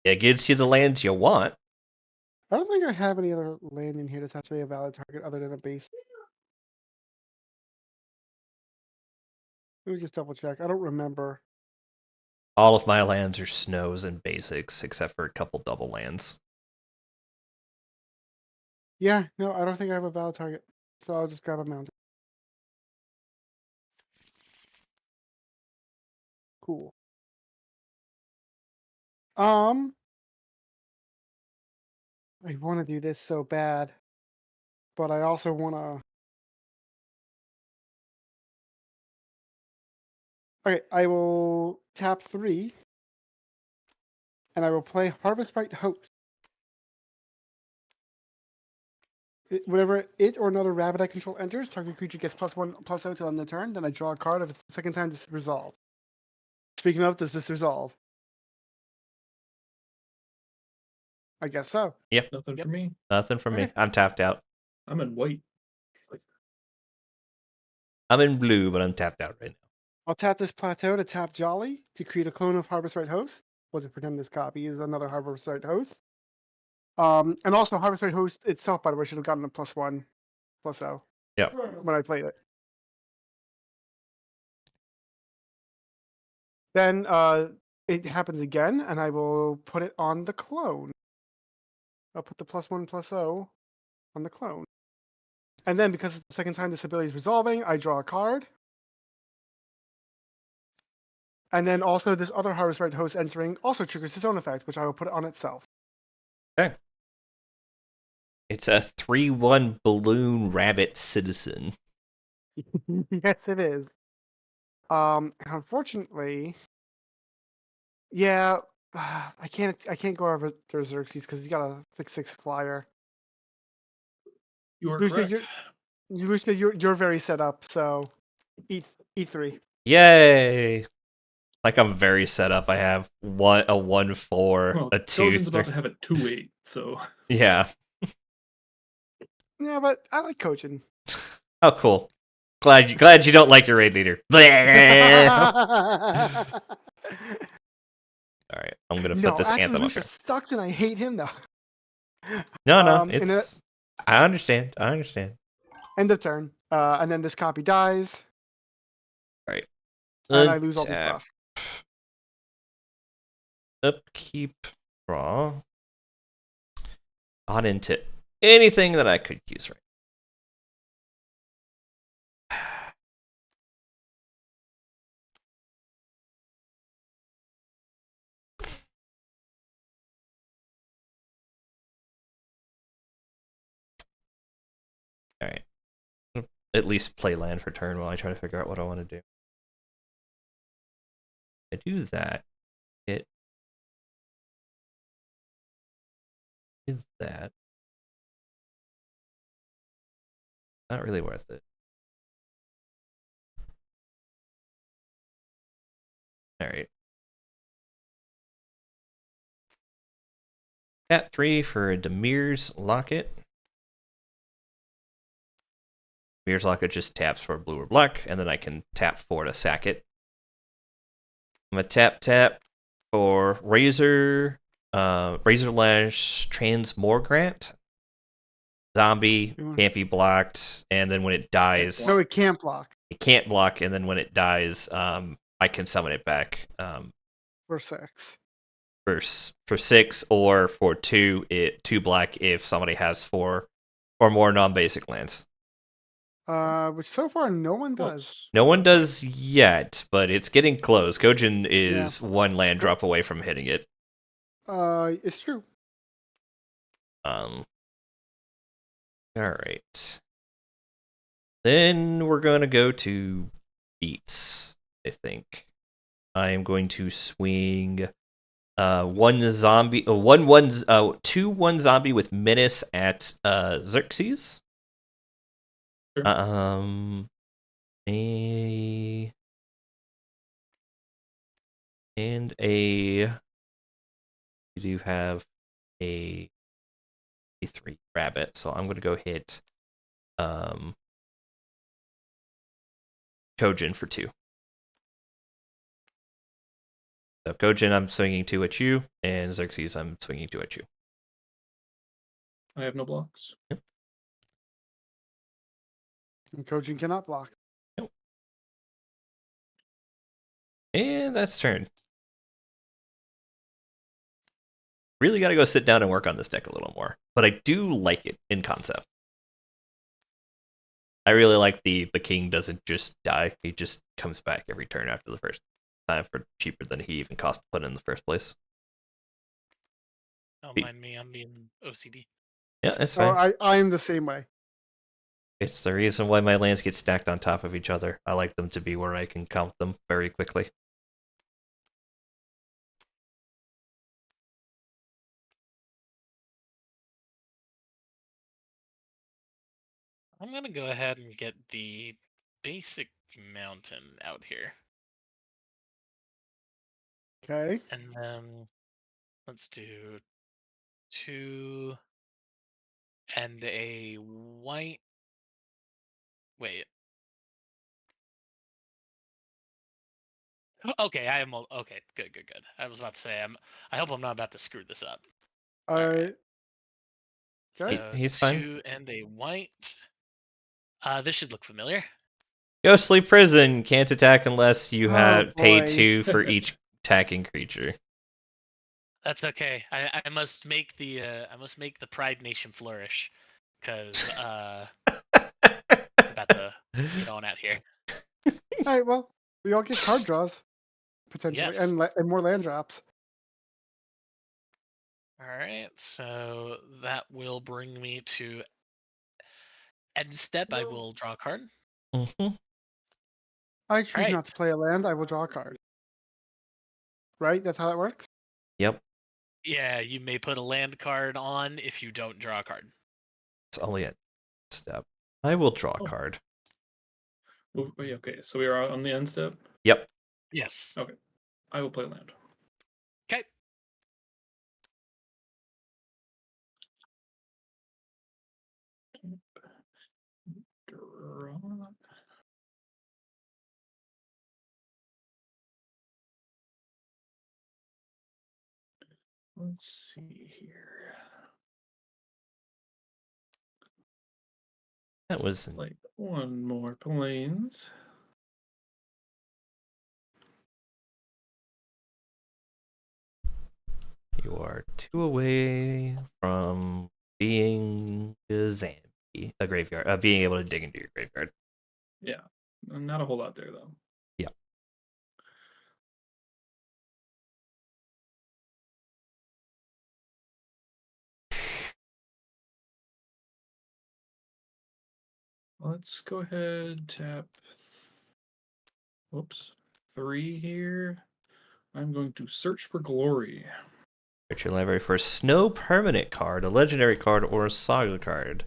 it gives you the lands you want. I don't think I have any other land in here that's actually a valid target other than a base. Let me just double check. I don't remember. All of my lands are snows and basics, except for a couple double lands. Yeah, no, I don't think I have a valid target. So I'll just grab a mountain. Cool. I want to do this so bad, but I also want to. Okay, I will tap 3, and I will play Harvest Right Host. Whenever it or another rabbit I control enters, target creature gets +1/+0 till end of the turn. Then I draw a card. If it's the second time, this is resolved. Speaking of, does this resolve? I guess so. Nothing Yep. for me. Nothing from me. Okay. I'm tapped out. I'm in white. I'm in blue, but I'm tapped out right now. I'll tap this plateau to tap Jolly to create a clone of Harvest Right Host. Was it pretend this copy is another Harvest Right Host? And also Harvest Right Host itself, by the way, should have gotten a +1/+0. Yep. When I played it. Then it happens again, and I will put it on the clone. I'll put the +1/+0 on the clone. And then because it's the second time this ability is resolving, I draw a card. And then also this other Harvest Right Host entering also triggers its own effect, which I will put it on itself. Okay. It's a 3/1 balloon rabbit citizen. Yes, it is. Unfortunately, yeah, I can't go over to Xerxes because he's got a 6/6 flyer. You are Lucia, correct. Lucia, you're very set up, so E3. Yay! Like I'm very set up. I have a 1/4, Well, a 2 Gojin's 3. about to have a 2/8, so Yeah. Yeah, but I like coaching. Oh, cool. Glad you don't like your raid leader. All right, I'm gonna put No, this actually, anthem up Lucia here. sucks, and I hate him though. No, and it's. I understand. end of turn, and then this copy dies, All right. and I lose all these Untap. buffs. Upkeep, draw. On into anything that I could use right. All right. At least play land for turn while I try to figure out what I want to do. I do that. It is that. Not really worth it. All right. Tap 3 for a Demir's Locket. Demir's Locket just taps for blue or black, and then I can tap 4 to sack it. I'm gonna tap for Razor Lash Transmogrant. Zombie can't be blocked, and then when it dies, No, it can't block it can't block, and then when it dies, I can summon it back. for 6. For 6 or for 2, 2 black if somebody has 4 or more non-basic lands. Which so far no one does. close. No one does yet, but it's getting close. Gojin is 1 land drop away from hitting it. It's true. All right. Then we're gonna go to beats. I think I am going to swing 1 zombie, 2/1 zombie with menace at Xerxes. Sure. We do have a 3 rabbit, so I'm gonna go hit Kojin for 2. So Kojin, I'm swinging 2 at you, and Xerxes, I'm swinging 2 at you. I have no blocks. And coaching cannot block. And that's turn. really got to go sit down and work on this deck a little more. But I do like it in concept. I really like the king doesn't just die; he just comes back every turn after the first time for cheaper than he even cost to put in the first place. Don't mind me, I'm being OCD. Yeah, it's Oh, fine. I am the same way. It's the reason why my lands get stacked on top of each other. I like them to be where I can count them very quickly. I'm gonna go ahead and get the basic mountain out here. Okay. And then let's do 2 and a white. Wait. Okay, I am okay. Good. I was about to say I hope I'm not about to screw this up. All right. Okay. So He's fine. 2 and a white. This should look familiar. Ghostly Prison can't attack unless you Oh, have paid boy. 2 for each attacking creature. That's okay. I must make the Pride Nation flourish, because about to get on out here. All right. Well, we all get card draws potentially, Yes. and more land drops. All right, so that will bring me to end step. I will draw a card. Mm-hmm. I choose Right. not to play a land. I will draw a card. Right? That's how that works. Yep. Yeah, you may put a land card on if you don't draw a card. It's only a step. I will draw a Oh. card. Oh, yeah, okay, so we are on the end step. Yep. Yes. Okay, I will play land. Okay. Draw. Let's see here. That was Like one more planes. you are 2 away from being a zombie, a graveyard, being able to dig into your graveyard. Yeah, not a whole lot there though. Yeah. Let's go ahead, tap. Whoops, 3 here. I'm going to search for glory. Search your library for a snow permanent card, a legendary card, or a saga card.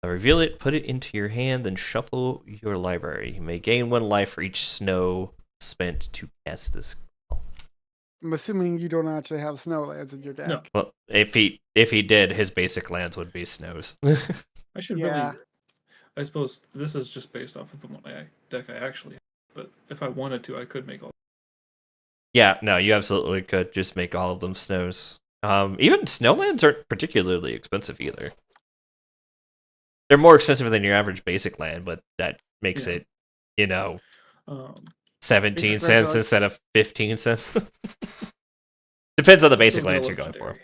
Reveal it, put it into your hand, then shuffle your library. You may gain 1 life for each snow spent to cast this. I'm assuming you don't actually have snow lands in your deck. No. Well, if he did, his basic lands would be snows. I should Yeah. really. I suppose this is just based off of the one deck I actually have. But if I wanted to, I could make all. Yeah, no, you absolutely could just make all of them snows. Even snowlands aren't particularly expensive either. They're more expensive than your average basic land, but that makes Yeah. it, you know, Um, 17 Basic lands cents are- instead of 15 cents. Depends on the so basic go lands you're going for.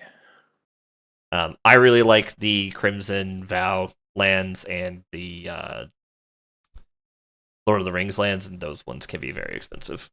legendary. I really like the Crimson Vow lands and the Lord of the Rings lands, and those ones can be very expensive.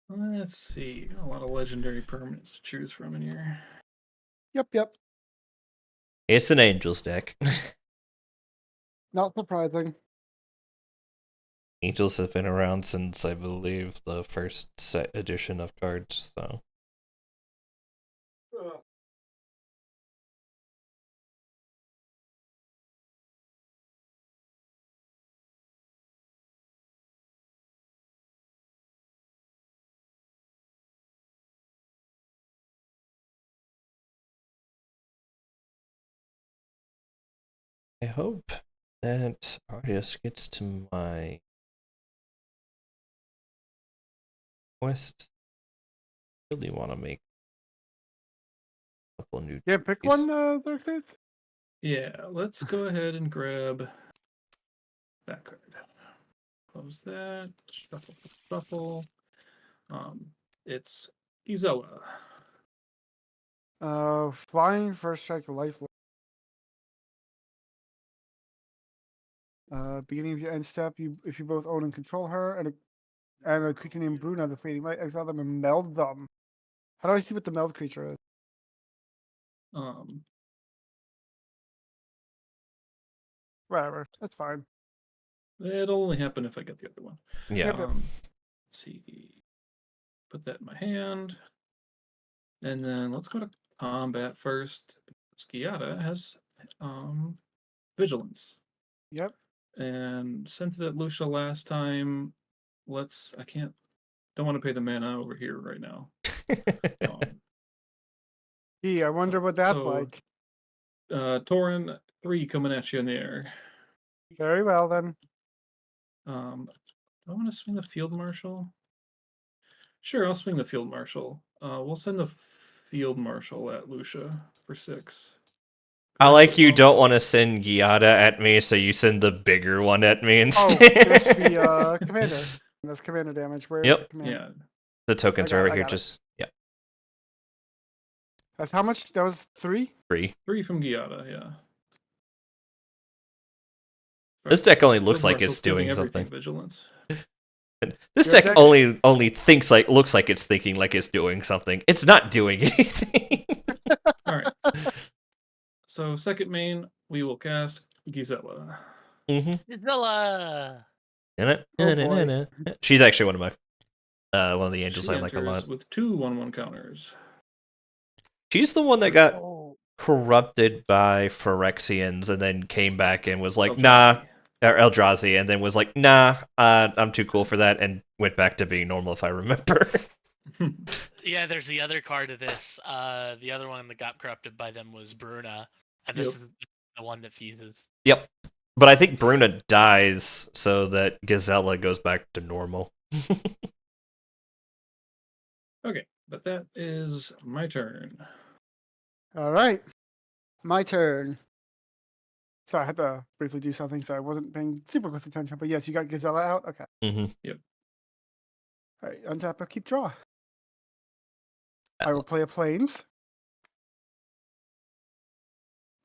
Let's see. A lot of legendary permanents to choose from in here. Yep. It's an Angels deck. Not surprising. Angels have been around since, I believe, the first set edition of cards, so. I hope that Artius gets to my quest. Really want to make a couple new. Yeah, pick trees. one, Xerxes. Yeah, let's go ahead and grab that card. Close that. Shuffle, shuffle. It's Gisela. Flying, first strike, life. Beginning of your end step, if you both own and control her and a creature named Bruna, the fading light, exile them and meld them. How do I see what the meld creature is? Um, Whatever, that's fine. It'll only happen if I get the other one. Yeah. Yep. Let's see. Put that in my hand. And then let's go to combat first. Skiata has vigilance. Yep. And sent it at Lucia last time. Don't want to pay the mana over here right now. Gee, I wonder what that's So, like. Torin 3 coming at you in the air. Very well then. Do I want to swing the field marshal? Sure, I'll swing the field marshal. We'll send the field marshal at Lucia for 6. I like you don't want to send Giada at me, so you send the bigger one at me Oh, instead. that's the commander. That's commander damage. Where's Yep. the commander? Yeah, The tokens I are got over it, I here, got it. just That's how much? That was 3? free. 3 from Giada, yeah. This deck only looks Field like it's Marshal's giving doing everything something. vigilance. This Your deck deck- only looks like it's thinking like it's doing something. It's not doing anything. Alright. So second main, we will cast Gisela. Zilla! Oh, boy. She's actually one of the angels She I like a lot. enters with 2 1/1 counters. She's the one that got Oh. corrupted by Phyrexians and then came back and was like, Eldrazi. nah, or Eldrazi, and then was like, nah, I'm too cool for that, and went back to being normal if I remember. Yeah, there's the other card of this. The other one that got corrupted by them was Bruna, and this Yep. is the one that fuses. Yep. But I think Bruna dies so that Gazella goes back to normal. Okay, but that is my turn. All right. My turn. So I had to briefly do something, so I wasn't paying super close attention. But yes, you got Gazella out? Okay. Mm-hmm. All right, untap or keep draw. I will play a Plains.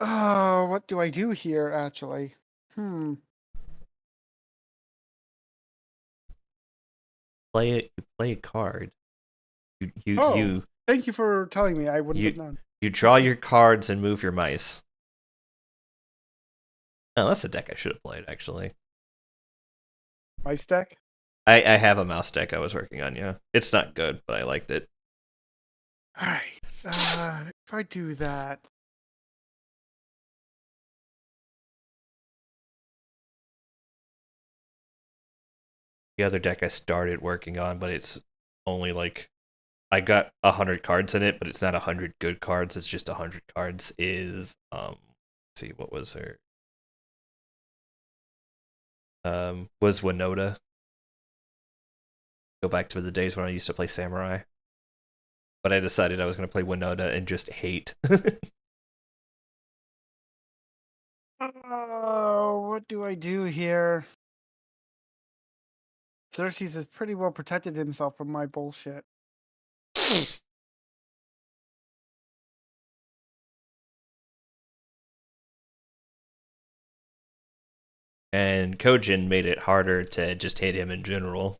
Oh, what do I do here, actually? Play a card. You Oh, you thank you for telling me. I wouldn't you have known. you draw your cards and move your mice. Oh, that's the deck I should have played actually. Mice deck? I have a mouse deck I was working on, yeah. It's not good, but I liked it. All right. If I do that. The other deck I started working on, but it's only like I got 100 cards in it, but it's not 100 good cards. It's just 100 cards. Is let's see, what was her? Was Winota. Go back to the days when I used to play Samurai, but I decided I was going to play Winota and just hate. Oh, what do I do here? Xerxes has pretty well protected himself from my bullshit. And Kojin made it harder to just hit him in general.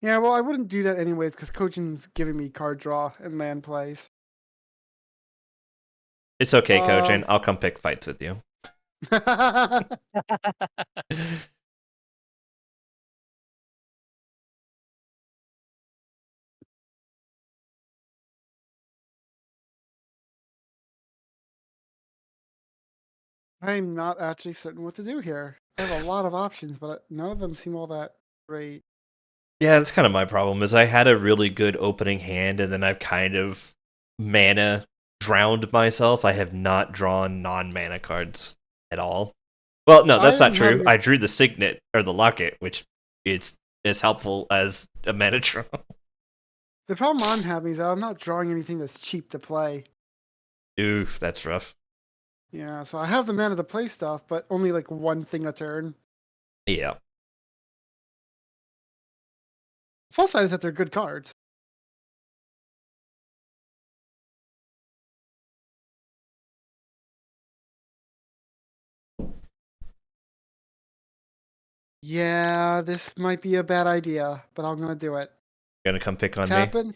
Yeah, well, I wouldn't do that anyways, because Kojin's giving me card draw and land plays. It's okay, Kojin. I'll come pick fights with you. I'm not actually certain what to do here. I have a lot of options, but none of them seem all that great. Yeah, that's kind of my problem. Is I had a really good opening hand, and then I've kind of mana drowned myself. I have not drawn non-mana cards at all. Well, no, that's not I'm true. having I drew the signet or the locket, which is as helpful as a mana draw. the problem I'm having is that I'm not drawing anything that's cheap to play. Oof, that's rough. Yeah, so I have the mana to play stuff, but only like one thing a turn. Yeah. Plus side is that they're good cards. Yeah, this might be a bad idea, but I'm gonna do it. Gonna come pick on me? Tapping.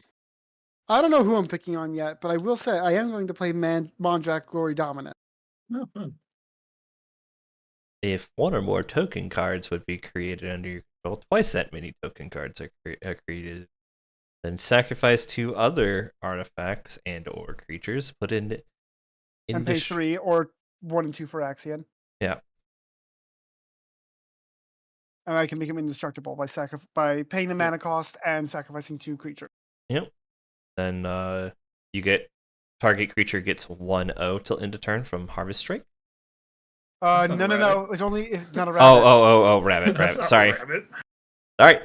I don't know who I'm picking on yet, but I will say I am going to play Mondrak Glory Dominant. Oh, fun. If one or more token cards would be created under your control, twice that many token cards are created. Then sacrifice 2 other artifacts and or creatures. Put in And pay 3 or 1 and 2 for Axion. Yeah. And I can make him indestructible by paying the mana cost and sacrificing 2 creatures. Yep. Then you get target creature gets 1/0 till end of turn from Harvest Strike. No, That's not a no. rabbit. It's not a rabbit. Oh, rabbit. That's not a Sorry. rabbit. Sorry.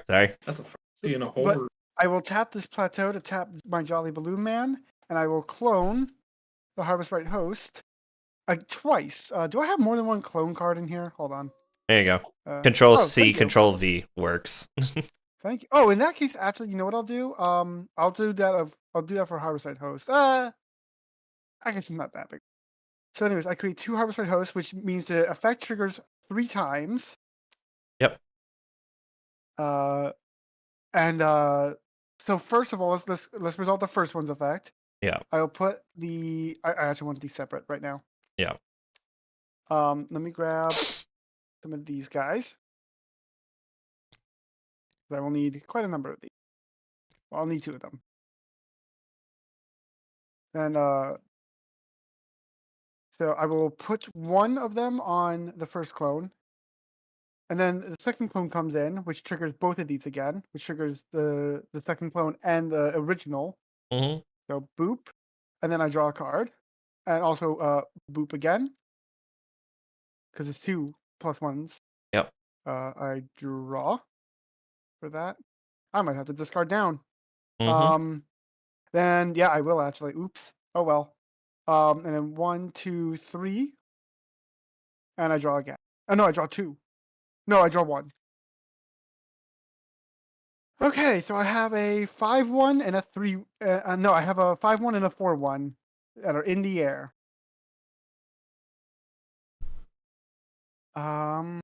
That's a fantasy in a whole. But I will tap this plateau to tap my Jolly Balloon Man, and I will clone the Harvest Right Host twice. Do I have more than one clone card in here? Hold on. There you go. Control C, thank you. Control V works. Thank you. Oh, in that case, actually, you know what I'll do? I'll do that for Harvest Right Host. I guess it's not that big. So, anyways, I create 2 Harvest Right Hosts, which means the effect triggers 3 times. Yep. So first of all, let's resolve the first one's effect. Yeah. I'll put I actually want these separate right now. Yeah. Let me grab some of these guys. I will need quite a number of these. Well, I'll need 2 of them. And so I will put one of them on the first clone. And then the second clone comes in, which triggers both of these again, which triggers the second clone and the original. Mm-hmm. So boop, and then I draw a card, and also boop again, because it's 2 +1s. Yep. I draw for that. I might have to discard down. Mm-hmm. Then yeah, I will actually. Oops. Oh well. And then 1, 2, 3, and I draw again. Oh no, I draw 2. No, I draw 1. Okay, so I have a 5/1 and a 3. No, I have a 5/1 and a 4/1 that are in the air. I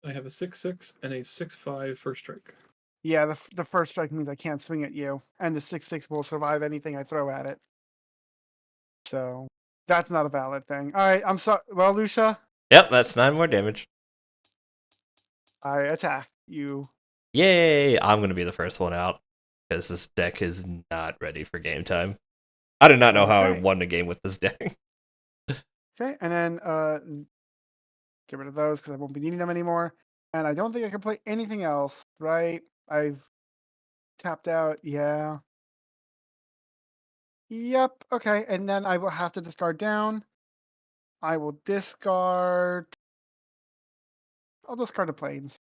have a 6/6 and a 6/5 first strike. Yeah, the first strike means I can't swing at you, and the 6/6 will survive anything I throw at it. So that's not a valid thing. All right, I'm sorry. Well, Lucia, Yep, that's 9 more damage. I attack you. Yay! I'm gonna be the first one out because this deck is not ready for game time. I do not know how I Okay. won the game with this deck. Okay, and then get rid of those because I won't be needing them anymore. And I don't think I can play anything else, right? I've tapped out. Yeah. Yep. Okay, and then I will have to discard down. I will discard. I'll discard the planes,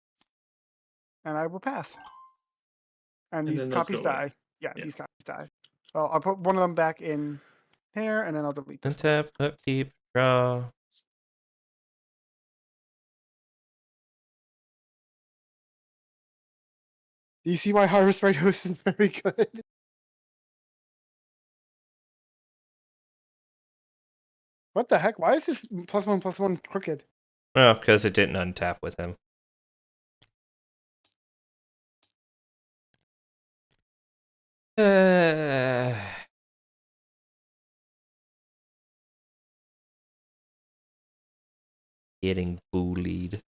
and I will pass. And these then those copies go away. die. Yeah, Yeah. these copies die. Well, I'll put one of them back in here, and then I'll delete this. Untap, upkeep, draw. Do you see why Harvest Right Host is very good? What the heck? Why is this +1/+1 crooked? Oh, because it didn't untap with him. Getting bullied.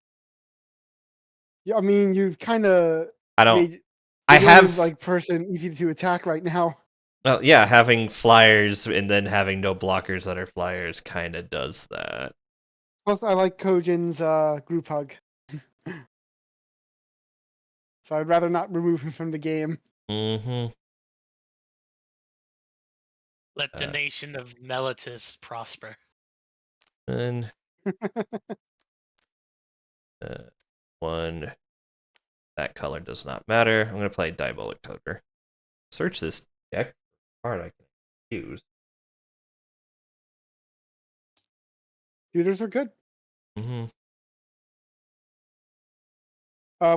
Yeah, I mean, you've kind of I don't. made I the have only, like person easy to attack right now. Well, yeah, having flyers and then having no blockers that are flyers kind of does that. Plus, I like Kojin's group hug. So I'd rather not remove him from the game. Mm-hmm. Let the nation of Melitus prosper. And one. That color does not matter. I'm gonna play Diabolic Toter. Search this deck for a card I can use. Shooters are good. Mm-hmm.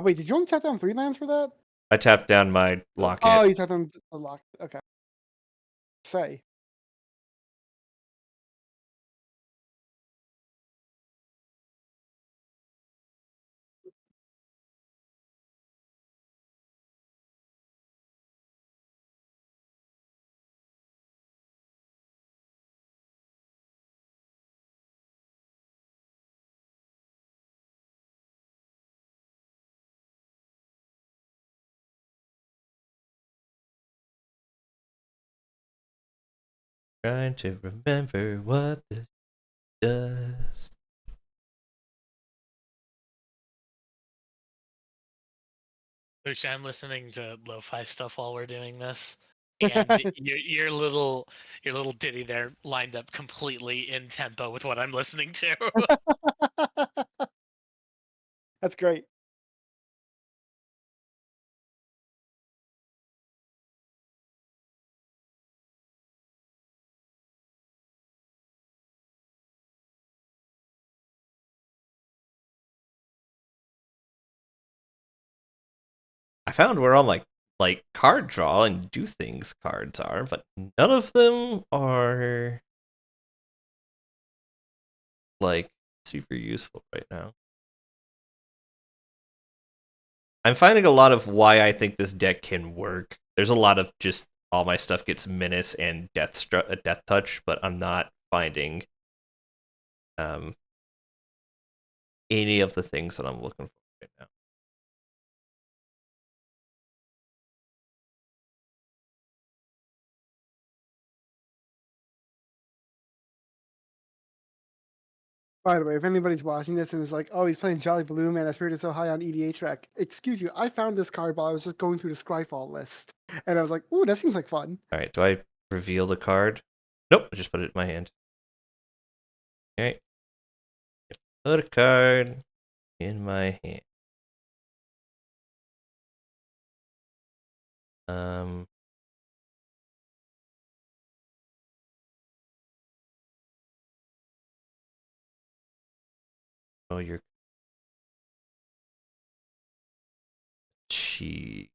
Wait, did you only tap down 3 lands for that? I tapped down my locket. Oh, you tapped down the lock. Okay. Say. Trying to remember what this does. Lucia, I'm listening to lo-fi stuff while we're doing this, and your little ditty there lined up completely in tempo with what I'm listening to. That's great. I found where all my card draw and do things cards are, but none of them are like super useful right now. I'm finding a lot of why I think this deck can work. There's a lot of just all my stuff gets menace and death touch, but I'm not finding any of the things that I'm looking for right now. By the way, if anybody's watching this and is like, oh, he's playing Jolly Balloon Man, that spirit is so high on EDH track. Excuse you, I found this card while I was just going through the Scryfall list. And I was like, ooh, that seems like fun. Alright, do I reveal the card? Nope, I just put it in my hand. Alright. Put a card in my hand. Oh, you're. She's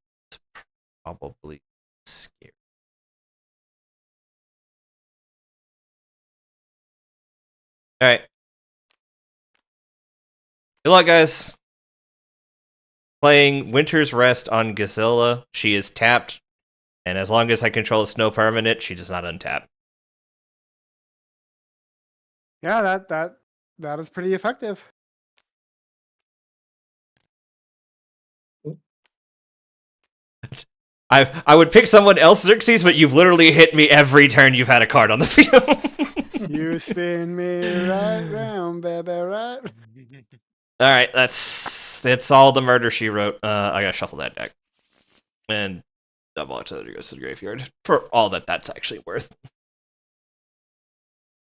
probably scared. Alright. Good luck, guys. Playing Winter's Rest on Gazilla. She is tapped, and as long as I control a snow permanent, she does not untap. Yeah, that is pretty effective. I would pick someone else, Xerxes, but you've literally hit me every turn you've had a card on the field. You spin me right round, baby, right. Alright, that's all the murder she wrote. I gotta shuffle that deck. And double it goes to the graveyard. For all that's actually worth.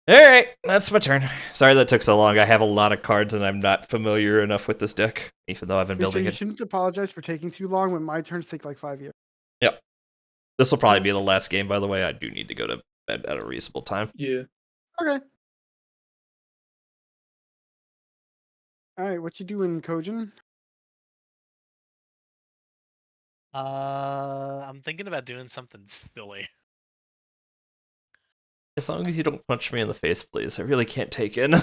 Alright, that's my turn. Sorry that took so long. I have a lot of cards and I'm not familiar enough with this deck, even though I've been building You it. shouldn't apologize for taking too long when my turns take like 5 years. Yep. This will probably be the last game, by the way. I do need to go to bed at a reasonable time. Yeah. Okay. Alright, what you doing, Kojin? I'm thinking about doing something silly. As long as you don't punch me in the face, please. I really can't take it.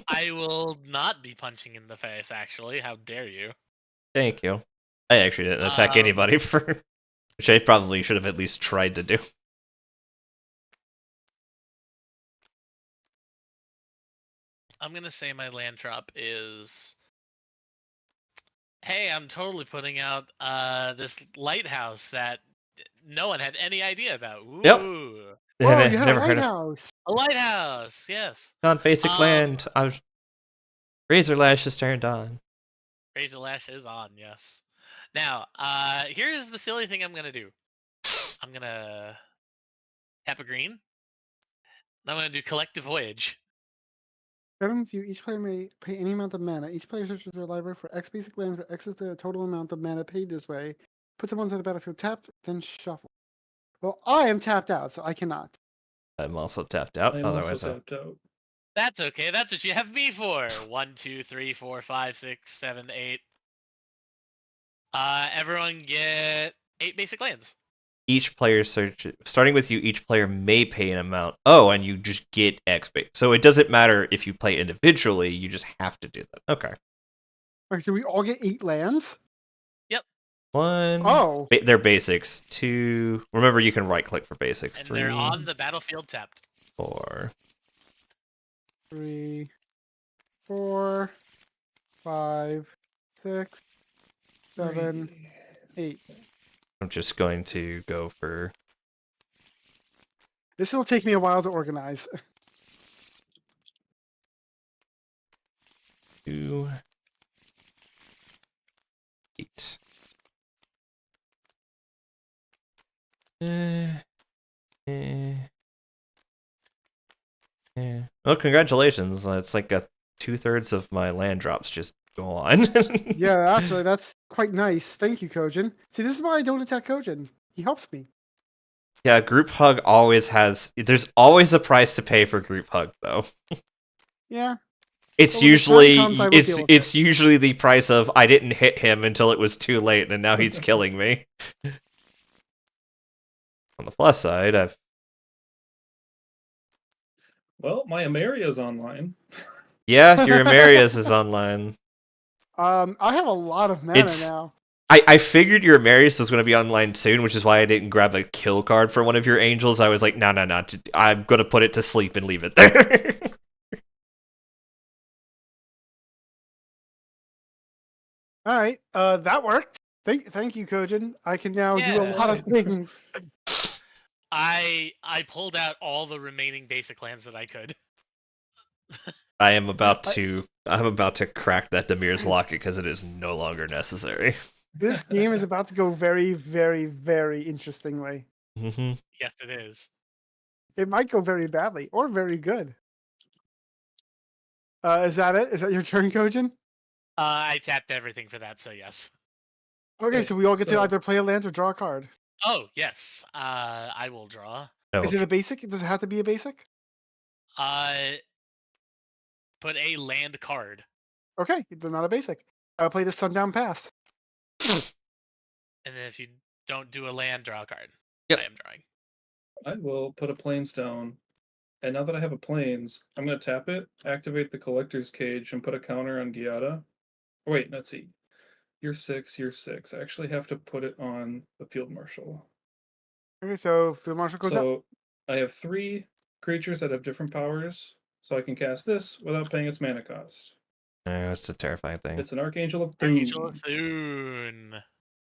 I will not be punching in the face, actually. How dare you? Thank you. I actually didn't attack anybody for... Which I probably should have at least tried to do. I'm gonna say my land drop is... Hey, I'm totally putting out this lighthouse that no one had any idea about. Ooh. Yep. Oh, you had a lighthouse! A lighthouse, yes. Non-basic land. Razor Lash is turned on. Razor Lash is on, yes. Now, here's the silly thing I'm gonna do. I'm gonna tap a green. I'm gonna do Collective Voyage. Starting with you, each player may pay any amount of mana. Each player searches their library for X basic lands where X is the total amount of mana paid this way. Put them onto the battlefield tapped, then shuffle. Well, I am tapped out, so I cannot. I'm also tapped out. I am also Otherwise, tapped out. That's okay. That's what you have me for. 1, 2, 3, 4, 5, 6, 7, 8. Everyone get 8 basic lands. each player starting with you, each player may pay an amount. Oh, and you just get X base. So it doesn't matter if you play individually, you just have to do that. Okay. Alright, so we all get 8 lands? One. Oh. They're basics. 2. Remember, you can right click for basics. And 3. they're on the battlefield tapped. 4. 3, 4, 5, 6, 7, 8. I'm just going to go for. This will take me a while to organize. 2. 8. Well, congratulations. It's like 2/3 of my land drops just gone. Yeah, actually, that's quite nice. Thank you, Kojin. See, this is why I don't attack Kojin. He helps me. Yeah, group hug always has. There's always a price to pay for group hug, though. Yeah. It's Well, when the time usually comes, I will deal with it's usually the price of I didn't hit him until it was too late, and now he's killing me. On the plus side, I've. Well, my Amaria's online. Yeah, your Amarius is online. I have a lot of mana It's- now. I figured your Amarius was going to be online soon, which is why I didn't grab a kill card for one of your angels. I was like, no. I'm going to put it to sleep and leave it there. All right, that worked. Thank you, Kojin. I can now do a Yeah. lot of things. I pulled out all the remaining basic lands that I could. I'm about to crack that Demir's locket because it is no longer necessary. This game is about to go very, very, very interestingly. Mm-hmm. Yes, it is. It might go very badly or very good. Is that it? Is that your turn, Kojin? I tapped everything for that, so yes. Okay, Okay, so we all get to so- either play a land or draw a card. Oh, yes. I will draw. Oh, Is it a basic? Does it have to be a basic? Put a land card. Okay, they're not a basic. I'll play the Sundown Pass. And then if you don't do a land, draw a card. Yep. I am drawing. I will put a plains down. And now that I have a plains, I'm going to tap it, activate the collector's cage, and put a counter on Giada. Oh, wait, let's see. You're 6, you're 6. I actually have to put it on the field marshal. Okay, so Field Marshal goes up. So I have 3 creatures that have different powers, so I can cast this without paying its mana cost. it's a terrifying thing. It's an Archangel of Archangel of Thune. Thune.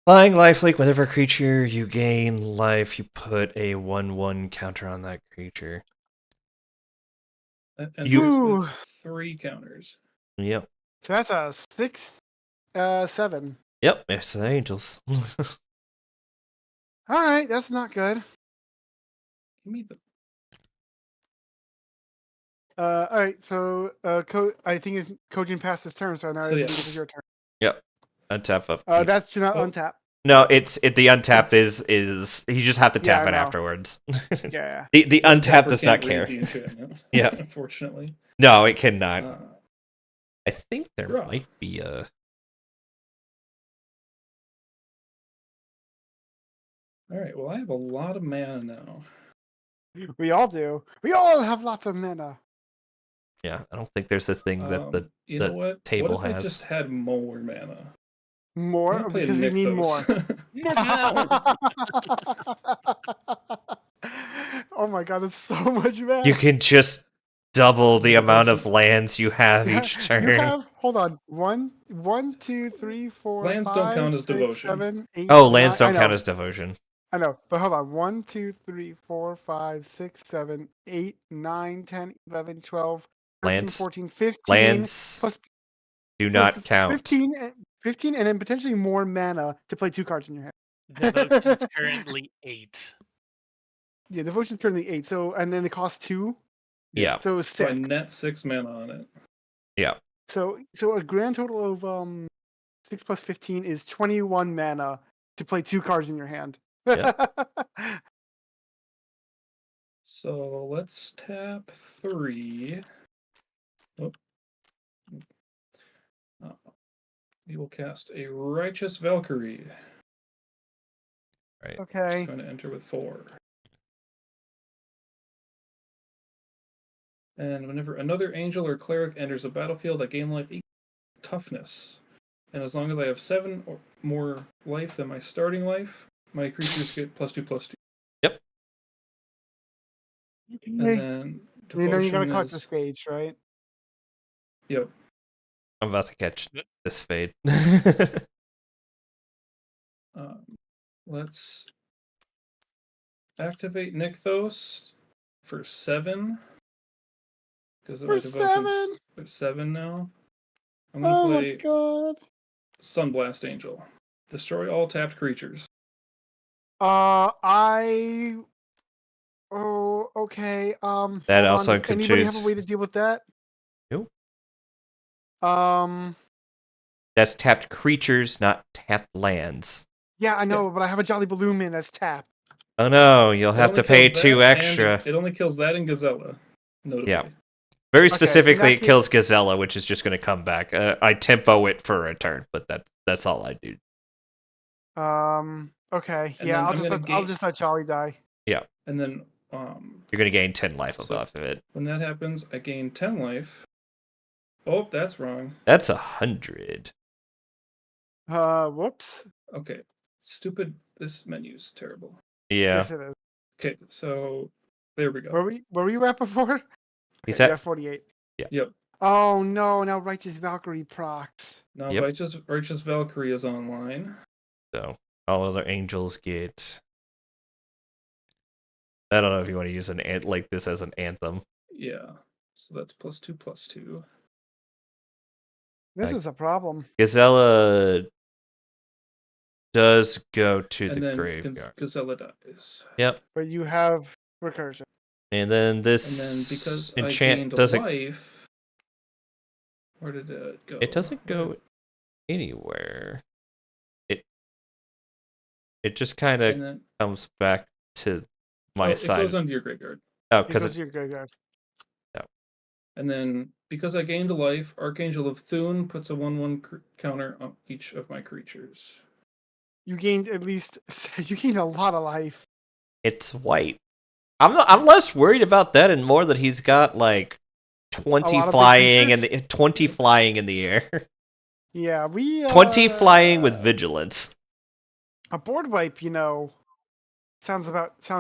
Flying lifelink, whatever creature you gain life, you put a 1/1 counter on that creature. And You- those with 3 counters. Yep. So that's a 6, 7. Yep, it's the angels. All right, that's not good. Give me the All right, so I think Kojin passed his turn, so now So, yeah. this is your turn. Untap up. That should not Oh. untap. No, the untap is you just have to Yeah, tap I it know. afterwards. Yeah. The untap Tapper does can't not read care. the enchantment, Yeah. unfortunately. No, it cannot. I Uh, think there draw. might be a. all right, well, I have a lot of mana now. We all do. We all have lots of mana. Yeah, I don't think there's a thing that the You the know what? table what if has. I just had more mana? I'm More gonna play because we need more. Nykthos. Oh my god, it's so much mana. You can just double the Yeah, amount of version- lands you have You each ha- turn. You have, hold on, 1, 2, 3, 4, Lands 5, don't count as 6, devotion. 7, 8, Oh, lands 9. don't count as devotion. I know, but hold on. 1, 2, 3, 4, 5, 6, 7, 8, 9, 10, 11, 12, 13, Lands. 14, 15. Lands. Plus do not count. 15 and then potentially more mana to play 2 cards in your hand. Devotion's currently 8. Yeah, Devotion's currently 8. So and then it costs 2. Yeah. So it's So I 6. net 6 mana on it. Yeah. So a grand total of 6 plus 15 is 21 mana to play 2 cards in your hand. Yeah. So let's tap 3. Oh. We will cast a Righteous Valkyrie. Right. Okay. It's going to enter with 4. And whenever another angel or cleric enters a battlefield, I gain life equal to toughness. And as long as I have 7 or more life than my starting life, my creatures get +2/+2. Yep. And then Devotion you gotta collect the is... spades, right? Yep. I'm about to catch this fade. Let's activate Nykthos for 7. Because my For Devotion's 7? 7 now. I'm going to Oh my play god. Sunblast Angel. Destroy all tapped creatures. Oh, okay. That Hold on. also Does can anybody have choose- a way to deal with that? Nope. That's tapped creatures, not tapped lands. Yeah, I know, but I have a Jolly Balloon Man that's tapped. Oh no, you'll It have only to pay kills 2 that extra. and it only kills that and Gazella, notably. Yeah. Very Okay, specifically, in it that kills Gazella, which is just going to come back. I tempo it for a turn, but that's all I do. Okay. And Yeah, then I'll just let Jolly die. Yeah. And then You're going to gain 10 life So- off of it. when that happens, I gain 10 life. Oh, that's wrong. That's 100. Whoops. Okay. Stupid. This menu's terrible. Yeah. Yes, it is. Okay, so there we go. Where were you at before? He's Okay, at- you're at 48. Yep. Oh no! Now Righteous Valkyrie procs. Now Yep. Righteous Valkyrie is online. So all other angels get. I don't know if you want to use like this as an anthem. Yeah. So that's +2/+2. This Like- is a problem. Gazella does go to And the then graveyard. Gazella dies. Yep. But you have recursion. And then And this then because I enchant gained a doesn't. life, where did it go? It doesn't go anywhere. It just kind of And then comes back to my it side. goes onto your graveyard. Oh, It because goes to your graveyard. And then because I gained a life, Archangel of Thune puts a 1/1 counter on each of my creatures. You gained at least. You gained a lot of life. it's white. I'm less worried about that and more that he's got like 20 lot of big flying in creatures? the 20 flying in the air. Yeah, we. 20 flying with vigilance. A board wipe, sounds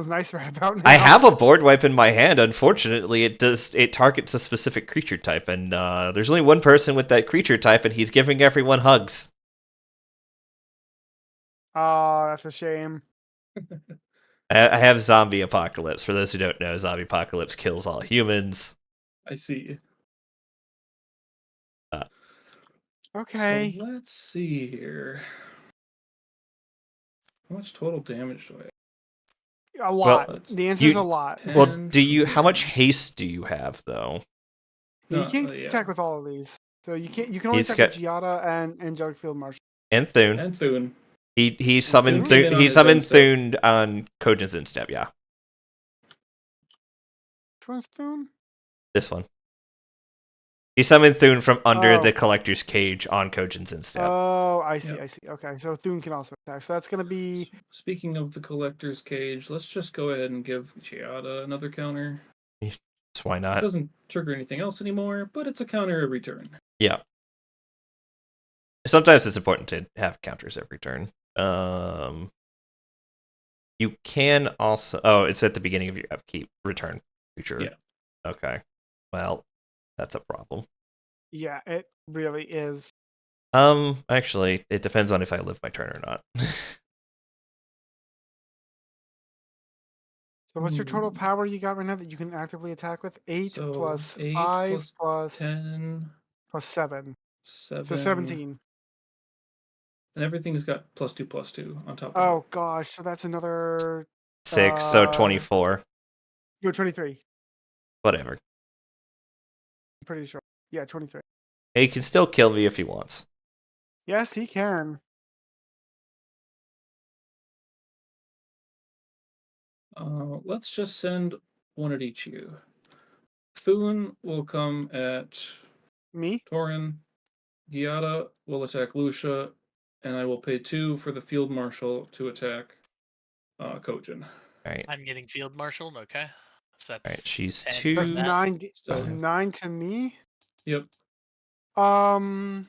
nicer about now. I have a board wipe in my hand. Unfortunately, it targets a specific creature type, and there's only one person with that creature type, and he's giving everyone hugs. Oh, that's a shame. I have Zombie Apocalypse. For those who don't know, Zombie Apocalypse kills all humans. I see. Okay. So let's see here. How much total damage do I have? A lot. Well, The answer is you- a lot. Well, And how much from haste do you have though? You can't yeah. attack with all of these. So you can only He's attack with got- Giada and Angelic Field Marshal. And Thune. And Thune. He summoned Thune came in on He his summoned end step. Thune on Cogyies Instep, yeah. Which one's Thune? This one. He summoned Thune from under Oh. the Collector's Cage on Cogyies Instep. Oh, I see, Yep. I see. Okay, so Thune can also attack. So that's gonna be Speaking of the Collector's Cage, let's just go ahead and give Giada another counter. So why It not? doesn't trigger anything else anymore, but it's a counter every turn. Yeah. Sometimes it's important to have counters every turn. You can also. Oh, it's at the beginning of your upkeep. Return creature. Yeah. Okay. Well, that's a problem. yeah, it really is. Actually, it depends on if I live my turn or not. So what's your total Hmm. power you got right now that you can actively attack with? 8 So plus 8 5 plus plus 10. plus 7. 7. So 17. And everything's got +2/+2 on top of Oh it. gosh, so that's another 6, so Uh, 24. you're 23. Whatever. I'm pretty sure. Yeah, 23. He can still kill me if he wants. Yes, he can. Let's just send one at each of you. Thun will come at Me? Torin. Giada will attack Lucia, and I will pay 2 for the Field Marshal to attack Kojin. Alright. I'm getting field marshaled. Okay, so that's Alright, she's 10 2. That's for that. 9. Still. That's 9 to me. Yep. Um,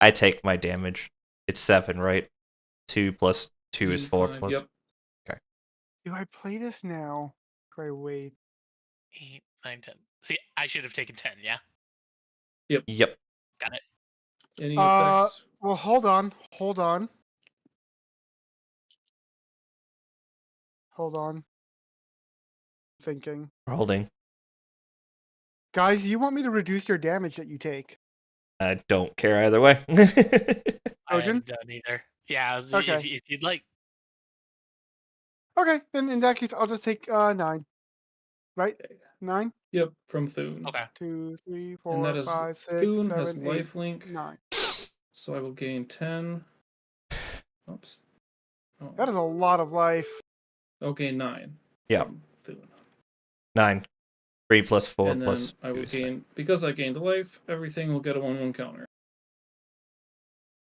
I take my damage. It's 7, right? 2 plus 2 is 4 5, plus. Yep. do I play this now? Or I wait? 8, 9, 10. See, I should have taken 10. Yeah, Yep. got it. Any effects? Well, hold on. Thinking. Holding. Guys, you want me to reduce your damage that you take? I don't care either way. I Kojin? haven't done either. Yeah, Okay. if you'd like. Okay, then in that case, I'll just take 9. Right? Okay. 9? Yep, from Thun. Okay. 2, 3, And 4, that is 5, 6, Thun has 7, 8, lifelink, 9. so I will gain 10. Oops. Oh, That is a lot of life. I'll gain 9. Yeah. From Thun. 9. 3 plus 4 And plus then I 2 will is 9. gain, because I gained life, everything will get a 1/1 counter.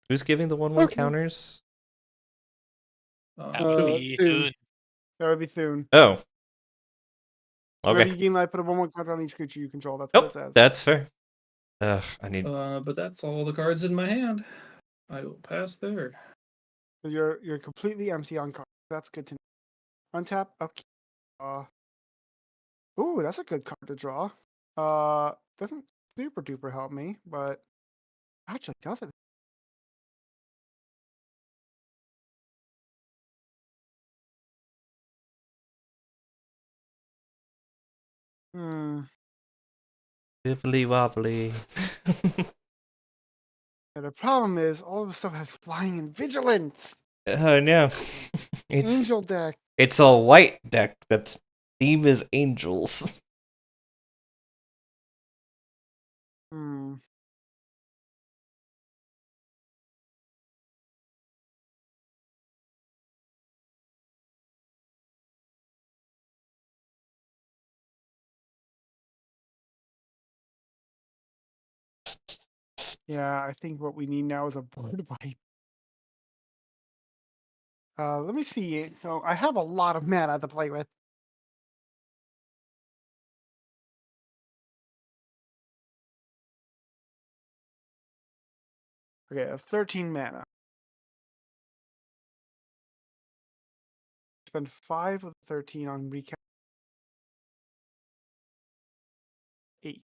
Who's giving the 1/1 Okay. counters? That would be Thun. Thun. That would be Thun. Oh. Whenever you Okay. gain life, put a 1/1 counter on each creature you control. That's what Nope, it says. that's fair. I need. But that's all the cards in my hand. I will pass there. So you're completely empty on cards. That's good to know. Untap, upkeep. Ooh, that's a good card to draw. Doesn't super duper help me, but actually does it. Hmm. Wibbly wobbly. Yeah, the problem is all of the stuff has flying and vigilance. Oh no. It's Angel deck. it's a white deck that's theme is angels. Hmm. Yeah, I think what we need now is a board wipe. Let me see. So I have a lot of mana to play with. Okay, I have 13 mana. Spend 5 of the 13 on recap 8.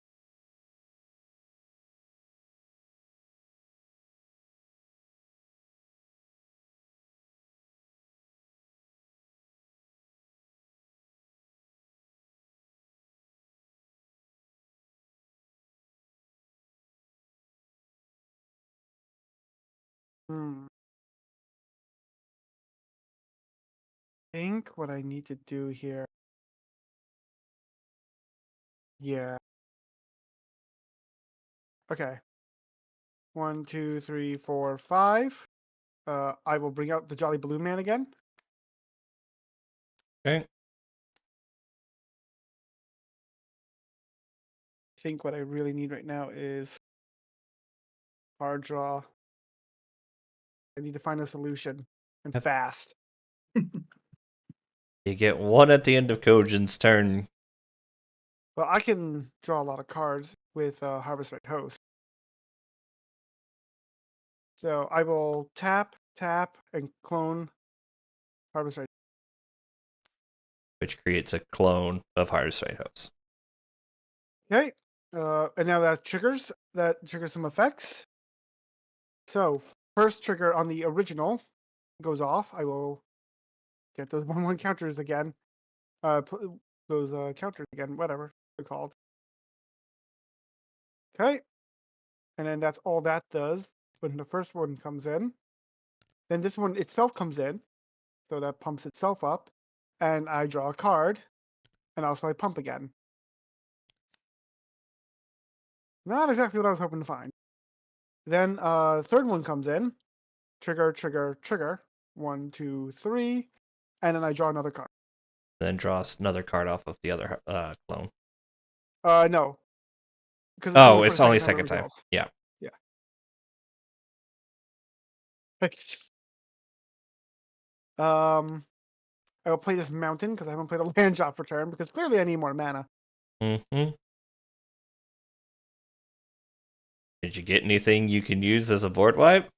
Hmm. I think what I need to do here. Yeah. Okay. 1, 2, 3, 4, 5. I will bring out the Jolly Balloon Man again. Okay. I think what I really need right now is card draw. I need to find a solution and Yep. fast. You get one at the end of Kojin's turn. Well, I can draw a lot of cards with Harvest Right Host. So I will tap, and clone Harvest Right. Which creates a clone of Hardesfight House. Okay. And now that triggers some effects. So first trigger on the original goes off. I will get those 1/1 counters again. Those counters again, whatever they're called. Okay. And then that's all that does when the first one comes in. Then this one itself comes in. So that pumps itself up. And I draw a card. And also I pump again. Not exactly what I was hoping to find. Then third one comes in. Trigger, trigger, trigger. 1, 2, 3. And then I draw another card. Then draw another card off of the other clone. No. Because Oh, it's it's only only for the second second time. resolves. Yeah. I will play this mountain because I haven't played a land drop for turn because clearly I need more mana. Mm-hmm. Did you get anything you can use as a board wipe?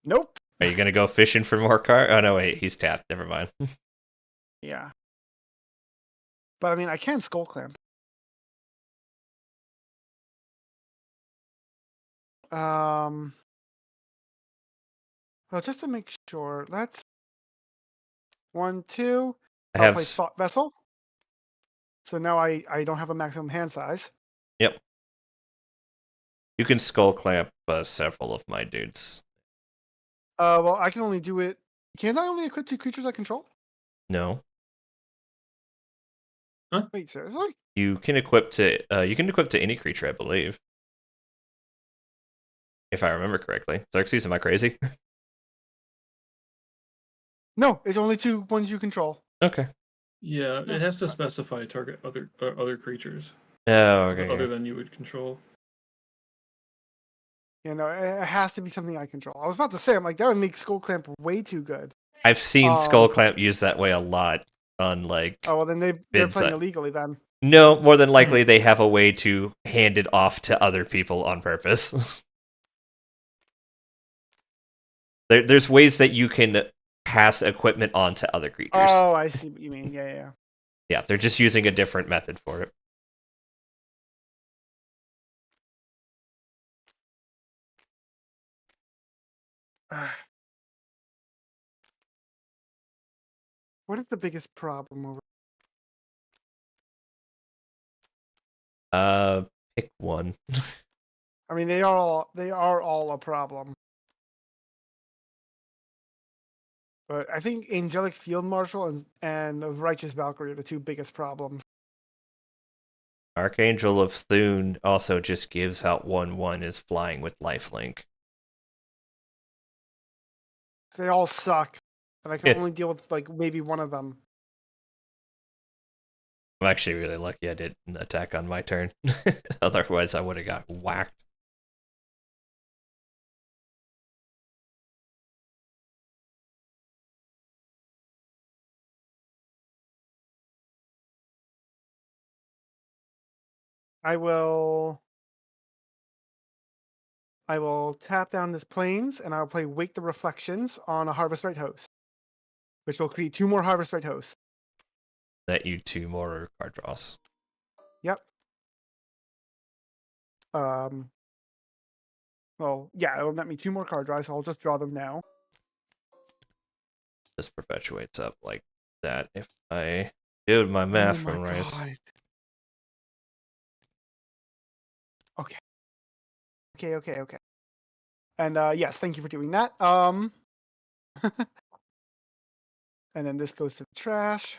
Nope. Are you gonna go fishing for more cards? Oh no, wait, he's tapped. Never mind. Yeah. But I mean, I can skull clamp. Well, just to make sure, let's 1, 2. I I'll play have. Thought Vessel. So now I don't have a maximum hand size. Yep. You can skull clamp several of my dudes. Well, I can only do it. Can't I only equip 2 creatures I control? No. Wait, seriously? You can equip to any creature, I believe. If I remember correctly. Xerxes, am I crazy? No, it's only 2 ones you control. Okay. Yeah, it has to specify target other creatures Oh, okay. other than you would control. You know, it has to be something I control. I was about to say, I'm like, that would make Skull Clamp way too good. I've seen skull clamp used that way a lot on like. Oh well, then they're Bid playing side. illegally then. No, more than likely they have a way to hand it off to other people on purpose. There's ways that you can pass equipment on to other creatures. Oh, I see what you mean. Yeah. Yeah, they're just using a different method for it. What is the biggest problem over? Pick one. I mean, they are all a problem. But I think Angelic Field Marshal and Righteous Valkyrie are the 2 biggest problems. Archangel of Thune also just gives out 1/1 is flying with lifelink. They all suck, and I can Yeah. only deal with like maybe one of them. I'm actually really lucky I didn't attack on my turn. Otherwise I would have got whacked. I will tap down this Plains, and I'll play Wake the Reflections on a Harvest Right Host, which will create 2 more Harvest Right Hosts. Net you 2 more card draws. Yep. Well, yeah, it'll net me 2 more card draws, so I'll just draw them now. This perpetuates up like that if I did my math Oh my from right. God. Okay. And yes, thank you for doing that. And then this goes to the trash.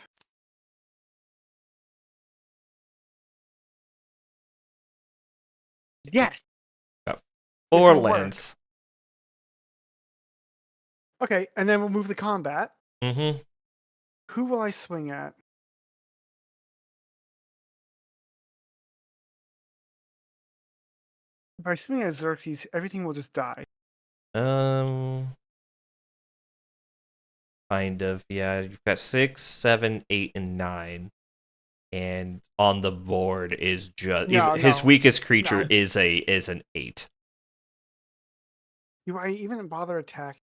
Yes. Got 4 will work. lands. Okay, and then we'll move to combat. Mm-hmm. Who will I swing at? If I swing at Xerxes, everything will just die. Kind of, yeah. You've got 6, 7, 8, and 9. And on the board is just his weakest creature is an 8. Do I even bother attacking?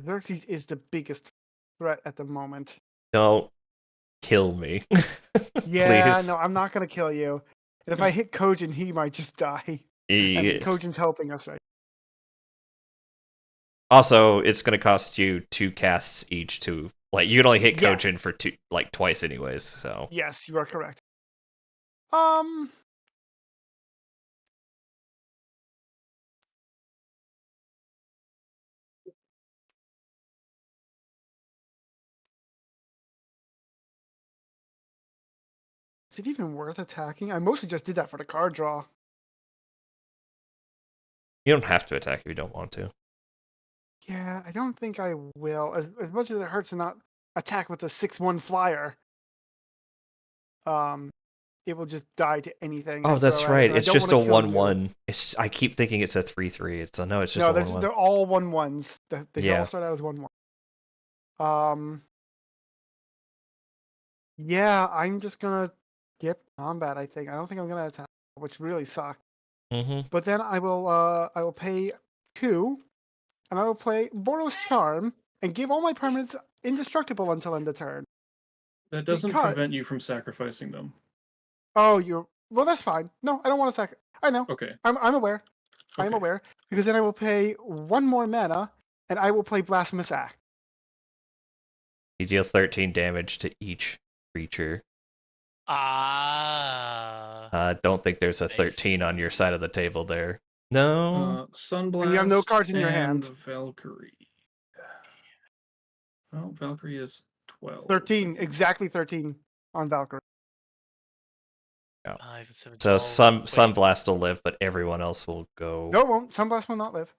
Xerxes is the biggest threat at the moment. Don't kill me. Yeah, Please. no, I'm not gonna kill you. And if I hit Kojin, he might just die. And Kojin's helping us, right? Also, it's gonna cost you 2 casts each to you can only hit Kojin for 2 twice anyways, so. Yes, you are correct. Um. Is it even worth attacking? I mostly just did that for the card draw. You don't have to attack if you don't want to. Yeah, I don't think I will. As much as it hurts to not attack with a 6/1 flyer, it will just die to anything I Oh, throw that's at it, right. and I It's don't just want a to kill you. 1/1. I keep thinking it's a 3/3. No, it's just No, a 1/1. they're all 1/1s. They all Yeah. start out as 1/1. Yeah, I'm just gonna skip combat. I think. I don't think I'm gonna attack, which really sucks. Mm-hmm. But then I will pay 2, and I will play Boros Charm and give all my permanents indestructible until end of turn. That doesn't Because prevent you from sacrificing them. oh, well, that's fine. No, I don't want to sack. I know. Okay. I'm aware. I'm Okay. aware because then I will pay 1 more mana, and I will play Blasphemous Act. You deal 13 damage to each creature. Don't think there's a Nice. 13 on your side of the table there. No. Sunblast. And you have no cards in your and hand. Valkyrie. Oh, Valkyrie is 12. 13, exactly 13 on Valkyrie. Yeah. 5, 7, So 12. Wait, Sunblast will live, but everyone else will go. No, it won't. Sunblast will not live.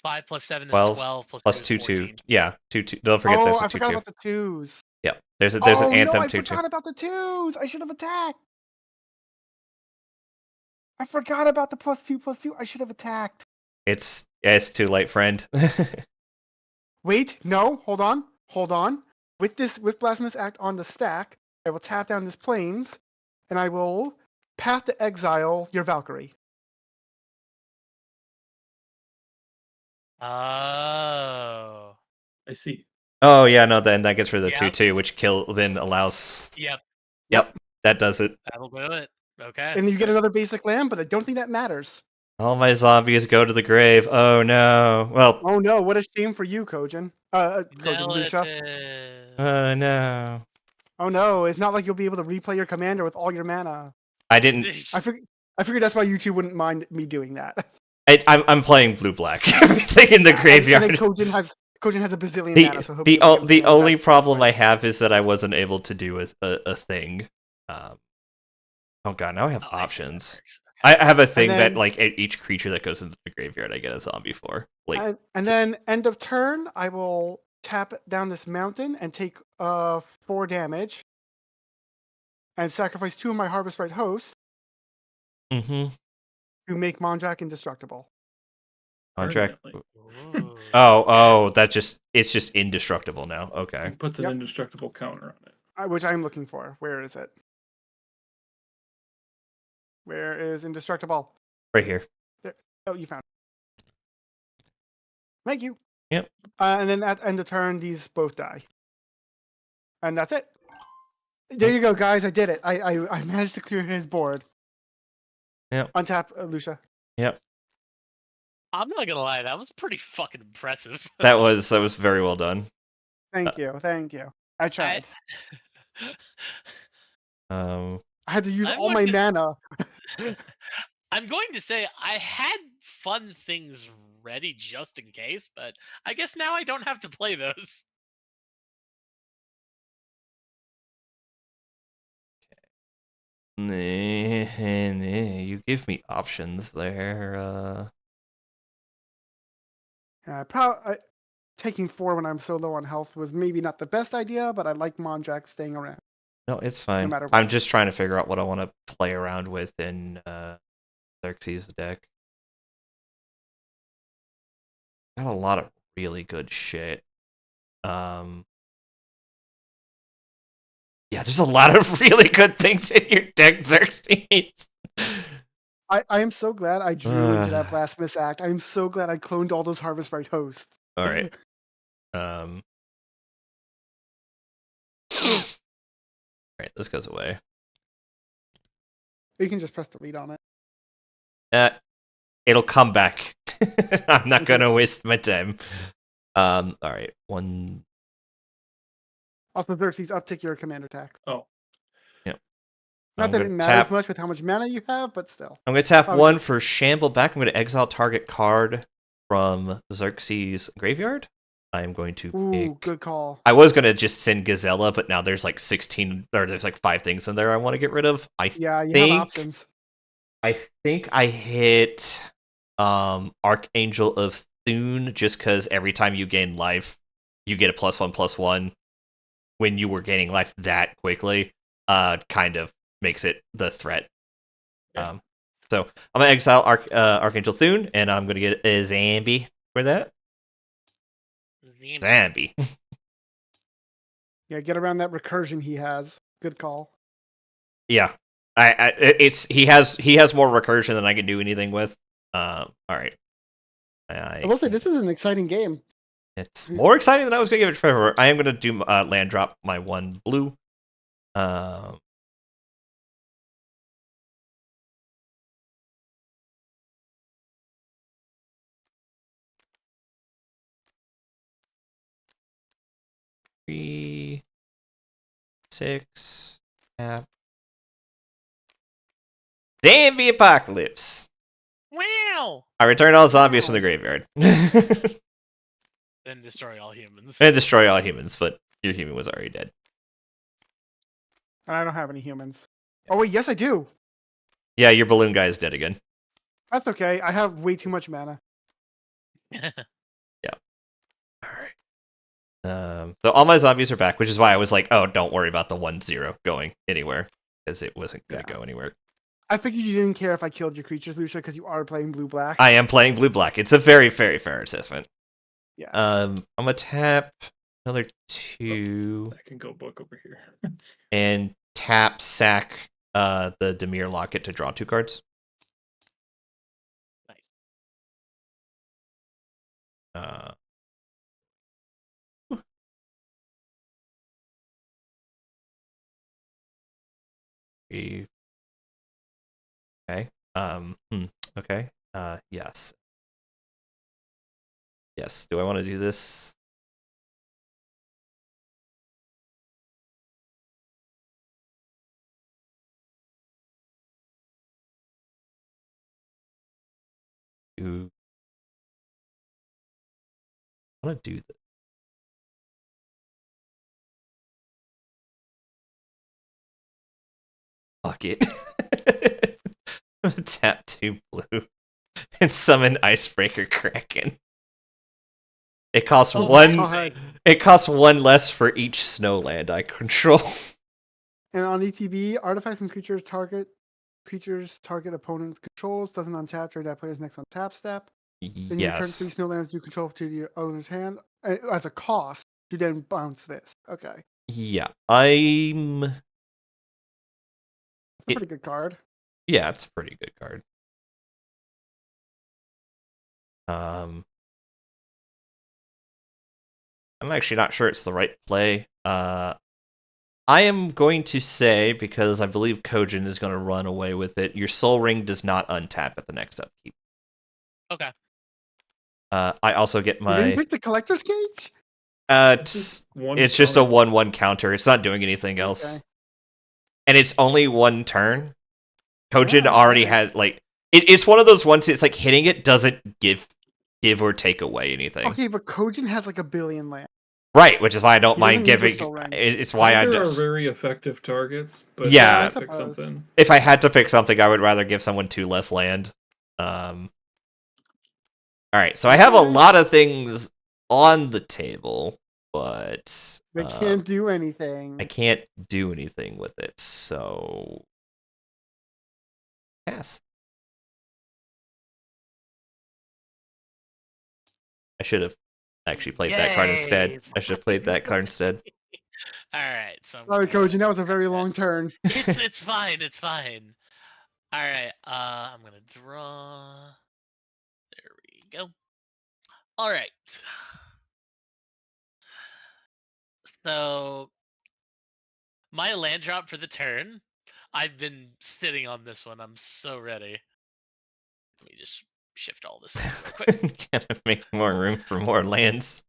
5 plus 7 is 12, 12 plus plus 2 is 2 2. 14. Yeah, 2 2. Don't forget Oh, there's a I 2 forgot 2. about the 2s. Yeah, there's an Oh no, Anthem I 2 2. forgot about the 2s. I should have attacked. I forgot about the +2/+2. I should have attacked. It's too late, friend. Wait, no, hold on. With Blasphemous Act on the stack, I will tap down this Plains, and I will Path to Exile your Valkyrie. Oh. I see. Oh yeah, no, then that gets rid of the Yep. 2 2, which then allows. Yep. Yep, that does it. That'll do it. Okay. And you get another basic land, but I don't think that matters. All my zombies go to the grave. Oh no. Well. Oh no, what a shame for you, Kojin. Lucia. Relative. Oh no. Oh no, it's not like you'll be able to replay your commander with all your mana. I didn't. I figured that's why you two wouldn't mind me doing that. I'm playing blue black. Everything in the graveyard. And then Kojin has a bazillion mana, so he'll be The able to the get only that problem way. I have is that I wasn't able to do a thing. Oh god, now I have Oh, I see how that options. works. Okay. I have a thing then- that like each creature that goes into the graveyard, I get a zombie for. Like And then end of turn, I will tap down this mountain and take 4 damage, and sacrifice 2 of my Harvest Right hosts mm-hmm. to make Mondrak indestructible. Contract. Permanently. Ooh. Oh, it's just indestructible now. Okay. It puts an Yep. indestructible counter on it. Which I'm looking for. Where is it? Where is indestructible? Right here. Oh, you found it. Thank you. Yep. And then at end of turn, these both die. And that's it. There you go, guys. I did it. I managed to clear his board. Yep. Untap Lucia. Yep. I'm not gonna lie, that was pretty fucking impressive. That was very well done. Thank you. I tried. I had to use I all my wouldn't- mana. I'm going to say I had fun things ready just in case, but I guess now I don't have to play those. You give me options there. Taking 4 when I'm so low on health was maybe not the best idea, but I like Mondrak staying around. No, it's fine. matter I'm what. just trying to figure out what I want to play around with in Xerxes' deck. Got a lot of really good shit. Yeah, there's a lot of really good things in your deck, Xerxes. I am so glad I drew into that Blasphemous Act. I am so glad I cloned all those Harvest Right hosts. All right. All right, this goes away. You can just press delete on it. It'll come back. I'm not gonna waste my time. All right, one. Also, Xerxes, uptick your commander tax. Oh. Yep. Not I'm that gonna it matters tap. much with how much mana you have, but still. I'm gonna tap Probably one not. for Shamble back. I'm gonna exile target card from Xerxes' graveyard. I am going to Ooh, pick. good call. I was gonna just send Gazella, but now there's like 16 or there's like 5 things in there I want to get rid of. Yeah, you have think options. I think I hit Archangel of Thune just because every time you gain life, you get a +1/+1 when you were gaining life that quickly. Kind of makes it the threat. Yeah. So I'm gonna exile Archangel Thune, and I'm gonna get a Zambi for that. Zambi. Yeah, get around that recursion he has. Good call. Yeah, he has more recursion than I can do anything with. All right. I will say this is an exciting game. It's more exciting than I was gonna give it for. I am gonna do land drop my 1 blue. Um, Three, 6, tap. Damn the apocalypse! Wow! I return all zombies Wow. from the graveyard. Then destroy all humans. And destroy all humans, but your human was already dead. And I don't have any humans. Oh wait, yes I do. Yeah, your balloon guy is dead again. That's okay. I have way too much mana. Alright. So all my zombies are back, which is why I was like, oh, don't worry about the 1-0 going anywhere, because it wasn't going to go anywhere. I figured you didn't care if I killed your creatures, Lucia, because you are playing blue-black. I am playing blue-black. It's a very, very fair assessment. Yeah. I'm going to tap another 2 I can go book over here. and tap sack the Demir Locket to draw 2 cards. Nice. Uh, okay. Okay. Yes. Yes. Do I want to do this? I want to do this. Fuck it. Tap 2 blue and summon Icebreaker Kraken. It costs Oh my one. God. It costs 1 less for each snowland I control. And on ETB, artifacts and creatures target opponent controls doesn't untap during that player's next untap step. Then you return 3 Yes. snowlands you control to your owner's hand as a cost to then bounce this. Okay. Yeah. I'm. That's a pretty good card. Yeah, it's a pretty good card. I'm actually not sure it's the right play. I am going to say, because I believe Kojin is going to run away with it, your Soul Ring does not untap at the next upkeep. Okay. I also get You didn't my. pick the collector's cage? It's just a 1/1 counter. It's not doing anything else. Okay. And it's only 1 turn. Kojin Yeah, already okay. had, like. It's one of those ones, it's like hitting it doesn't give or take away anything. Okay, but Kojin has like a billion land. Right, which is why I don't He mind doesn't need the giving. Soul Ring. It's why I Either are don't. very effective targets, but Yeah, yeah, I pick suppose. something. If I had to pick something, I would rather give someone 2 less land. Alright, so I have a Okay. lot of things on the table, but They can't do anything. I can't do anything with it, so pass. I should have actually played that card instead. Yay. I should have played that card instead. All right. So I'm Sorry, gonna Kojin, that was a very tap that. long turn. It's fine. It's fine. All right. I'm gonna draw. There we go. All right. So my land drop for the turn. I've been sitting on this one. I'm so ready. Let me just shift all this over real quick. Gotta make more room for more lands.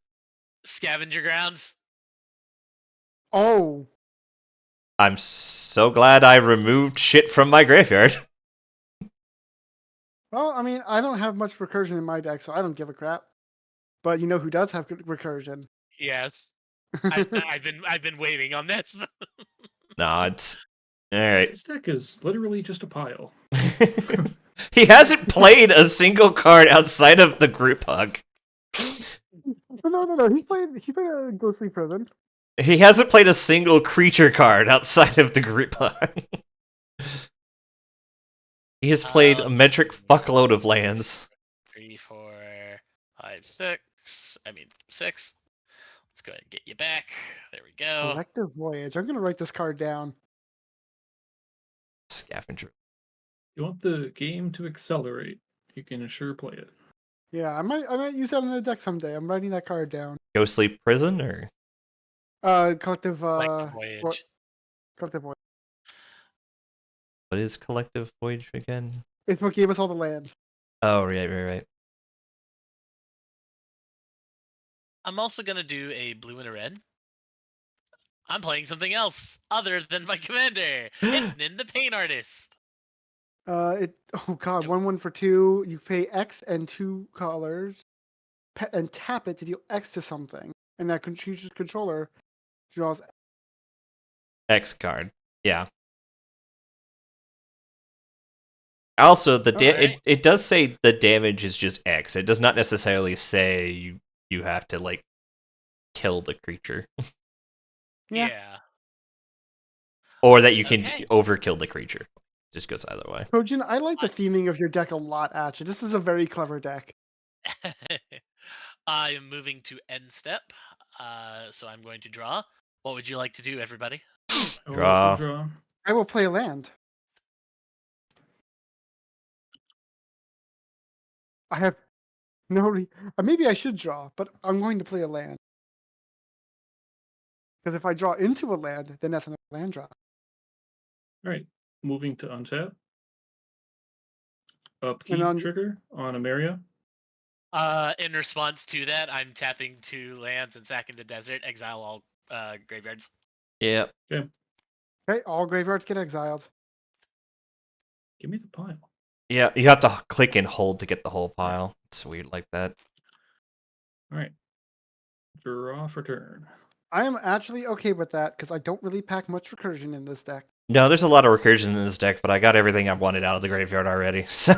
Scavenger grounds. Oh, I'm so glad I removed shit from my graveyard. Well, I mean, I don't have much recursion in my deck, so I don't give a crap. But you know who does have good recursion? Yes. I've been waiting on this. Nah, it's alright. This deck is literally just a pile. He hasn't played a single card outside of the group hug. No. He played a Ghostly Prison. He hasn't played a single creature card outside of the group hug. He has played a let's metric see. fuckload of lands. 3, 4, 5, 6. I mean 6. Let's go ahead and get you back. There we go. Collective Voyage. I'm gonna write this card down. Scavenger. You want the game to accelerate, you can sure play it. Yeah, I might use that in the deck someday. I'm writing that card down. Ghostly Prison or Collective Collective Voyage. Collective Voyage. what is Collective Voyage again? It's what gave us all the lands. Oh, right. I'm also gonna do a blue and a red. I'm playing something else other than my commander. It's Nin the Paint Artist. Oh god, 1/1 for 2. You pay X and 2 colors, and tap it to deal X to something, and that controller draws. X card. Yeah. Also, Alright. it does say the damage is just X. It does not necessarily say you have to like kill the creature Yeah. or that you can Okay. overkill the creature. Just goes either way. Kojin, I like the theming of your deck a lot. Actually, this is a very clever deck. I am moving to end step. So I'm going to draw. What would you like to do, everybody? I will Draw. also draw. I will play a land. I have no. Maybe I should draw, but I'm going to play a land. Because if I draw into a land, then that's another land draw. Alright, moving to untap. Upkeep And on- trigger on Ameria. In response to that, I'm tapping 2 lands and sacking the desert, exile all graveyards. Yep. Okay, all graveyards get exiled. Give me the pile. Yeah, you have to click and hold to get the whole pile. It's weird like that. Alright. Draw for turn. I am actually okay with that because I don't really pack much recursion in this deck. No, there's a lot of recursion in this deck, but I got everything I wanted out of the graveyard already. So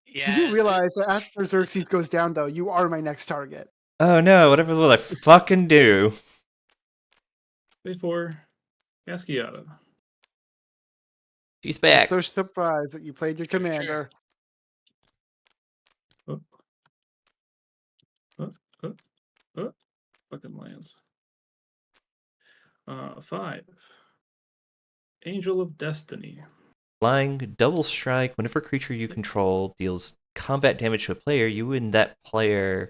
Yeah. You do realize that after Xerxes goes down, though, you are my next target. oh no, whatever will I fucking do? Phase 4. Casquiata. She's back. So surprised that you played your commander. Fucking lands. 5. Angel of Destiny. Flying double strike. Whenever a creature you control deals combat damage to a player, you and that player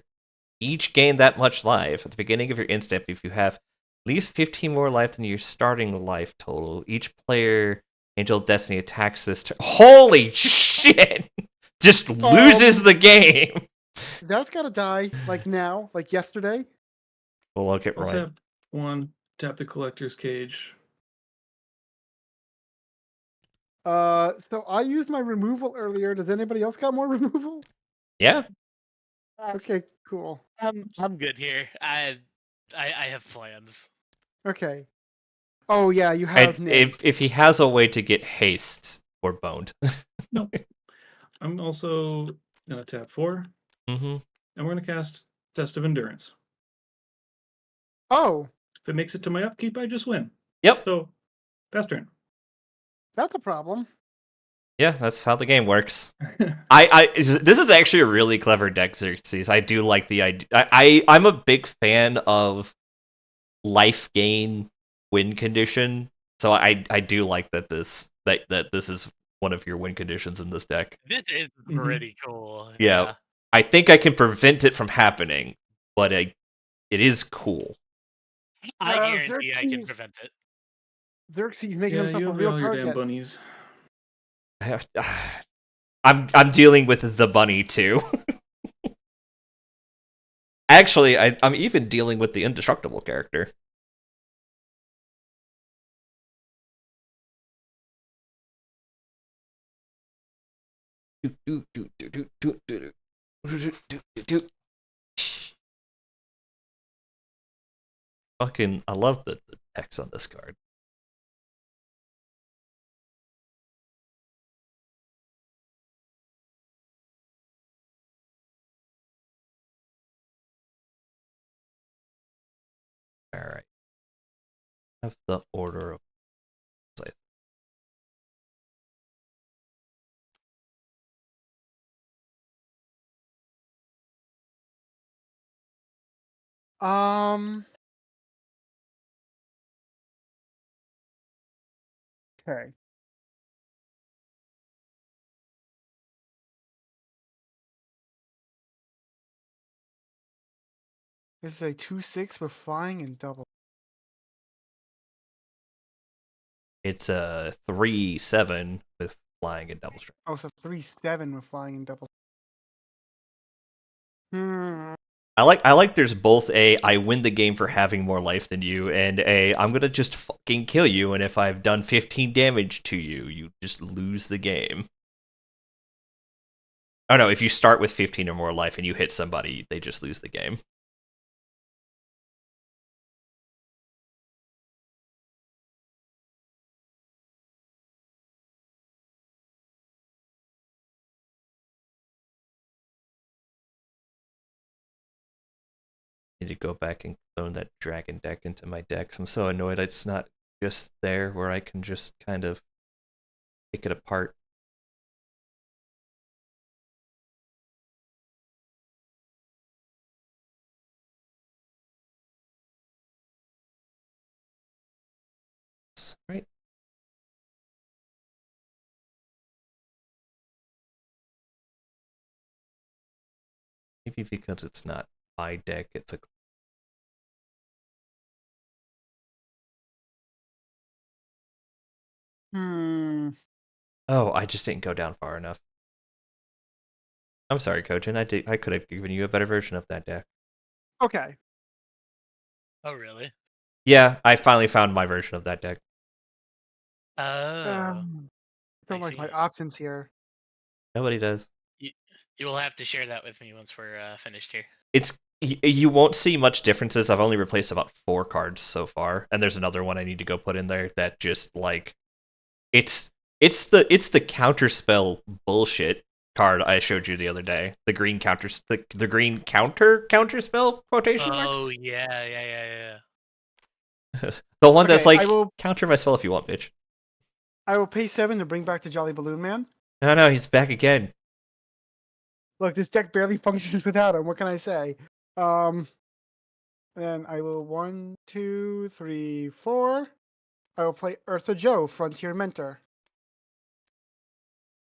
each gain that much life. At the beginning of your end step, if you have at least 15 more life than your starting life total, each player Angel of Destiny attacks this turn. Holy shit! Just loses the game. That's gotta die, like now, like yesterday. We'll look at I'll right. tap 1. Tap the Collector's Cage. So I used my removal earlier. Does anybody else got more removal? Yeah. Okay, cool. I'm good here. I have plans. Okay. Oh yeah, you have And Nin. if he has a way to get haste, we're boned. No. I'm also going to tap 4. Mm-hmm. And we're going to cast Test of Endurance. Oh, If it makes it to my upkeep, I just win. Yep. So, pass turn. that's a problem. Yeah, that's how the game works. This is actually a really clever deck, Xerxes. I do like the idea. I'm a big fan of life gain win condition, so I do like that this is one of your win conditions in this deck. This is pretty cool. Yeah. I think I can prevent it from happening, but it is cool. I guarantee I can Xerxes- prevent it. Xerxes making Yeah, himself you a have real all your damn target. bunnies. I'm dealing with the bunny too. Actually, I'm even dealing with the indestructible character. Fucking, I love the text on this card. Alright. Have the order of. Okay. This is a 2/6 with flying and double. It's a 3/7 with flying and double strike. Oh, it's a 3/7 with flying and double. Hmm. I like there's both a I win the game for having more life than you and a I'm gonna just fucking kill you, and if I've done 15 damage to you, you just lose the game. Oh no, if you start with 15 or more life and you hit somebody, they just lose the game. Need to go back and clone that dragon deck into my decks. I'm so annoyed it's not just there where I can just kind of pick it apart. Right? Maybe because it's not my deck, it's a. Oh, I just didn't go down far enough. I'm sorry, Kojin. I could have given you a better version of that deck. Okay. Oh, really? Yeah, I finally found my version of that deck. Oh. Don't I like my see. options here. Nobody does. You will have to share that with me once we're finished here. It's you won't see much differences. I've only replaced about 4 cards so far, and there's another one I need to go put in there that just like it's the counterspell bullshit card I showed you the other day. The green the green counterspell quotation marks. Oh yeah. The one that's Okay, like I will counter my spell if you want, bitch. pay 7 to bring back the Jolly Balloon Man. No, he's back again. Look, this deck barely functions without him. What can I say? Then I will 1, 2, 3, 4. I will play Eartha Joe, Frontier Mentor.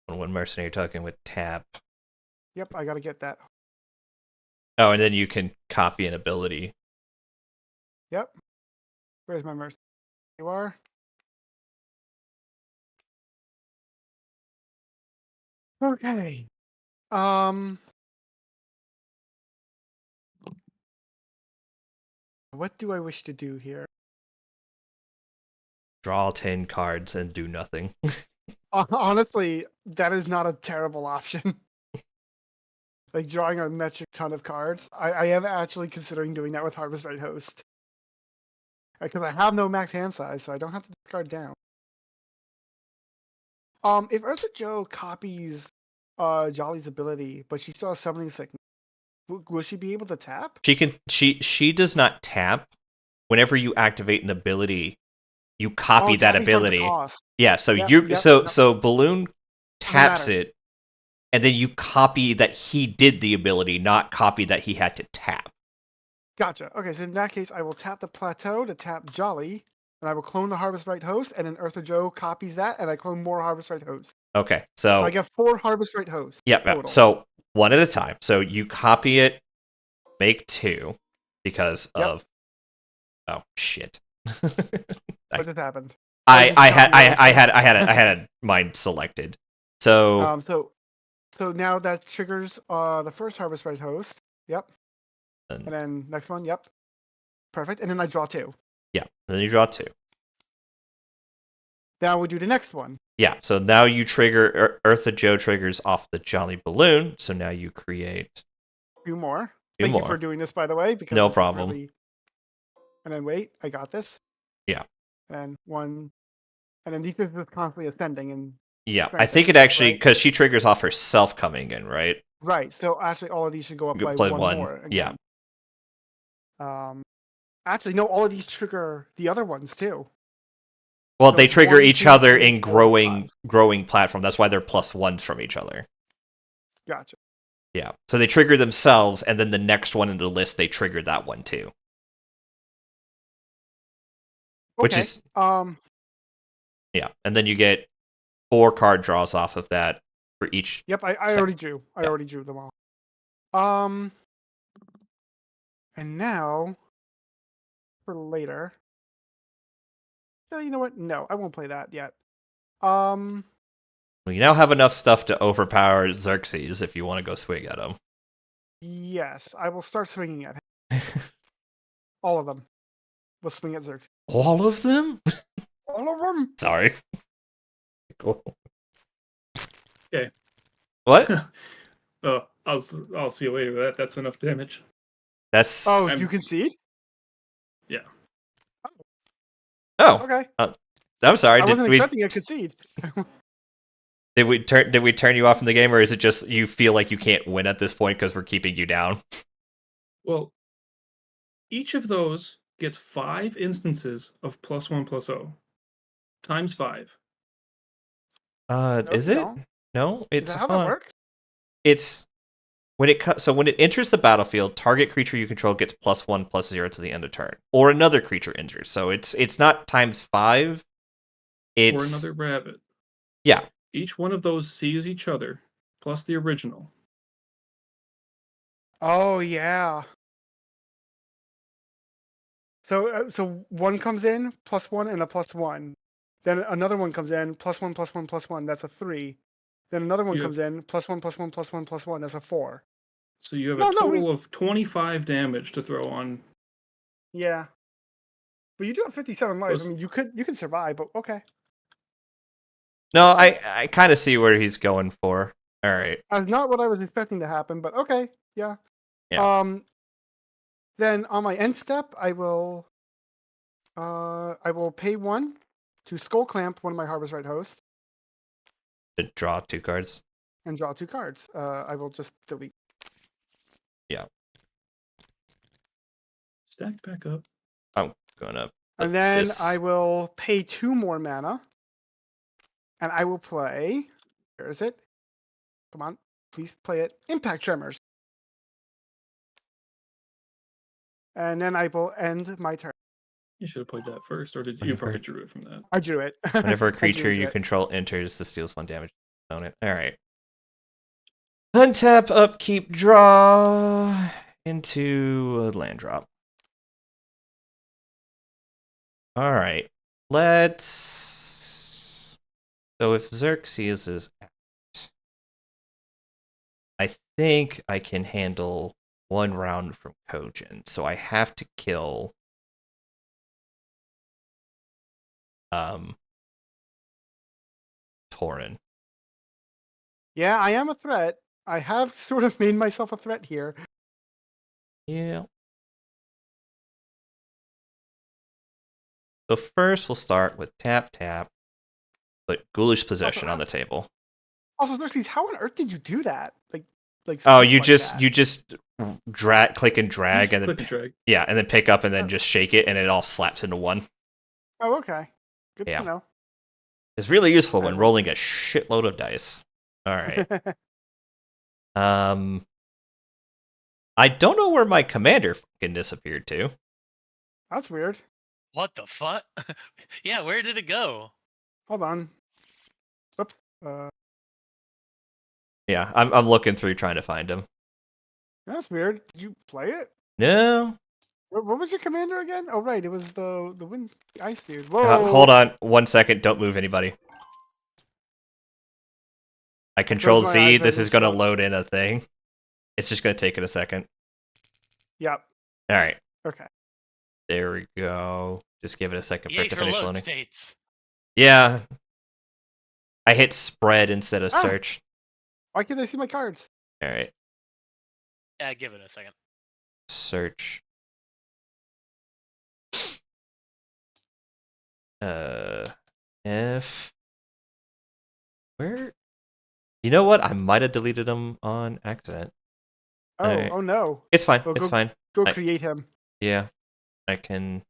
One mercenary token with tap. Yep, I gotta get that. Oh, and then you can copy an ability. Yep. Where's my mercy? You are. Okay. What do I wish to do here? Draw 10 cards and do nothing. Honestly, that is not a terrible option. Like drawing a metric ton of cards. I am actually considering doing that with Harvest Right Host. Because I have no max hand size, so I don't have to discard down. If Eartha Joe copies Jolly's ability, but she still has summoning sickness, will she be able to tap? She does not tap. Whenever you activate an ability, you copy that tapping from the ability. cost. Yeah, so Yep, so Balloon taps matter. it, and then you copy that he did the ability, not copy that he had to tap. Gotcha. Okay, so in that case, I will tap the plateau to tap Jolly, and I will clone the Harvest Right Host, and then Eartha Joe copies that, and I clone more Harvest Right Hosts. Okay, So I get 4 Harvest Right Hosts total. So one at a time. So you copy it, make 2, because of. Oh shit. What just happened? I had mine selected. So So now that triggers the first Harvest Right Host. Yep. and then next one. Yep. Perfect. And then I draw 2. yeah, then you draw 2. Now we do the next one. Yeah, so now you trigger Eartha Joe triggers off the Jolly Balloon, so now you create Two more. two Thank more. you for doing this, by the way, because No this is problem. really... And then wait, I got this. Yeah. And one, and then these are just constantly ascending and Yeah, I strengthening, think it actually, right? because she triggers off herself coming in, right? Right. So actually, all of these should go up Go by play one one, more. yeah. Again. Actually, no. All of these trigger the other ones too. Well, So they it's trigger 1, each 2, other 3, in 4, 5. growing platform. That's why they're +1s from each other. Gotcha. Yeah, so they trigger themselves, and then the next one in the list, they trigger that one too. Okay. Which is Um. yeah, and then you get 4 card draws off of that for each. Yep. I Sec- already drew. I yeah. already drew them all. And now for later. So you know what? No, I won't play that yet. Well, you now have enough stuff to overpower Xerxes if you want to go swing at him. Yes, I will start swinging at him. All of them. We'll swing at Xerxes. All of them? All of them. Sorry. Cool. Okay. What? Oh, I'll see you later with that. That's enough damage. That's. Oh, I'm- you concede? Yeah. Oh. Okay. I'm sorry. I Did wasn't we expecting a concede. did we turn you off from the game, or is it just you feel like you can't win at this point because we're keeping you down? Well, each of those gets 5 instances of +1/+0 times 5. No, Is you it? don't. No, Is it's that how that works? It's when it enters the battlefield, target creature you control gets +1/+0 to the end of turn, or another creature enters. So it's not times 5. Or It's another rabbit. yeah. Each one of those sees each other, plus the original. Oh yeah. So one comes in +1 and a +1. Then another one comes in +1 +1 +1. That's a 3. Then another one You comes in +1 +1 +1 +1. That's a 4. So you have No, a no, total of 25 damage to throw on. Yeah. But you do have 57 lives. Was- I mean, you can survive, but okay. No, I kind of see where he's going for. All right. That's not what I was expecting to happen, but okay. Yeah. Yeah. Then on my end step, I will pay 1 to Skull Clamp one of my Harbor's Right hosts To draw 2 cards. and draw 2 cards. I will just delete. Yeah. Stack back up. I'm gonna. put And then this- I will pay 2 more mana. And I will play. Where is it? Come on, please play it. Impact Tremors. And then I will end my turn. You should have played that first, or did you Whenever- probably drew it from that? I drew it. Whenever a I drew creature into you it. control enters, this deals 1 damage to opponent. All right. Untap, upkeep, draw into a land drop. All right. Let's. So if Xerxes is out, I think I can handle 1 round from Kojin, so I have to kill. Tauren. Yeah, I am a threat. I have sort of made myself a threat here. Yeah. So first we'll start with tap, put Ghoulish Possession on the table. Also, Xerxes, how on earth did you do that? Like Oh, stuff you like just that? you just drag, click and drag, Just and then click and drag. yeah, and then pick up and then just shake it, and it all slaps into 1. Oh, okay. Good Yeah. to know. It's really useful when will- rolling a shitload of dice. All right. I don't know where my commander fucking disappeared to. That's weird. What the fuck? Yeah, where did it go? Hold on. Oops. Yeah, I'm looking through trying to find him. That's weird. Did you play it? No. What was your commander again? Oh, right. It was the wind ice dude. Whoa. Hold on 1 second. Don't move anybody. I control my Z. eyes, I This is just going to saw- load in a thing. It's just going to take it a second. Yep. All right. Okay. There we go. Just give it a second for Yay it to for finish load loading. states. Yeah. I hit spread instead of Ah. search. Why can't I see my cards? Alright. Yeah, give it a second. Search. F. Where? You know what? I might have deleted them on accident. Oh, Alright. oh no. It's fine. Well, It's fine. Go I- create him. Yeah. I can.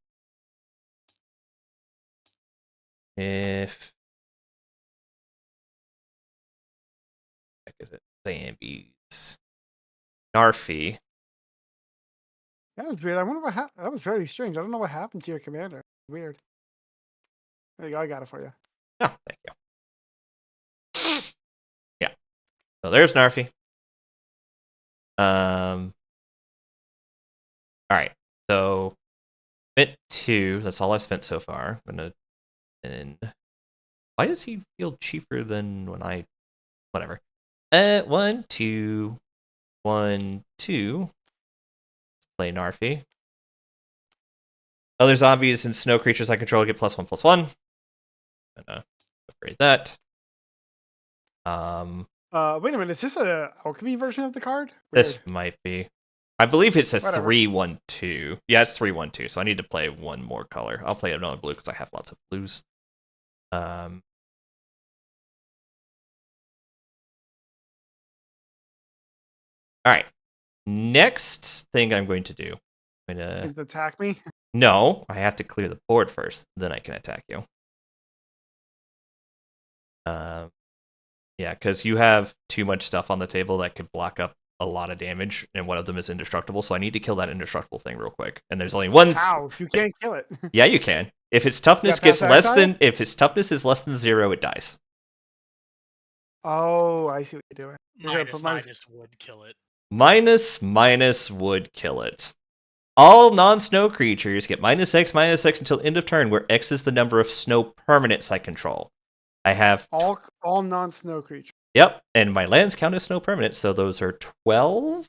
If. Heck is it? Zambies. Narfi. That was weird. I wonder what happened. That was very strange. I don't know what happened to your commander. Weird. There you go. I got it for you. Oh, thank you. Yeah. So there's Narfi. Alright. So spent 2. That's all I've spent so far. I'm gonna. And why does he feel cheaper than when I. Whatever. 1, 2. 1, 2. Play Narfi. Other zombies and snow creatures I control get +1/+1. I'm gonna upgrade that. Wait a minute. Is this a alchemy version of the card? This Weird. might be. I believe it's a Whatever. 3/1/2. Yeah, it's 3/1/2. So I need to play one more color. I'll play another blue because I have lots of blues. All right. Next thing I'm going to do. I'm gonna. Is it attack me? No, I have to clear the board first. Then I can attack you. Yeah, because you have too much stuff on the table that could block up a lot of damage, and one of them is indestructible. So I need to kill that indestructible thing real quick. And there's only one. How? You can't kill it. Yeah, you can. If its toughness Yeah, gets pass less that than, if its toughness is less than 0, it dies. Oh, I see what you're doing. You're gonna Minus put minus would kill it. Minus would kill it. All non-snow creatures get -X until end of turn, where X is the number of snow permanents I control. I have all non-snow creatures. Yep, and my lands count as snow permanents, so those are 12,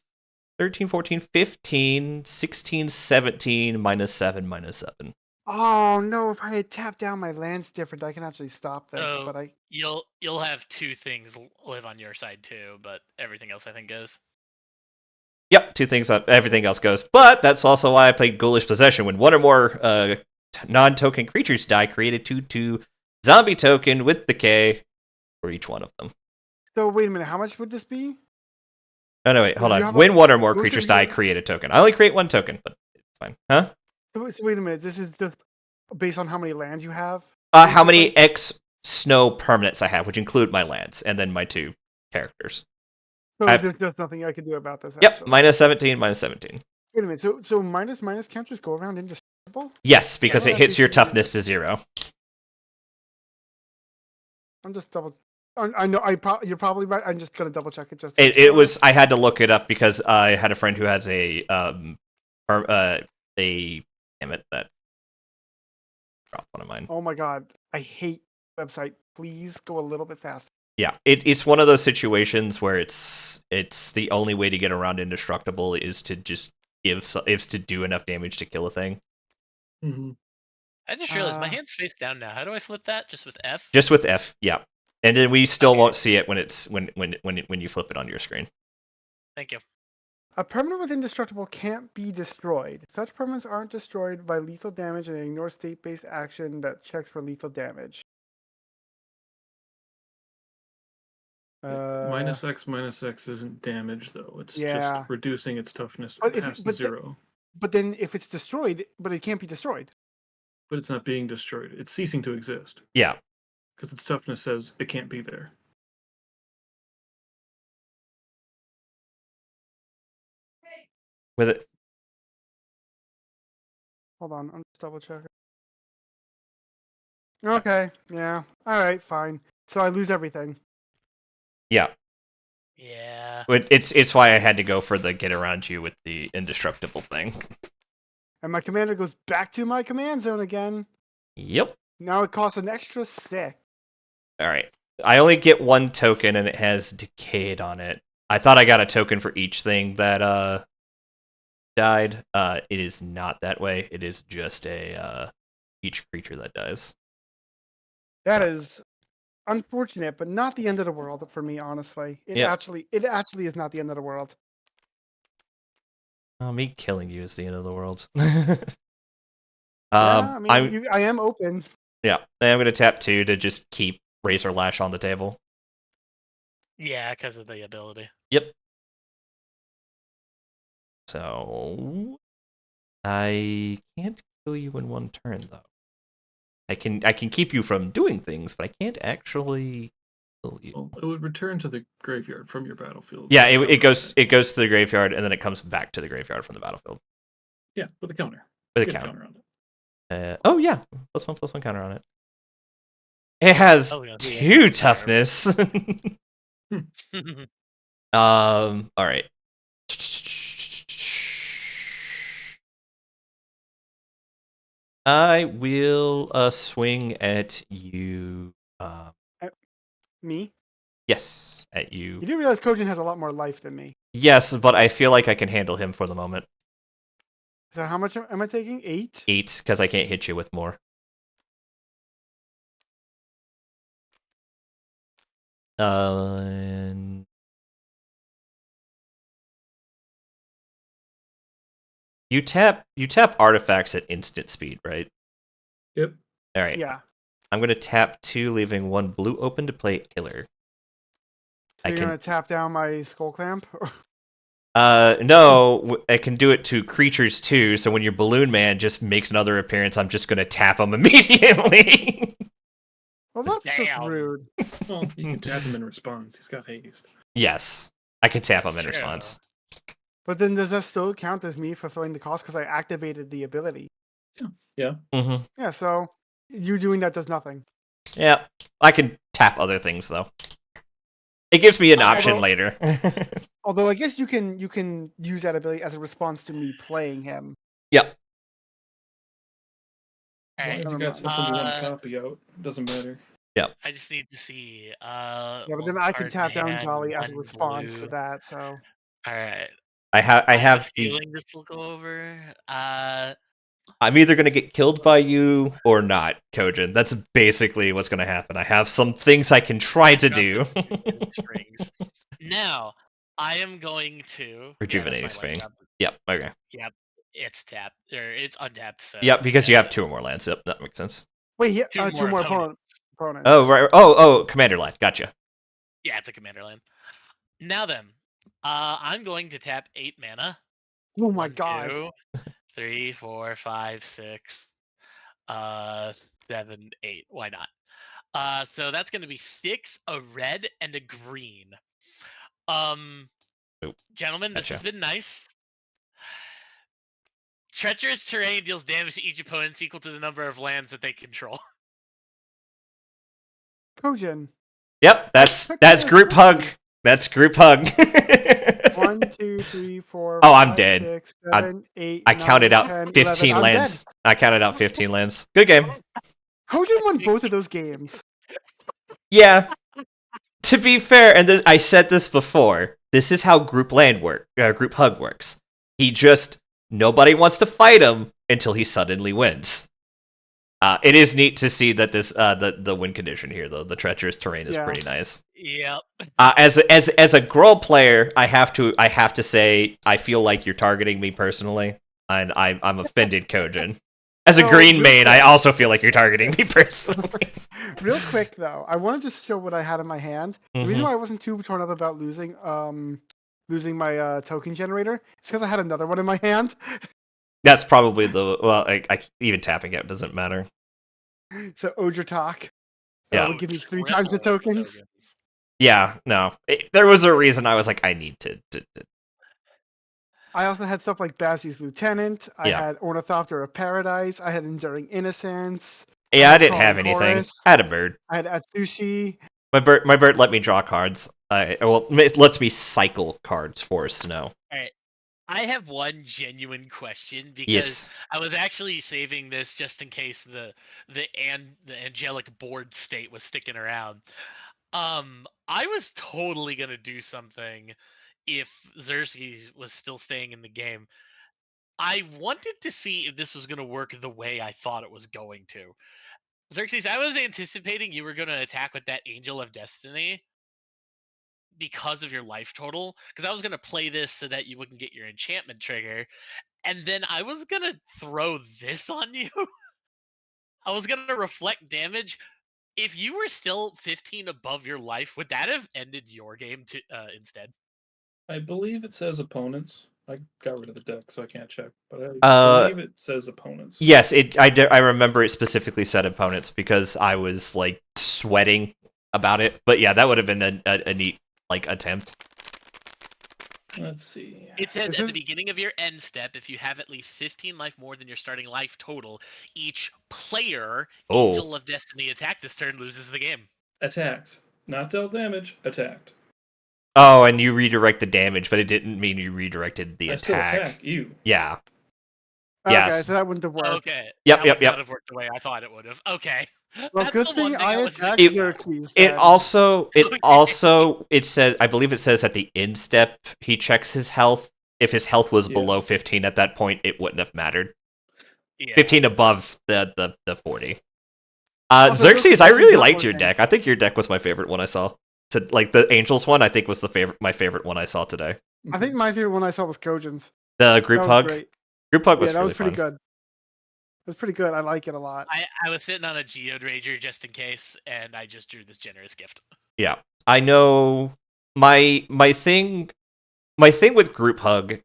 13, 14, 15, 16, 17, -7, -7. Oh no! If I had tapped down my lands different, I can actually stop this. Oh. But I You'll have 2 things live on your side too, but everything else I think goes. Yep, 2 things up, everything else goes. But that's also why I played Ghoulish Possession. When one or more non-token creatures die, create a 2/2 zombie token with decay for each one of them. so wait a minute. How much would this be? Oh, no, wait, hold Because you on. have When one or more most of creatures your- die, create a token. I only create 1 token, but it's fine. Huh? So wait a minute. This is just based on how many lands you have. How many X snow permanents I have, which include my lands, and then my 2 characters. So I've- there's just nothing I can do about this. Yep, actually. -17, -17. Wait a minute. So minus counters go around indestructible? Yes, because Yeah, it hits your actually, toughness to 0. I'm just double. I know. You're probably right. I'm just gonna double check it. Just. It was. I had to look it up because I had a friend who has a damn it, that dropped one of mine. Oh my god! I hate website. Please go a little bit faster. Yeah, it's one of those situations where it's the only way to get around indestructible is to just is to do enough damage to kill a thing. Mm-hmm. I just realized my Uh, hand's face down now. How do I flip that? Just with F? Just with F, yeah. And then we still Okay. won't see it when it's when you flip it onto your screen. Thank you. A permanent with indestructible can't be destroyed. Such permanents aren't destroyed by lethal damage and ignore state-based action that checks for lethal damage. -X isn't damage though. It's Yeah. just reducing its toughness But if- past but the- 0. But then if it's destroyed, but it can't be destroyed. But it's not being destroyed. It's ceasing to exist Yeah. because its toughness says it can't be there. With it. Hold on, I'm just double checking. Okay, yeah. Alright, fine. So I lose everything. Yeah. Yeah. But it's why I had to go for the get around you with the indestructible thing. And my commander goes back to my command zone again. Yep. Now it costs an extra 6. Alright. I only get 1 token and it has decayed on it. I thought I got a token for each thing that died. It is not that way. It is just a each creature that dies. That is unfortunate, but not the end of the world for me, honestly. It Yep. actually is not the end of the world. Oh, me killing you is the end of the world. Yeah, I mean, I'm I am open. yeah. I'm gonna tap 2 to just keep Razor Lash on the table. Yeah, because of the ability. Yep. So I can't kill you in one turn though. I can keep you from doing things, but I can't actually kill you. Well, it would return to the graveyard from your battlefield. Yeah, with a it counter on goes to the graveyard and then it comes back to the graveyard from the battlefield Yeah, with a counter. with a Get a counter. counter on it. Oh yeah, +1/+1 counter on it. It has Oh, yeah, yeah, 2 yeah. toughness. All right. I will swing at you. Me? Yes, at You you. do realize Kojin has a lot more life than me. Yes, but I feel like I can handle him for the moment. So how much am I taking? 8? 8, because I can't hit you with more. And you tap artifacts at instant speed, right? Yep. All right. Yeah. I'm gonna tap 2, leaving 1 blue open to play killer. So I you're can. gonna tap down my skull clamp? No, I can do it to creatures too. So when your balloon man just makes another appearance, I'm just gonna tap him immediately. Well, that's just Damn. rude. Well, you can tap him in response. He's got haste. Yes, I can tap him in True. response. But then does that still count as me fulfilling the cost because I activated the ability? Yeah. Mm-hmm. Yeah, so you doing that does nothing. Yeah, I can tap other things though. It gives me an option Although- later. Although I guess you can use that ability as a response to me playing him. Yep. As long Alright, as you Never got something you want to Uh, copy out, it doesn't matter. I just need to see. Yeah, but One then I can card tap in down hand, Jolly as a one response to blue. that. So Alright. I I have a have the. feeling this will go over. I'm either gonna get killed by you or not, Kojin. That's basically what's gonna happen. I have some things I can try to Got do. the strings. Now, I am going to Rejuvenating that's my Spring. land drop. Yep. Okay. Yep, it's tapped or it's untapped. So Yep, because you have 2 or more lands. Yep, that makes sense. wait, yeah, two two more more opponents. opponents. Oh right. Oh, Commander land. Gotcha. Yeah, it's a commander land. Now then, I'm going to tap 8 mana. Oh my 1, god. 2, 3, 4, 5, 6, 7, 8. Why not? So that's going to be 6, a red, and a green. Oh, Gentlemen, this gotcha. has been nice. Treacherous terrain deals damage to each opponent equal to the number of lands that they control. Kojin. Yep, that's group hug. That's group hug. 1, 2, 3, 4, Oh, I'm 5, dead. 6, 7, 8, I 9, counted out 10, 15 11. I'm lands. dead. I counted out 15 lands. Good game. Kojin won both of those games. Yeah. To be fair, and I said this before, this is how group hug works. He just nobody wants to fight him until he suddenly wins. It is neat to see that this the win condition here though. The treacherous terrain is Yeah. pretty nice. Yep. As a Gruul player, I have to say I feel like you're targeting me personally, and I'm offended, Kojin. As a So, green real main, I quick- also feel like you're targeting me personally. Real quick though, I wanted to show what I had in my hand. The reason why I wasn't too torn up about losing my token generator is because I had another one in my hand. That's probably I even tapping it doesn't matter. So Odra Talk. Yeah. That would give me 3 times the triple tokens. Yeah, no. There was a reason I was like, I need to. I also had stuff like Bazu's Lieutenant. I Yeah. had Ornithopter of Paradise. I had Enduring Innocence. Yeah, had I didn't have Crawling anything. Chorus. I had a bird. I had Atsushi. My bird let me draw cards. It lets me cycle cards for Snow. I have one genuine question because Yes. I was actually saving this just in case the angelic board state was sticking around. I was totally gonna do something if Xerxes was still staying in the game. I wanted to see if this was gonna work the way I thought it was going to. Xerxes, I was anticipating you were going to attack with that Angel of Destiny because of your life total. Because I was going to play this so that you wouldn't get your enchantment trigger. And then I was going to throw this on you. I was going to reflect damage. If you were still 15 above your life, would that have ended your game instead? I believe it says opponents. I got rid of the deck, so I can't check, but I believe it says opponents. Yes, I remember it specifically said opponents because I was like sweating about it. But yeah, that would have been a neat like attempt. Let's see. It says at the beginning of your end step, if you have at least 15 life more than your starting life total, each player Angel of Destiny attack this turn loses the game. Attacked. Not dealt damage, attacked. Oh, and you redirect the damage, but it didn't mean you redirected the attack. I still attack you. Yeah. Okay, Yes. so that wouldn't have worked. Okay. Yep, that would not have worked the way I thought it would have. Okay. Well, That's good the thing one I was attacked missing. Xerxes. It then. also Okay. it says, I believe it says at the end step he checks his health. If his health was below 15 at that point, it wouldn't have mattered. Yeah. 15 above the 40. Also, Xerxes, I this is really not liked your working. deck. I think your deck was my favorite one I saw. Like the Angels one, I think was my favorite one I saw today. I think my favorite one I saw was Cogyies. The group That was hug. great. Group hug was Yeah, that really was pretty fun. good. It was pretty good. I like it a lot. I was sitting on a Geode Rager just in case, and I just drew this generous gift. Yeah, I know my thing with group hug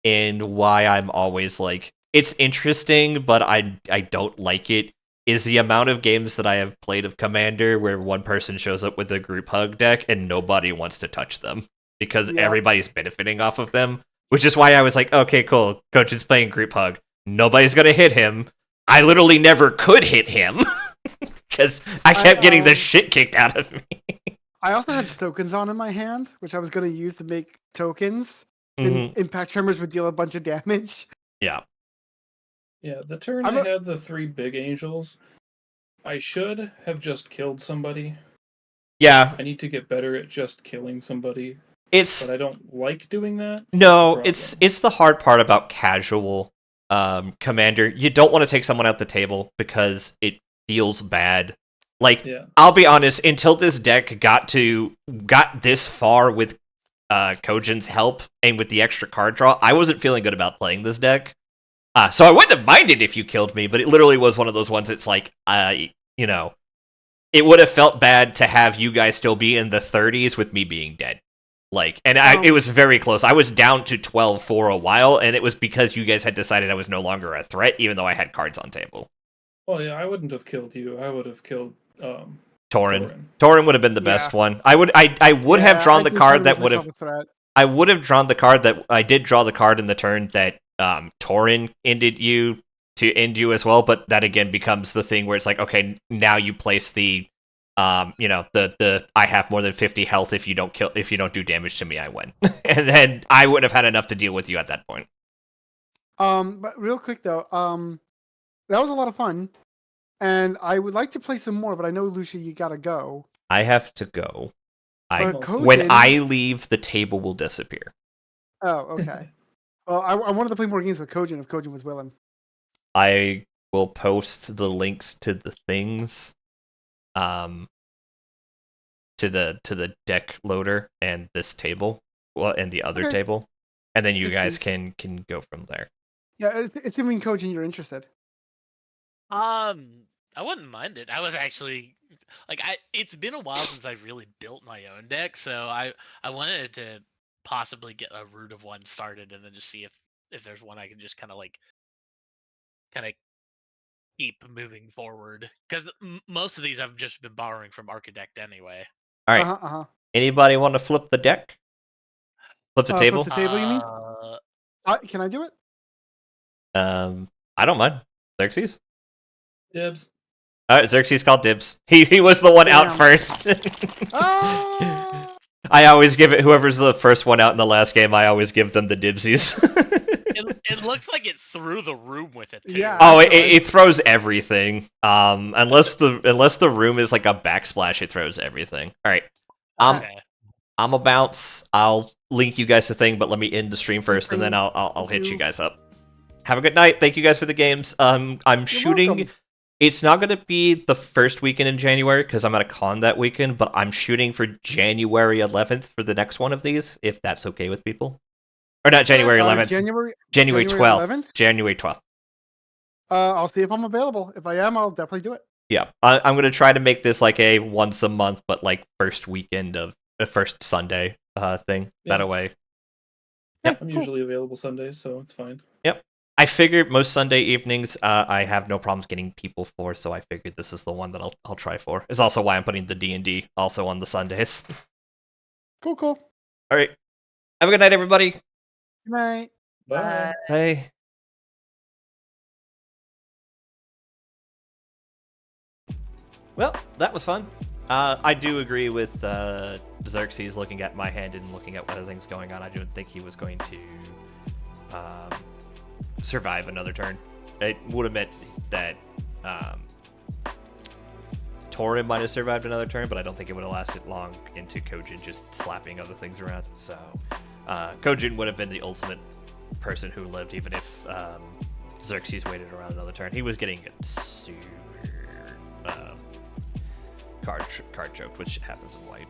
and why I'm always like it's interesting, but I don't like it is the amount of games that I have played of Commander where one person shows up with a group hug deck and nobody wants to touch them because everybody's benefiting off of them, which is why I was like, okay, cool, coach is playing group hug. Nobody's gonna hit him. I literally never could hit him because I kept getting the shit kicked out of me. I also had tokens on in my hand, which I was going to use to make tokens. Then impact tremors would deal a bunch of damage. Yeah. Yeah, the turn I had the 3 big angels, I should have just killed somebody. Yeah. I need to get better at just killing somebody. But I don't like doing that. No, it's the hard part about casual Commander. You don't want to take someone out the table because it feels bad. Like, I'll be honest, until this deck got this far with Kojin's help and with the extra card draw, I wasn't feeling good about playing this deck. So I wouldn't have minded if you killed me, but it literally was one of those ones. It's like, you know, it would have felt bad to have you guys still be in the 30s with me being dead. Like, and it was very close. I was down to 12 for a while, and it was because you guys had decided I was no longer a threat, even though I had cards on table. Well, yeah, I wouldn't have killed you. I would have killed Tauren. Tauren would have been the best one. I would have drawn the card that would have. I would have drawn the card that I did draw the card in the turn that Tauren ended you to end you as well, but that again becomes the thing where it's like, okay, now you place the you know, the I have more than 50 health if you don't do damage to me, I win. And then I wouldn't have had enough to deal with you at that point. But real quick though, that was a lot of fun. And I would like to play some more, but I know, Lucia, you gotta go. I have to go. Kojin... When I leave, the table will disappear. Oh, okay. Well, I wanted to play more games with Kojin if Kojin was willing. I will post the links to the things, to the deck loader and this table, well, and the other table, and then you guys can go from there. Yeah, assuming Kojin, you're interested. I wouldn't mind it. I was actually like, it's been a while since I've really built my own deck, so I wanted to possibly get a root of one started and then just see if there's one I can just kind of keep moving forward, because most of these I've just been borrowing from Architect anyway. All right. Anybody want to flip the deck? Flip the table? Flip the table, you mean? Can I do it? I don't mind. Xerxes? Dibs. Xerxes called dibs. He was the one out first. I always give it, whoever's the first one out in the last game, I always give them the dibsies. It looks like it threw the room with it too. Yeah. Oh, it throws everything. Unless the room is like a backsplash, it throws everything. All right. I'm a bounce. I'll link you guys to thing, but let me end the stream first, and then I'll hit you guys up. Have a good night. Thank you guys for the games. I'm shooting. It's not going to be the first weekend in January because I'm at a con that weekend, but I'm shooting for January 11th for the next one of these, if that's okay with people. Or not January 11th. January 12th. 11th? January 12th. I'll see if I'm available. If I am, I'll definitely do it. Yeah, I'm going to try to make this like a once a month, but like first weekend of the first Sunday thing. Yeah. That way. Yeah, I'm cool. usually available Sundays, so it's fine. Yep. I figured most Sunday evenings I have no problems getting people for, so I figured this is the one that I'll try for. It's also why I'm putting the D&D also on the Sundays. Cool. All right. Have a good night, everybody. Good night. Bye. Bye. Well, that was fun. I do agree with Xerxes looking at my hand and looking at what other things going on. I didn't think he was going to survive another turn. It would have meant that Torin might have survived another turn, but I don't think it would have lasted long into Kojin just slapping other things around. So Kojin would have been the ultimate person who lived, even if Xerxes waited around another turn. He was getting super card choked, which happens in white.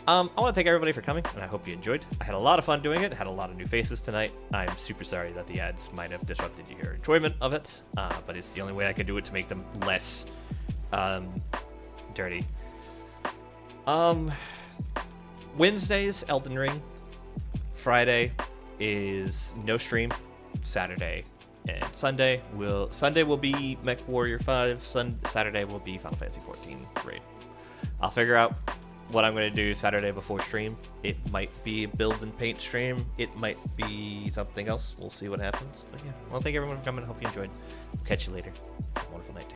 I want to thank everybody for coming, and I hope you enjoyed. I had a lot of fun doing it, had a lot of new faces tonight. I'm super sorry that the ads might have disrupted your enjoyment of it, but it's the only way I can do it to make them less dirty. Wednesdays, Elden Ring. Friday is no stream. Saturday and Sunday will be Mech Warrior 5. Saturday will be Final Fantasy 14 raid. I'll figure out what I'm going to do Saturday before stream. It might be a build and paint stream. It might be something else. We'll see what happens. But yeah, well, thank everyone for coming. I hope you enjoyed. Catch you later. Have a wonderful night.